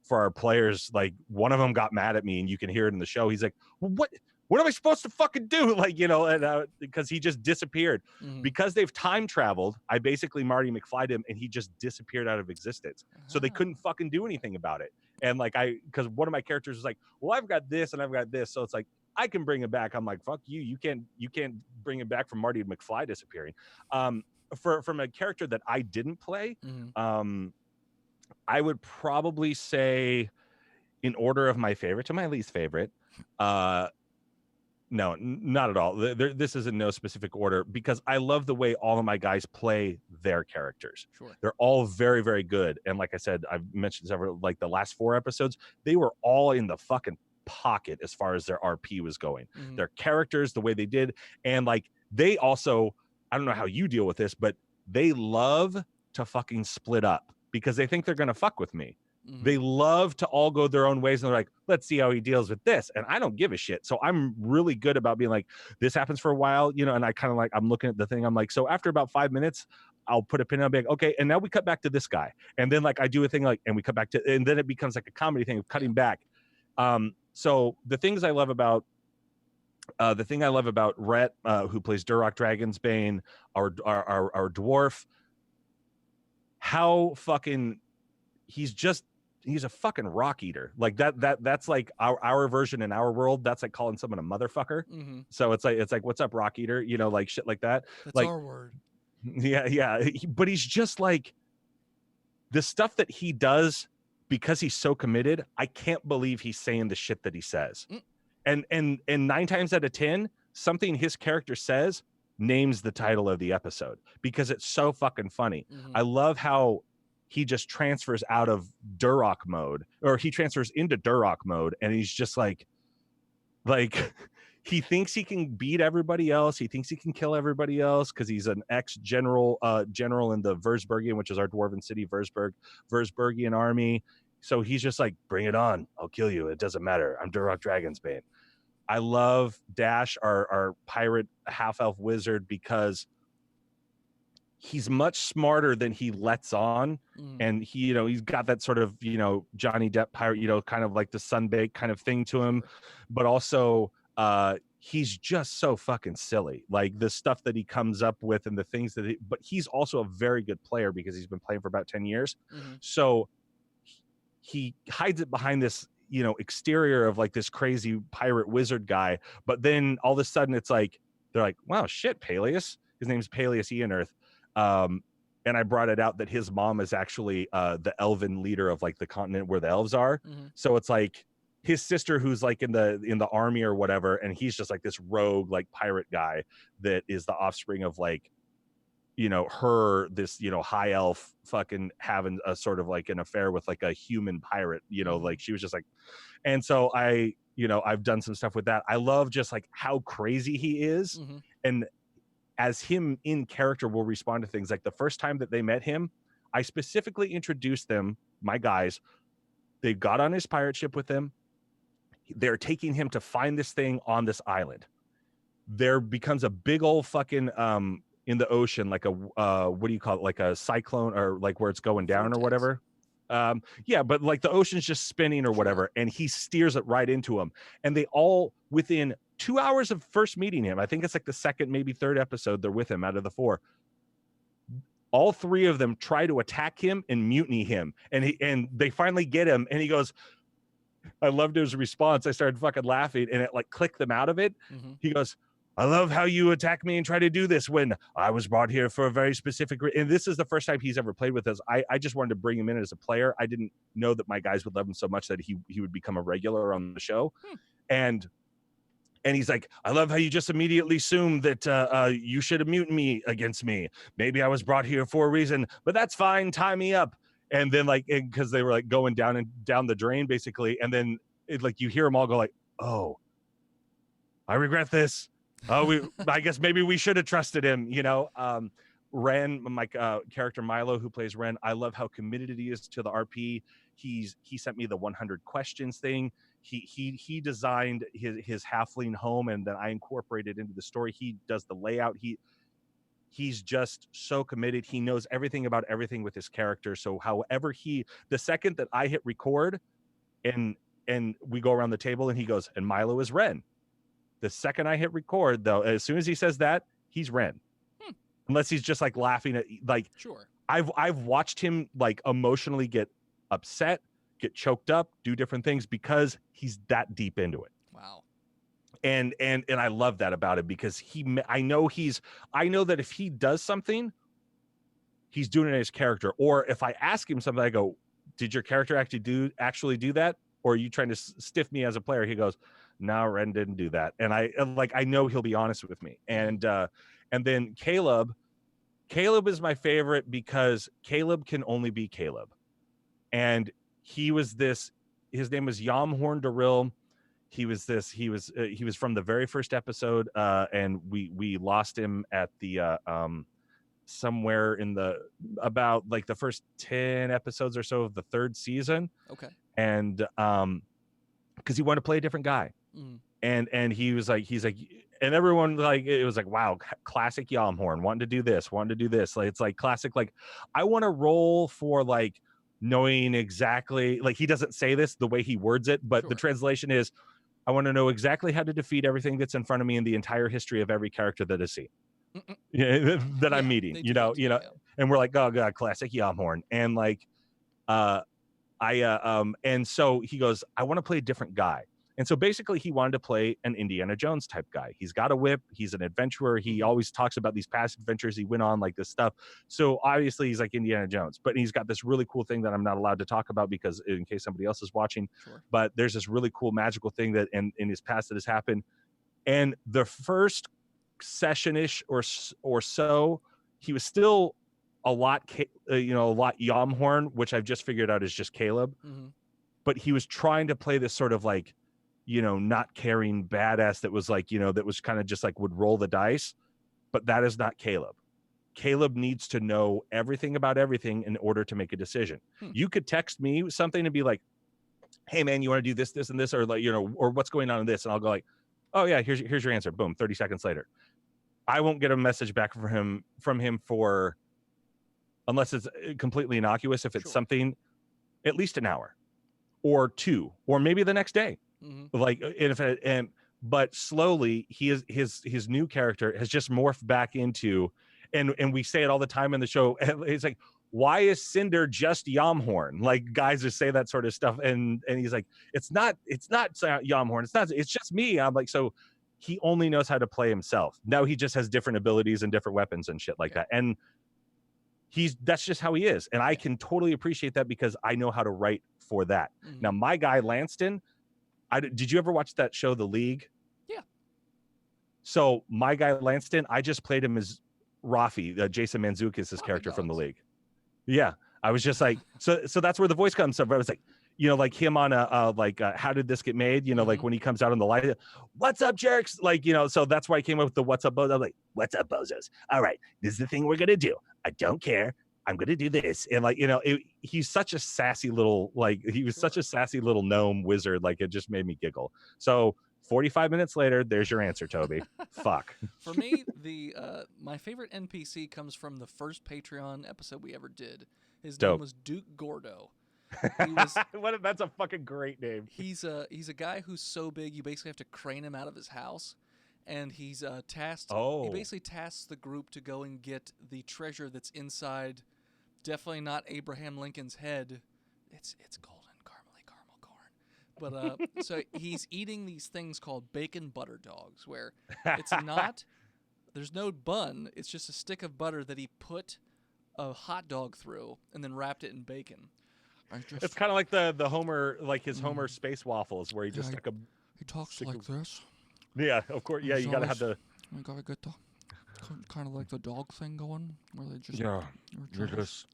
for our players. Like one of them got mad at me, and you can hear it in the show. He's like, well, what am I supposed to fucking do? Like, you know, and because he just disappeared. Because they've time traveled, I basically Marty McFly'd him, and he just disappeared out of existence. So they couldn't fucking do anything about it. And like because one of my characters was like, well, I've got this and I've got this, so it's like I can bring it back. I'm like, fuck you, you can't bring it back from Marty McFly disappearing. From a character that I didn't play, I would probably say, in order of my favorite to my least favorite, no, not at all. This is in no specific order, because I love the way all of my guys play their characters. Sure. They're all very, very good. And like I said, I've mentioned several, like the last 4 episodes, they were all in the fucking pocket as far as their RP was going. Their characters, the way they did. And like, they also, I don't know how you deal with this, but they love to fucking split up because they think they're going to fuck with me. They love to all go their own ways, and they're like, let's see how he deals with this. And I don't give a shit. So I'm really good about being like, this happens for a while, you know, and I kind of like, I'm looking at the thing. I'm like, so after about 5 minutes, I'll put a pin on, be like, okay, and now we cut back to this guy. And then like I do a thing like, and we cut back to, and then it becomes like a comedy thing of cutting back. So the things I love about Rhett, who plays Duroc Dragonsbane, our dwarf, how fucking he's a fucking rock eater. Like that's like our version in our world. That's like calling someone a motherfucker. So it's like, what's up, rock eater? You know, like shit like that. That's like our word. Yeah. But he's just like, the stuff that he does, because he's so committed, I can't believe he's saying the shit that he says. And 9 times out of 10, something his character says names the title of the episode because it's so fucking funny. I love how he just transfers out of Duroc mode, or he transfers into Duroc mode, and he's just like he thinks he can beat everybody else. He thinks he can kill everybody else because he's an ex-general general in the Würzburgian, which is our dwarven city, Würzburgian army. So he's just like, bring it on. I'll kill you. It doesn't matter. I'm Duroc Dragonsbane. I love Dash, our pirate half-elf wizard, because he's much smarter than he lets on. And he, you know, he's got that sort of, you know, Johnny Depp pirate, you know, kind of like the sunbake kind of thing to him. But also he's just so fucking silly, like the stuff that he comes up with and the things that but he's also a very good player because he's been playing for about 10 years. So he hides it behind this, you know, exterior of like this crazy pirate wizard guy. But then all of a sudden it's like, they're like, wow, shit, Peleus. His name's Peleus Eonerth. And I brought it out that his mom is actually the elven leader of like the continent where the elves are. So it's like his sister who's like in the army or whatever, and he's just like this rogue like pirate guy that is the offspring of like, you know, this, you know, high elf fucking having a sort of like an affair with like a human pirate, you know, like she was just like, and so I've done some stuff with that. I love just like how crazy he is. And as him in character will respond to things. Like the first time that they met him, I specifically introduced them, my guys. They got on his pirate ship with him. They're taking him to find this thing on this island. There becomes a big old fucking in the ocean, like a what do you call it? Like a cyclone, or like where it's going down Vortex. or whatever. Yeah, but like the ocean's just spinning or whatever, and he steers it right into him. And they all, within 2 hours of first meeting him, I think it's like the second, maybe third episode, they're with him out of the 4. All 3 of them try to attack him and mutiny him, and they finally get him, and he goes, I loved his response. I started fucking laughing, and it like clicked them out of it. He goes, I love how you attack me and try to do this when I was brought here for a very specific and this is the first time he's ever played with us. I just wanted to bring him in as a player. I didn't know that my guys would love him so much that he would become a regular on the show. And he's like, I love how you just immediately assumed that you should have muted me against me. Maybe I was brought here for a reason, but that's fine. Tie me up. And then like, because they were like going down the drain basically. And then like you hear them all go like, oh, I regret this. Oh, I guess maybe we should have trusted him, you know. Ren, my character Milo, who plays Ren, I love how committed he is to the RP. He sent me the 100 questions thing. He designed his halfling home, and then I incorporated into the story. He does the layout. He's just so committed. He knows everything about everything with his character. So however the second that I hit record, And we go around the table and he goes, and Milo is Ren. The second I hit record, though, as soon as he says that, he's Ren. Unless he's just like laughing at, like, Sure. I've watched him like emotionally get upset, get choked up, do different things because he's that deep into it. Wow. And I love that about him because I know that if he does something, he's doing it in his character. Or if I ask him something, I go, did your character actually do that? Or are you trying to stiff me as a player? He goes, no, Ren didn't do that. And I know he'll be honest with me. And then Caleb is my favorite because Caleb can only be Caleb. And he was his name was Yamhorn Daril. He was from the very first episode. And we lost him at the, somewhere in about like the first 10 episodes or so of the third season. Okay. And because he wanted to play a different guy. And he's like, and everyone, like, it was like, wow, classic Yamhorn, wanting to do this. Like, it's like classic, like, I want to roll for like knowing exactly, like, he doesn't say this the way he words it, but the translation is, I want to know exactly how to defeat everything that's in front of me in the entire history of every character that I see. That I'm meeting, and we're like, oh god, classic Yamhorn. And like and so he goes, I want to play a different guy. And so basically he wanted to play an Indiana Jones type guy. He's got a whip, he's an adventurer, he always talks about these past adventures he went on, like this stuff. So obviously he's like Indiana Jones, but he's got this really cool thing that I'm not allowed to talk about because in case somebody else is watching. But there's this really cool magical thing that in his past that has happened. And the first session-ish or so, he was still a lot Yamhorn, which I've just figured out is just Caleb. But he was trying to play this sort of like, not caring badass that was like, that was kind of just like would roll the dice. But that is not Caleb. Caleb needs to know everything about everything in order to make a decision. You could text me something and be like, hey man, you want to do this, and this, or like, or what's going on in this? And I'll go like, oh yeah, here's your answer. Boom, 30 seconds later. I won't get a message back from him for, unless it's completely innocuous, if it's something, at least an hour or two, or maybe the next day. Like, but slowly his new character has just morphed back into, and we say it all the time in the show. It's like, why is Cinder just Yamhorn? Like, guys just say that sort of stuff, and he's like, it's not Yamhorn. It's just me. I'm like, so he only knows how to play himself. Now he just has different abilities and different weapons and shit like that. And that's just how he is. And I can totally appreciate that because I know how to write for that. Now, my guy Lanston, did you ever watch that show, The League? Yeah. So my guy Lanston, I just played him as Rafi, Jason Mantzoukas' character from The League. Yeah. I was just like, so that's where the voice comes from. I was like, like him on How Did This Get Made? Like when he comes out on the light, what's up, jerks? Like, so that's why I came up with the what's up, bozos. I'm like, what's up, bozos? All right, this is the thing we're going to do. I don't care. I'm going to do this. And like, he's such a sassy little, such a sassy little gnome wizard. Like, it just made me giggle. So 45 minutes later, there's your answer, Toby. Fuck. For me, my favorite NPC comes from the first Patreon episode we ever did. His name was Duke Gordo. That's a fucking great name. He's a guy who's so big you basically have to crane him out of his house, and he's tasked. He basically tasks the group to go and get the treasure that's inside. Definitely not Abraham Lincoln's head. It's golden caramel corn. But so he's eating these things called bacon butter dogs, where it's not. There's no bun. It's just a stick of butter that he put a hot dog through and then wrapped it in bacon. It's kind of like the Homer, like his Homer space waffles, where he just stuck a. He talks like this. Yeah, of course. Yeah, you gotta have the. You gotta get the kind of like the dog thing going, where they just. Yeah, you're just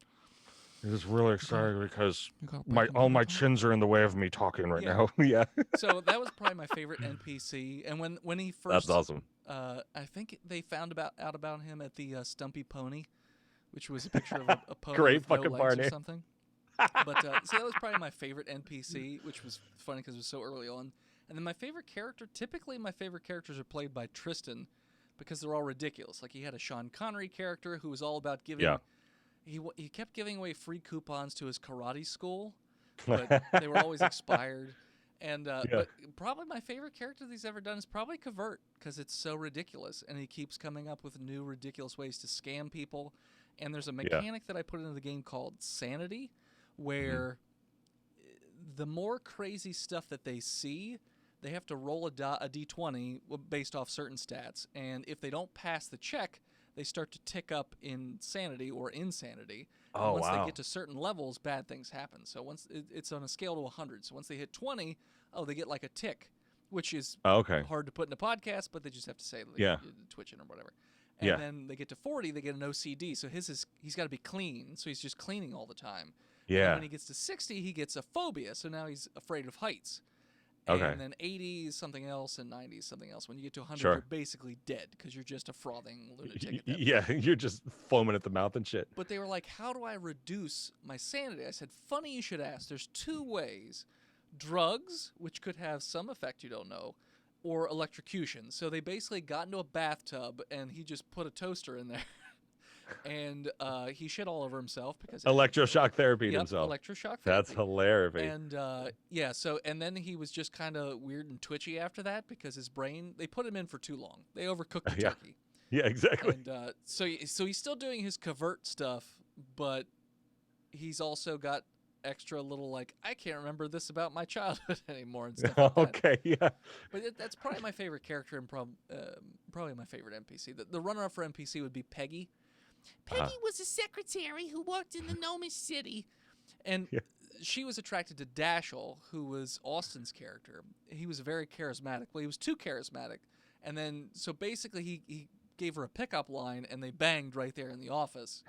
really excited because all my chins are in the way of me talking right now. Yeah. So that was probably my favorite NPC, and when he first. That's awesome. I think they found out about him at the Stumpy Pony, which was a picture of a pony Great with fucking no bar legs or name. something. But so that was probably my favorite NPC, which was funny because it was so early on. And then my favorite character, typically my favorite characters are played by Tristan because they're all ridiculous. Like he had a Sean Connery character who was all about giving. Yeah. He kept giving away free coupons to his karate school, but they were always expired. And Yeah. but probably my favorite character that he's ever done is probably Covert because it's so ridiculous, and he keeps coming up with new ridiculous ways to scam people. And there's a Yeah. mechanic that I put into the game called Sanity, Mhm. where the more crazy stuff that they see, they have to roll a d20 based off certain stats, and if they don't pass the check, they start to tick up in sanity or insanity. And Oh once they wow. get to certain levels, bad things happen. So once it's on a scale to 100. So once they hit 20, oh, they get like a tick, which is Oh, okay. hard to put in a podcast, but they just have to say like Yeah. twitching or whatever. And Yeah. then they get to 40, they get an OCD. So he's got to be clean. So he's just cleaning all the time. And then Yeah. when he gets to 60, he gets a phobia. So now he's afraid of heights. Okay. And then 80 is something else, and 90 is something else. When you get to 100, Sure. you're basically dead because you're just a frothing lunatic at that Yeah, point. you're just foaming at the mouth and shit. But they were like, how do I reduce my sanity? I said, funny you should ask. There's two ways. Drugs, which could have some effect you don't know, or electrocution. So they basically got into a bathtub, and he just put a toaster in there. And he shit all over himself because Electroshock therapy yep, himself. electroshock therapy. That's hilarious. And yeah, so and then he was just kind of weird and twitchy after that because his brain, they put him in for too long. They overcooked the Yeah. turkey. Yeah, exactly. And so he's still doing his covert stuff, but he's also got extra little like, I can't remember this about my childhood anymore and stuff like that. Okay, yeah. But that's probably my favorite character and probably my favorite NPC. The runner-up for NPC would be Peggy. Peggy was a secretary who worked in the Gnomish City. And Yeah. she was attracted to Dashel, who was Austin's character. He was very charismatic. Well, he was too charismatic. And then, so basically, he gave her a pickup line, and they banged right there in the office.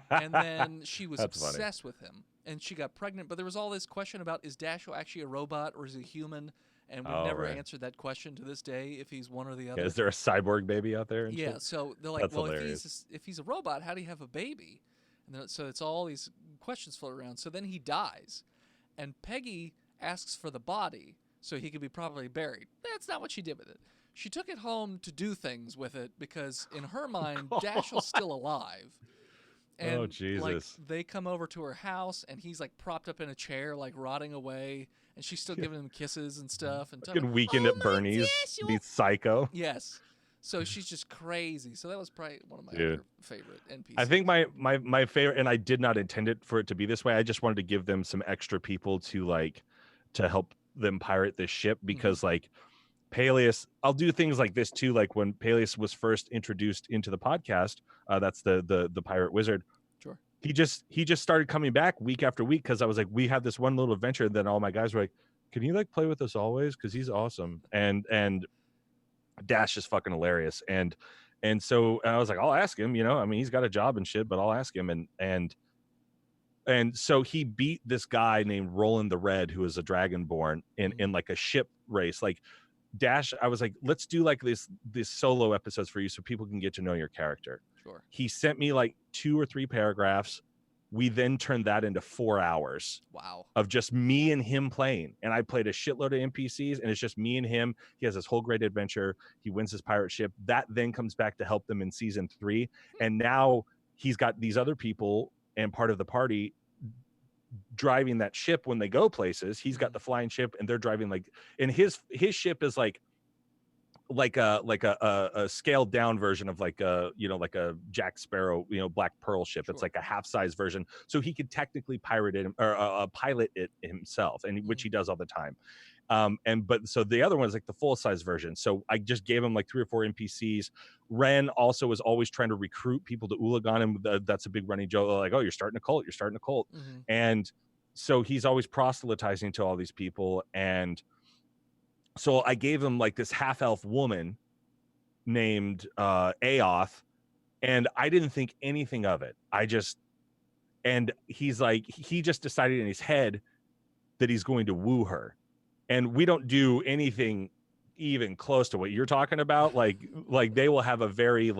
And then she was That's funny. obsessed with him. And she got pregnant. But there was all this question about, is Dashel actually a robot or is he human? And we've never right. answered that question to this day, if he's one or the other. Yeah, is there a cyborg baby out there? And Yeah, shit? so they're like, That's well, hilarious. if he's a robot, how do you have a baby? And then, so it's all these questions float around. So then he dies, and Peggy asks for the body so he could be properly buried. That's not what she did with it. She took it home to do things with it because in her mind, Dashel's still alive. And Oh, Jesus. like they come over to her house, and he's like propped up in a chair, like rotting away, and she's still giving him kisses and stuff. And Good weekend at Bernie's. Be psycho. yes. So she's just crazy. So that was probably one of my Dude. other favorite NPCs. I think my favorite, and I did not intend it for it to be this way. I just wanted to give them some extra people to help them pirate this ship because like Peleus, I'll do things like this too. Like when Peleus was first introduced into the podcast, that's the pirate wizard. Sure. He just started coming back week after week because I was like, we had this one little adventure. And then all my guys were like, can he like play with us always? Because he's awesome. And Dash is fucking hilarious. And so I was like, I'll ask him, I mean, he's got a job and shit, but I'll ask him. And so he beat this guy named Roland the Red, who is a dragonborn in like a ship race. Like Dash, I was like, let's do like this solo episodes for you so people can get to know your character. Sure. He sent me like 2 or 3 paragraphs. We then turned that into 4 hours. Wow. Of just me and him playing. And I played a shitload of NPCs, and it's just me and him. He has this whole great adventure. He wins his pirate ship. That then comes back to help them in season 3. And now he's got these other people and part of the party driving that ship when they go places. He's got the flying ship, and they're driving and his ship is like a scaled down version of like a Jack Sparrow, Black Pearl ship. Sure. It's like a half size version, so he could technically pilot it himself, and which he does all the time. But so the other one is like the full size version. So I just gave him like 3 or 4 NPCs. Ren also was always trying to recruit people to Ulagan, and that's a big running joke. Like, oh, you're starting a cult, and so he's always proselytizing to all these people. And so I gave him like this half elf woman named Aoth, and I didn't think anything of it. And he's like, he just decided in his head that he's going to woo her. And we don't do anything even close to what you're talking about. Like they will have a very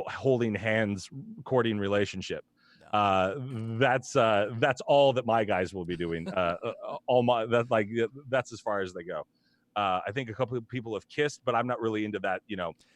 holding hands courting relationship. That's all that my guys will be doing. That's as far as they go. I think a couple of people have kissed, but I'm not really into that.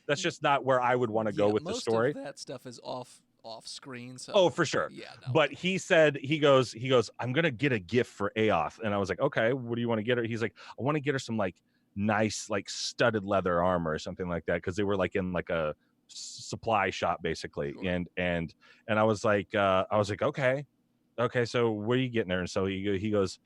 That's just not where I would want to go with the story. Most of that stuff is off off screen. So Oh, for sure. yeah, no. But he said, he goes, I'm going to get a gift for Aoth. And I was like, okay, what do you want to get her? He's like, I want to get her some like nice, like studded leather armor or something like that. Cause they were like in like a supply shop basically. Right. And I was like, okay. So what are you getting there? And so he goes,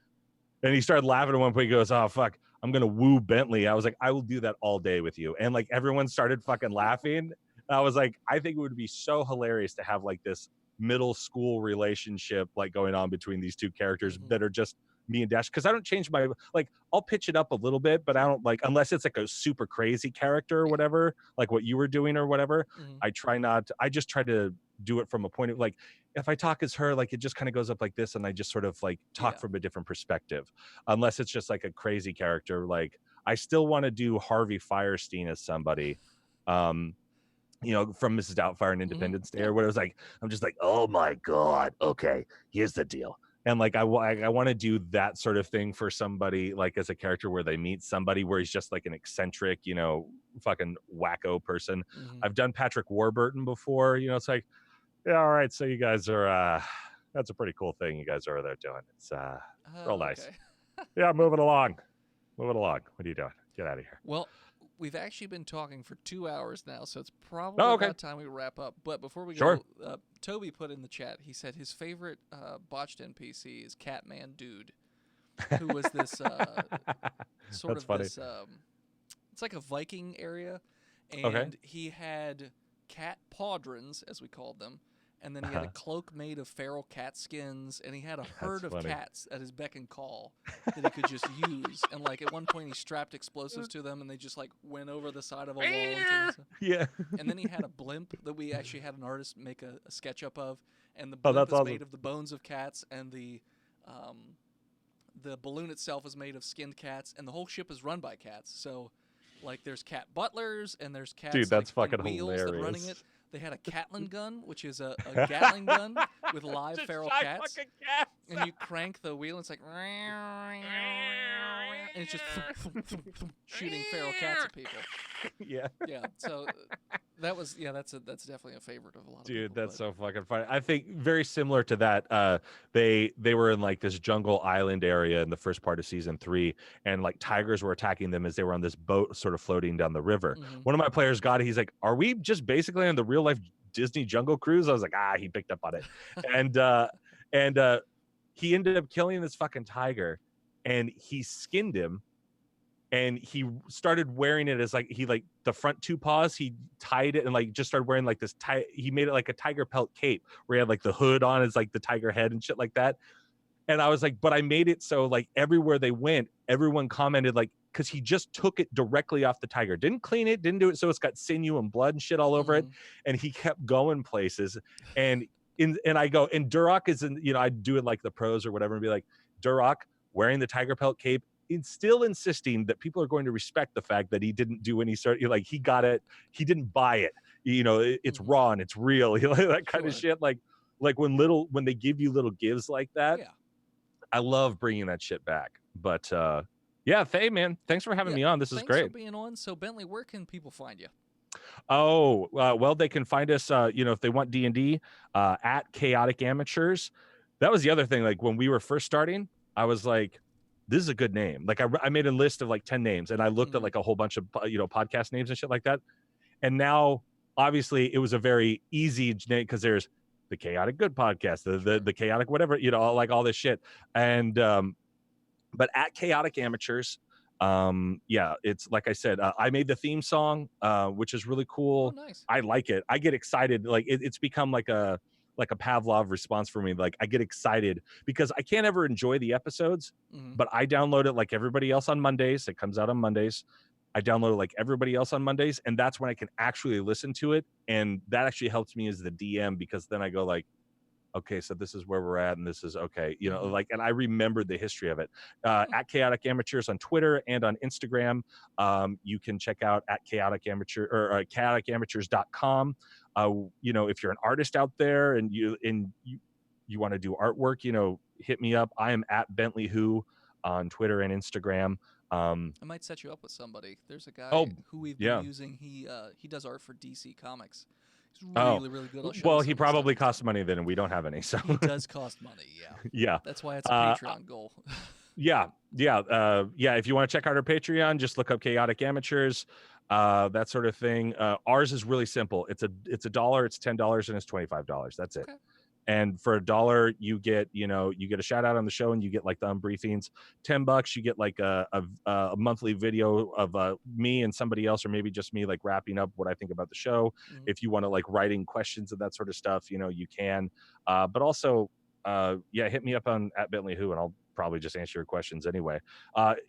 and he started laughing at one point. He goes, oh, fuck, I'm going to woo Bentley. I was like, I will do that all day with you. And like everyone started fucking laughing. I was like, I think it would be so hilarious to have like this middle school relationship like going on between these two characters that are just me and Dash. Because I don't change my, like, I'll pitch it up a little bit, but I don't like, unless it's like a super crazy character or whatever, like what you were doing or whatever. I try not, I just try to do it from a point of like, if I talk as her, like it just kind of goes up like this, and I just sort of like talk from a different perspective, unless it's just like a crazy character. Like I still want to do Harvey Firestein as somebody, from Mrs. Doubtfire and Independence Day or what. It was like, I'm just like, oh my god, okay, here's the deal. And like I want to do that sort of thing for somebody, like as a character where they meet somebody where he's just like an eccentric, fucking wacko person. I've done Patrick Warburton before. It's like, yeah, all right, so you guys are that's a pretty cool thing you guys are there doing. It's real nice. Okay. Yeah, moving along. What are you doing? Get out of here. Well, we've actually been talking for 2 hours now, so it's probably about time we wrap up. But before we go, Toby put in the chat, he said his favorite Botched NPC is Catman Dude, who was this sort of funny. This it's like a Viking area, and he had cat paudrons, as we called them, and then he had a cloak made of feral cat skins, and he had a herd of cats at his beck and call that he could just use. And like at one point, he strapped explosives to them, and they just like went over the side of a wall. Yeah. And then he had a blimp that we actually had an artist make a SketchUp of, and the blimp is made of the bones of cats, and the balloon itself is made of skinned cats, and the whole ship is run by cats. So, like, there's cat butlers, and there's cats. Dude, that's like, fucking wheels hilarious. that running it. They had a Catlin gun, which is a Gatling gun with live feral cats. And you crank the wheel, and it's like, and it's just shooting feral cats at people. Yeah. Yeah. So that's definitely a favorite of a lot of people. Dude, that's so fucking funny. I think very similar to that. They were in like this jungle island area in the first part of season 3, and like tigers were attacking them as they were on this boat sort of floating down the river. One of my players got it. He's like, are we just basically on the real life Disney Jungle Cruise? I was like, he picked up on it. and he ended up killing this fucking tiger, and he skinned him, and he started wearing it as like, the front 2 paws, he tied it and like just started wearing like this he made it like a tiger pelt cape where he had like the hood on as like the tiger head and shit like that. And I was like, but I made it so like everywhere they went, everyone commented like, because he just took it directly off the tiger, didn't clean it, didn't do it so it's got sinew and blood and shit all over it, and he kept going places. And I go, and Duroc is in, I'd do it like the pros or whatever and be like, Duroc wearing the tiger pelt cape, still insisting that people are going to respect the fact that he didn't do any sort, like he got it, he didn't buy it, it's raw and it's real, that kind of shit. Like when they give you little gives like that, I love bringing that shit back. But yeah, Faye, man, thanks for having me on. This is great. Thanks for being on. So Bentley, where can people find you? Oh, well, they can find us, if they want D&D, at Chaotic Amateurs. That was the other thing. Like when we were first starting, I was like, this is a good name. Like I made a list of like 10 names, and I looked at like a whole bunch of, podcast names and shit like that. And now obviously it was a very easy name because there's the Chaotic Good Podcast, the Chaotic whatever, like all this shit. And, but at Chaotic Amateurs, it's like I said, I made the theme song, which is really cool. Oh, nice. I like it. I get excited. Like it's become like a Pavlov response for me. Like I get excited because I can't ever enjoy the episodes, but I download it like everybody else on Mondays. It comes out on Mondays. I download it like everybody else on Mondays, and that's when I can actually listen to it. And that actually helps me as the DM, because then I go like, okay, so this is where we're at, and this is okay, like, and I remembered the history of it. At Chaotic Amateurs on Twitter and on Instagram. You can check out at Chaotic Amateur or chaoticamateurs.com. If you're an artist out there and you want to do artwork, hit me up. I am at Bentley Who on Twitter and Instagram. I might set you up with somebody. There's a guy who we've been using. He does art for DC Comics. He's really, really good. I'll show you well, some he of the stuff probably he's done. costs money then, and we don't have any. So He does cost money, yeah. yeah. That's why it's a Patreon goal. Yeah. If you want to check out our Patreon, just look up Chaotic Amateurs, that sort of thing. Ours is really simple. It's $1, it's $10, and it's $25. That's it. Okay. And for $1, you get a shout out on the show, and you get like the unbriefings. $10, you get like a monthly video of me and somebody else, or maybe just me, like wrapping up what I think about the show. Mhm. If you want to like writing questions and that sort of stuff, you can. But also, hit me up on @BentleyWho, and I'll probably just answer your questions anyway.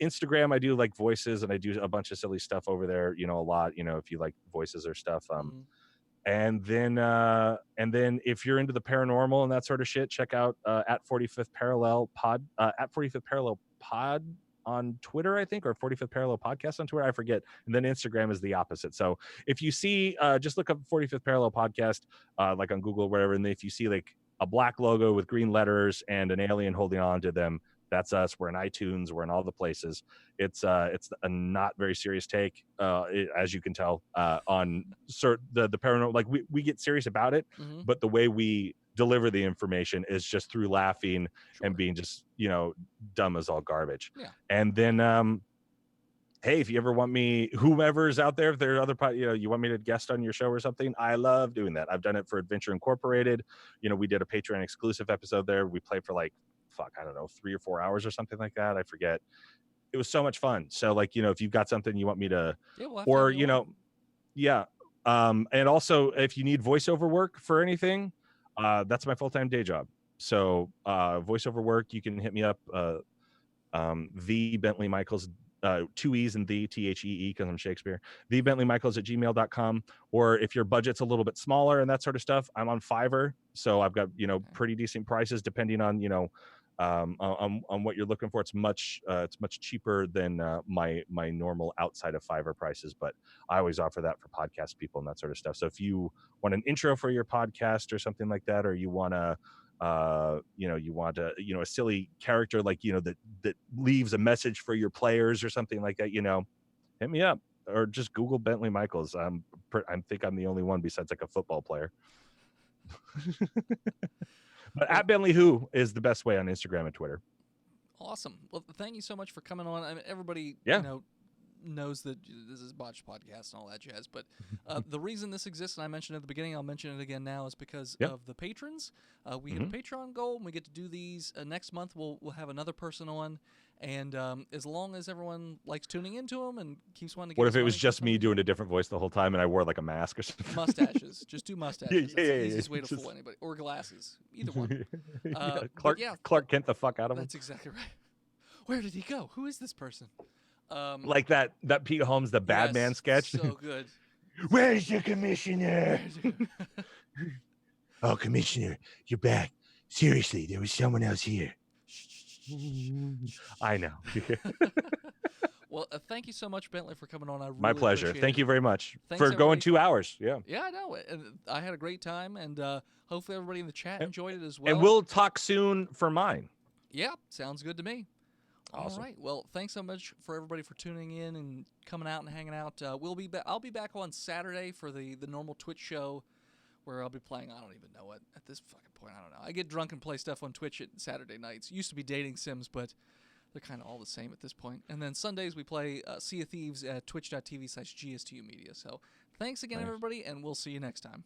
Instagram, I do like voices, and I do a bunch of silly stuff over there. A lot. If you like voices or stuff. Mhm. And then if you're into the paranormal and that sort of shit, check out at 45th Parallel Pod, at 45th Parallel Pod on Twitter, I think, or 45th Parallel Podcast on Twitter, I forget. And then Instagram is the opposite. So if you see, just look up 45th Parallel Podcast, like on Google or whatever, and if you see like a black logo with green letters and an alien holding on to them, that's us. We're in iTunes. We're in all the places. It's a not very serious take, as you can tell, on the paranormal. Like we get serious about it, Mhm. but the way we deliver the information is just through laughing Sure. and being just dumb as all garbage. Yeah. And then hey, if you ever want me, whomever's out there, if there are other you want me to guest on your show or something, I love doing that. I've done it for Adventure Incorporated. We did a Patreon exclusive episode there. We played for like, I don't know, 3 or 4 hours or something like that. I forget. It was so much fun. So like, if you've got something you want me to, Yeah, we'll have or, to have you on. yeah. And also if you need voiceover work for anything, that's my full-time day job. So voiceover work, you can hit me up, the Bentley Micheals, 2 E's and the THEE, because I'm Shakespeare, the Bentley Micheals @gmail.com. Or if your budget's a little bit smaller and that sort of stuff, I'm on Fiverr. So I've got, pretty decent prices depending on, on what you're looking for. It's much cheaper than my normal outside of Fiverr prices, but I always offer that for podcast people and that sort of stuff. So if you want an intro for your podcast or something like that, or you want to you want a silly character like that leaves a message for your players or something like that, hit me up, or just Google Bentley Micheals. I think I'm the only one besides like a football player. But Well, @BentleyWho is the best way on Instagram and Twitter. awesome. Well, thank you so much for coming on. I mean, everybody, Yeah. knows that this is Botched Podcast and all that jazz. But the reason this exists, and I mentioned at the beginning, I'll mention it again now, is because Yep. of the patrons. We hit a Patreon goal, and we get to do these. Next month, we'll have another person on. And as long as everyone likes tuning into them and keeps wanting to get What us if it was money for just me something? doing a different voice the whole time and I wore like a mask or something? Mustaches. Just do mustaches. Yeah, That's the yeah, easiest way to just- fool anybody. Or glasses. Either one. Yeah, but Clark Kent the fuck out of him. That's exactly right. Where did he go? Who is this person? Like that Pete Holmes, the bad man sketch. So good. Where's the commissioner? Oh, commissioner, you're back. Seriously, there was someone else here. I know. Well, thank you so much, Bentley, for coming on. I really My pleasure. appreciate Thank it. you very much Thanks, for going everybody. 2 hours. Yeah. Yeah, I know. And I had a great time, and hopefully everybody in the chat enjoyed it as well. And we'll talk soon for mine. Yeah, sounds good to me. Awesome. All right. Well, thanks so much for everybody for tuning in and coming out and hanging out. I'll be back on Saturday for the normal Twitch show, where I'll be playing. I don't even know what at this fucking point. I don't know. I get drunk and play stuff on Twitch at Saturday nights. Used to be dating sims, but they're kind of all the same at this point. And then Sundays we play Sea of Thieves at twitch.tv/GSTU Media. So thanks again, Nice. everybody, and we'll see you next time.